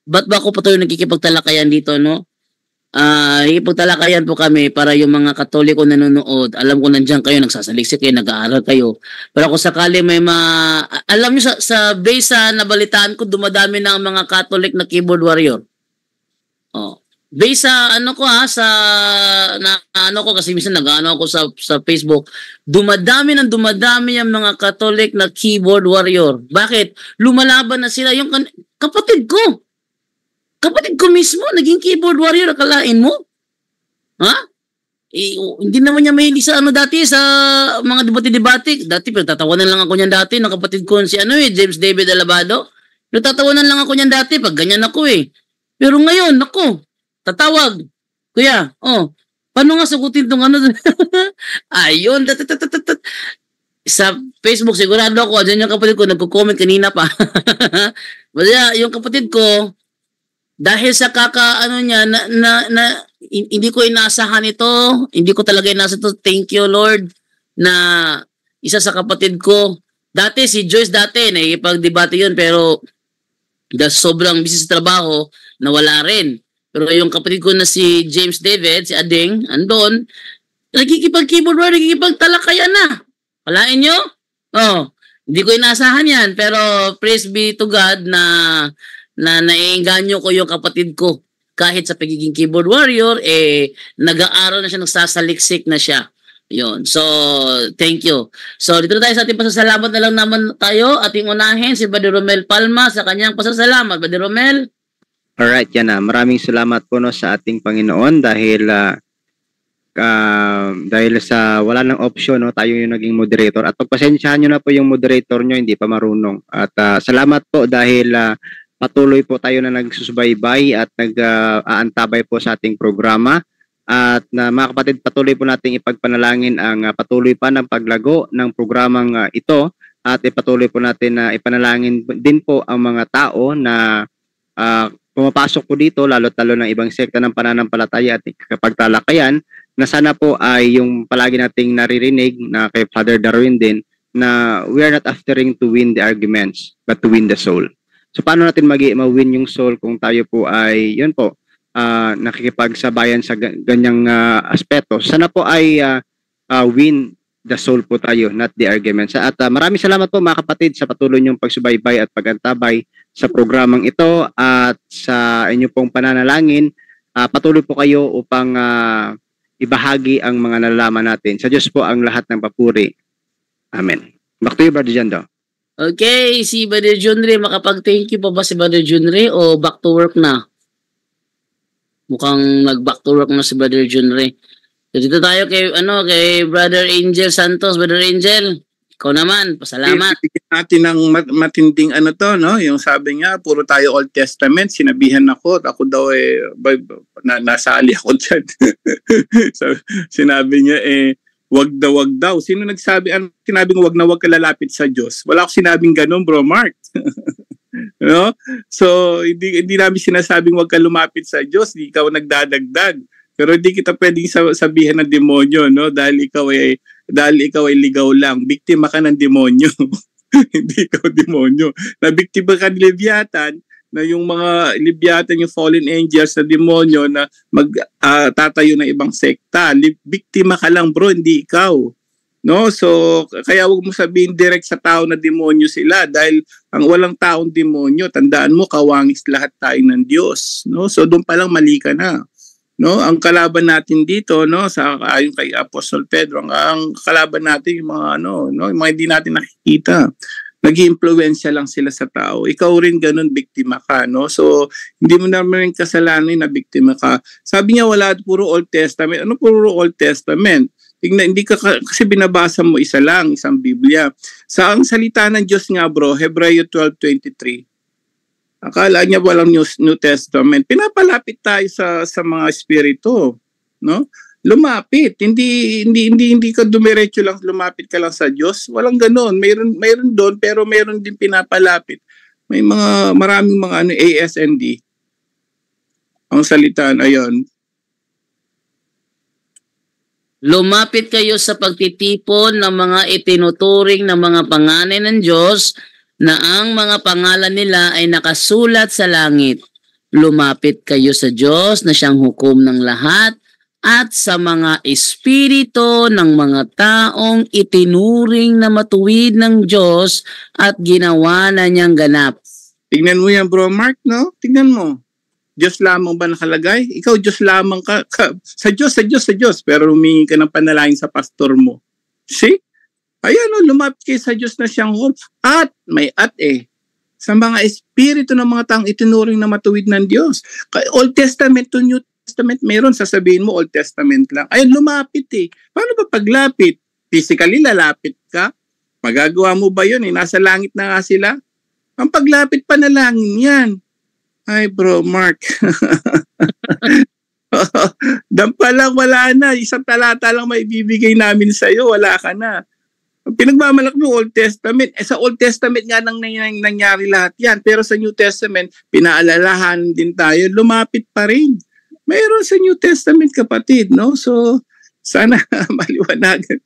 ba't ba ako patuloy nagkikipagtalakayan dito, no? Ikipagtalakayan po kami para yung mga Katoliko nanonood, alam ko nandiyan kayo, nagsasaliksik kayo, nag-aaral kayo. Pero kung sakali may alam niyo sa base sa nabalitaan ko, dumadami na ang mga Catholic na keyboard warrior. Oh. Based sa ano ko kasi minsan nag-ano ako sa Facebook, dumadami ang mga Catholic na keyboard warrior. Bakit? Lumalaban na sila yung kapatid ko. Kapatid ko mismo naging keyboard warrior, akalain mo? Ha? Hindi naman niya mahilig sa ano dati sa mga debate-debate. Dati pinagtatawanan lang ako niyan dati ng kapatid ko si James David Alabado. Pinagtatawanan lang ako niyan dati pag ganyan ako eh. Pero ngayon, ako tatawag. Kuya, paano nga sagutin tong ano? Ayun, sa Facebook, sigurado ako, dyan yung kapatid ko, nagko-comment kanina pa. Basta yung kapatid ko, dahil sa niya, hindi ko inaasahan ito, hindi ko talaga inaasahan ito, thank you Lord, na isa sa kapatid ko. Dati, si Joyce nakikipag-debate yun, pero dahil sobrang busy sa trabaho, nawala rin. Pero yung kapatid ko na si James David, si Ading, andon, nagkikipag-keyboard warrior, nagkikipag-talakayan na. Kalain nyo? Hindi ko inaasahan yan. Pero praise be to God na naiinganyo ko yung kapatid ko. Kahit sa pagiging keyboard warrior, nag-aaral na siya, nagsasaliksik na siya. Yun. So, thank you. So, dito tayo sa ating pasasalamat na lang naman tayo. Ating unahin si Brother Romel Palma sa kanyang pasasalamat. Brother Romel? Alright, yan na. Maraming salamat po sa ating Panginoon dahil sa wala ng option, tayo yung naging moderator. At pagpasensyahan nyo na po yung moderator nyo, hindi pa marunong. At salamat po dahil patuloy po tayo na nagsusubaybay at nag-aantabay po sa ating programa. At mga kapatid, patuloy po nating ipagpanalangin ang patuloy pa ng paglago ng programang ito. At ipatuloy po natin na ipanalangin din po ang mga tao na pumapasok po dito, lalo-talo ng ibang sekta ng pananampalataya at kapagtalakayan, na sana po ay yung palagi nating naririnig na kay Father Darwin din, na we are not aftering to win the arguments, but to win the soul. So paano natin ma-win yung soul kung tayo po ay, yun po, nakikipagsabayan sa ganyang aspeto. Sana po ay win the soul po tayo, not the arguments. At maraming salamat po mga kapatid sa patuloy niyong pagsubaybay at pagantabay sa programang ito at sa inyo pong pananalangin. Patuloy po kayo upang ibahagi ang mga nalalaman natin. Sa Diyos po ang lahat ng papuri. Amen. Back to you, Brother Jando. Okay, si Brother Junre, makapag-thank you pa ba si Brother Junre o back to work na? Mukhang nag-back to work na si Brother Junre. So, dito tayo kay Brother Angel Santos. Brother Angel, ikaw naman, pasalamat. Bigyan natin ng matinding yung sabi niya, puro tayo Old Testament, sinabihan ako daw nasali ako dyan. So, sinabi niya wag daw. Sino nagsabi, sinabing wag na wag ka lalapit sa Diyos? Wala akong sinabing ganun, Bro Mark. No? So, hindi namin sinasabing huwag ka lumapit sa Diyos, hindi ikaw nagdadagdag. Pero hindi kita pwedeng sabihin ng demonyo, no? Dahil ikaw ay ligaw lang. Biktima ka ng demonyo. Hindi ikaw demonyo. Nabiktima ka ni Leviathan, na yung mga Leviathan, yung fallen angels na demonyo na tatayo ng ibang sekta. Biktima ka lang, bro, hindi ikaw. No? So, kaya huwag mo sabihin direct sa tao na demonyo sila dahil ang walang taong demonyo, tandaan mo, kawangis lahat tayo ng Diyos. No? So, doon pa lang mali ka na. No, ang kalaban natin dito, no, sa ayon kay Apostol Pedro, ang kalaban natin yung mga yung mga hindi natin nakikita. Nag-iimpluwensya lang sila sa tao. Ikaw rin ganun, biktima ka, no? So, hindi mo naman rin kasalanan na biktima ka. Sabi niya wala, puro Old Testament. Ano puro Old Testament? Tingnan, hindi ka kasi binabasa mo isa lang, isang Biblia. Sa ang salita ng Diyos nga, bro, Hebreo 12:23. Akala niya walang New Testament. Pinapalapit tayo sa mga espiritu, no? Lumapit. Hindi ka dumiretso lang, lumapit ka lang sa Diyos. Walang ganoon. Mayroon doon, pero mayroon din pinapalapit. May maraming mga ASND. Ang salita na 'yon. Lumapit kayo sa pagtitipon ng mga itinuturing na mga panganay ng Diyos na ang mga pangalan nila ay nakasulat sa langit. Lumapit kayo sa Diyos na siyang hukom ng lahat at sa mga espiritu ng mga taong itinuring na matuwid ng Diyos at ginawa na niyang ganap. Tingnan mo yan, bro Mark, no? Tingnan mo. Diyos lamang ba nakalagay? Ikaw, Diyos lamang ka. Sa Diyos. Pero humingi ka ng panalangin sa pastor mo. See? Ayan, lumapit kayo sa Diyos na siyang hukom. At, may sa mga espiritu ng mga taong itinuring na matuwid ng Diyos. Old Testament to New Testament, meron, sasabihin mo Old Testament lang. Ayun, lumapit Paano ba paglapit? Physically, lalapit ka? Magagawa mo ba yun? Nasa langit na nga sila. Ang paglapit panalangin yan. Ay, bro, Mark. Dampa lang, wala na. Isang talata lang may bibigay namin sa'yo, wala ka na. Pinagmamalak mo Old Testament. Sa Old Testament nga nang nangyari lahat yan. Pero sa New Testament, pinaalalahan din tayo, lumapit pa rin. Mayroon sa New Testament, kapatid, no? So, sana maliwanagan.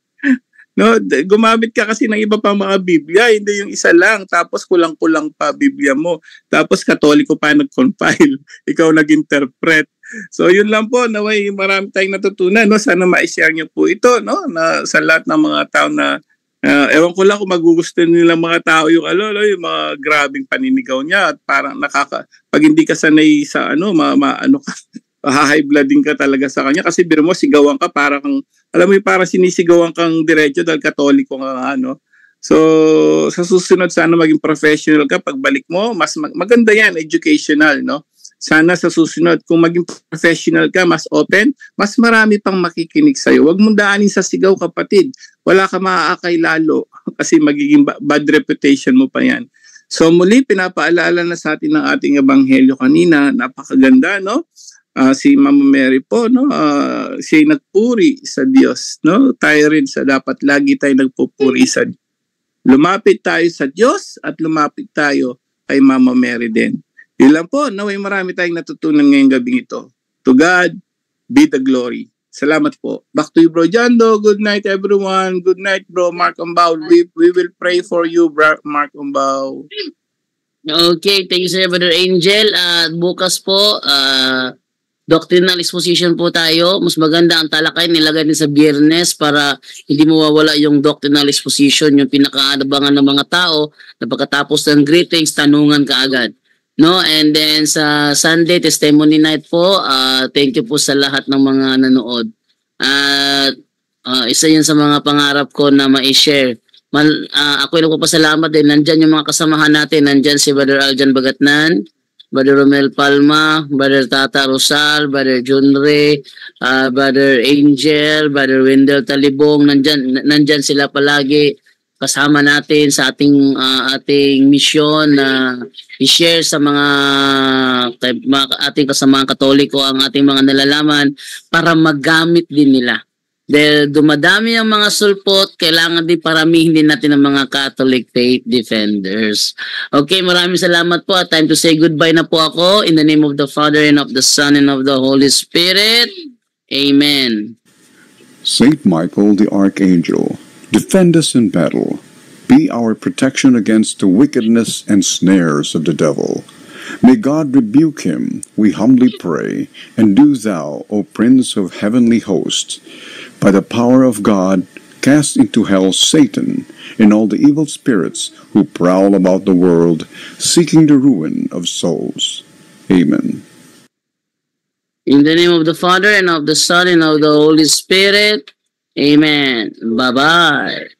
No, gumamit ka kasi ng iba pang mga Biblia, hindi yung isa lang. Tapos kulang-kulang pa Biblia mo. Tapos Katoliko pa nag-compile. Ikaw nag-interpret. So yun lang po, naway marami tayong natutunan, no? Sana ma-share niyo po ito, no? Na sa lahat ng mga tao na ewan ko lang kung magugusto nila mga tao yung yung mga grabing paninigaw niya at parang pag hindi ka sanay sa high blooding ka talaga sa kanya kasi biro mo sigawan ka parang alam mo yung parang sinisigawan kang diretso dahil Katoliko ka So sa susunod sana maging professional ka pagbalik mo, mas maganda yan, educational, no? Sana sa susunod kung maging professional ka, mas open, mas marami pang makikinig sa'yo. Huwag mong daanin sa sigaw, kapatid. Wala ka maaakay lalo kasi magiging bad reputation mo pa yan. So muli, pinapaalala na sa atin ng ating ebanghelyo kanina, napakaganda, no? Si Mama Mary po, no? Siya nagpuri sa Diyos, no? Tayo rin dapat lagi tayo nagpupuri sa Diyos. Lumapit tayo sa Diyos at lumapit tayo kay Mama Mary din. Yun lang po, naway marami tayong natutunan ngayong gabi ito. To God be the glory. Salamat po. Back to you, Bro Jando. Good night, everyone. Good night, Bro Mark Umbao. We will pray for you, Bro Mark Umbao. Okay, thank you, Sir Brother Angel. Bukas po, doctrinal exposition po tayo. Mas maganda ang talakay nilagay din sa Biyernes para hindi mawawala yung doctrinal exposition, yung pinakaabangan ng mga tao na pagkatapos ng greetings, tanungan kaagad. No, and then sa Sunday testimony night po, thank you po sa lahat ng mga nanood. At isa 'yan sa mga pangarap ko na ma-share. Ako ay nagpapasalamat din, nandiyan yung mga kasamahan natin, nandiyan si Brother Aljan Bagatnan, Brother Romel Palma, Brother Tata Rosal, Brother Junre, Brother Angel, Brother Wendell Talibong, nandiyan sila palagi kasama natin sa ating mission na i-share sa mga ating kasamaang Katoliko ang ating mga nalalaman para magamit din nila. Dahil dumadami ang mga sulpot, kailangan din paramihin din natin ang mga Catholic faith defenders. Okay, maraming salamat po. Time to say goodbye na po ako. In the name of the Father and of the Son and of the Holy Spirit. Amen. Saint Michael the Archangel, defend us in battle. Be our protection against the wickedness and snares of the devil. May God rebuke him, we humbly pray, and do thou, O Prince of heavenly hosts, by the power of God, cast into hell Satan and all the evil spirits who prowl about the world, seeking the ruin of souls. Amen. In the name of the Father and of the Son and of the Holy Spirit. Amen. Bye-bye.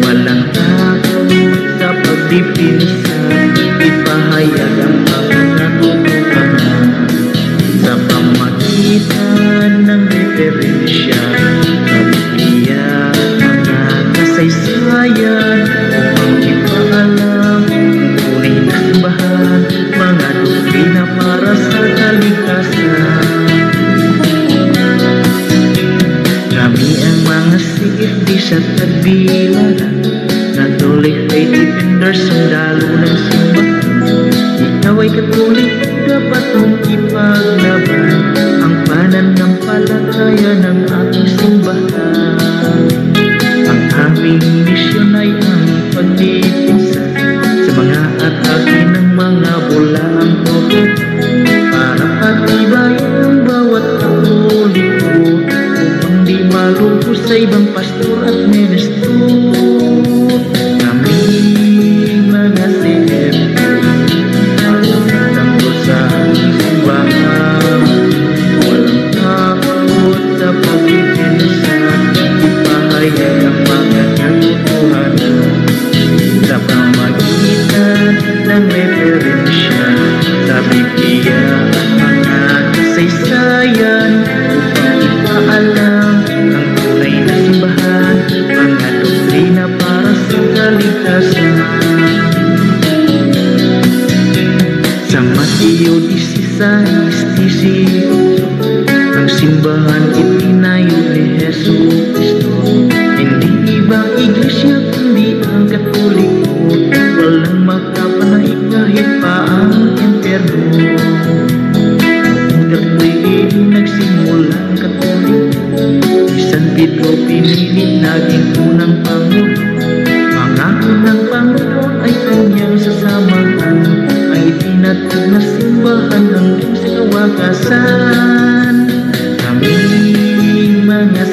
Walang takot sa pagpipinsa, ipahayag ang mga katotohanan sa pamagitan ng referensya sa Biblia, mga kasaysayan upang ipaalam ang tunay na simbahan, mga doktrina para sa kaligtasan. Kami ang mga CFDs at nagbilang Catholic faith defenders, sundalo ng simbahan. Ikaw ay Katolik, dapat mong ipaglaban ang pananampalataya ng ating simbahan. Ang aming misyon ay ang pagdipinsa sa mga atake ng mga bulaang todo, para patibayan ang bawat Katoliko upang di malupo sa ibang pastor at ministro. Kaming mga CFD tanggol sa simbahan, walang takot sa pagpipinsa, ipahayag ang mga katotohanan sa pamagitan ng referensya sa Biblia at mga kasaysayan upang ipaalam ang tunay na simbahan, mga doktrina para sa kaligtasan. Sa Mateo 16:18, ang simbahan itinayo ni Jesus Cristo. Hindi ibang iglesia kundi ang Katoliko, walang makapanay kahit pa ang impyerno. Dato'y nagsimula ang Katoliko, si San Pedro pinili naging unang pangulo. Mga unang pangulo ay kanyang sasamahan, ay itinatag na simbahan hanggang sa kawakasan. Kaming mga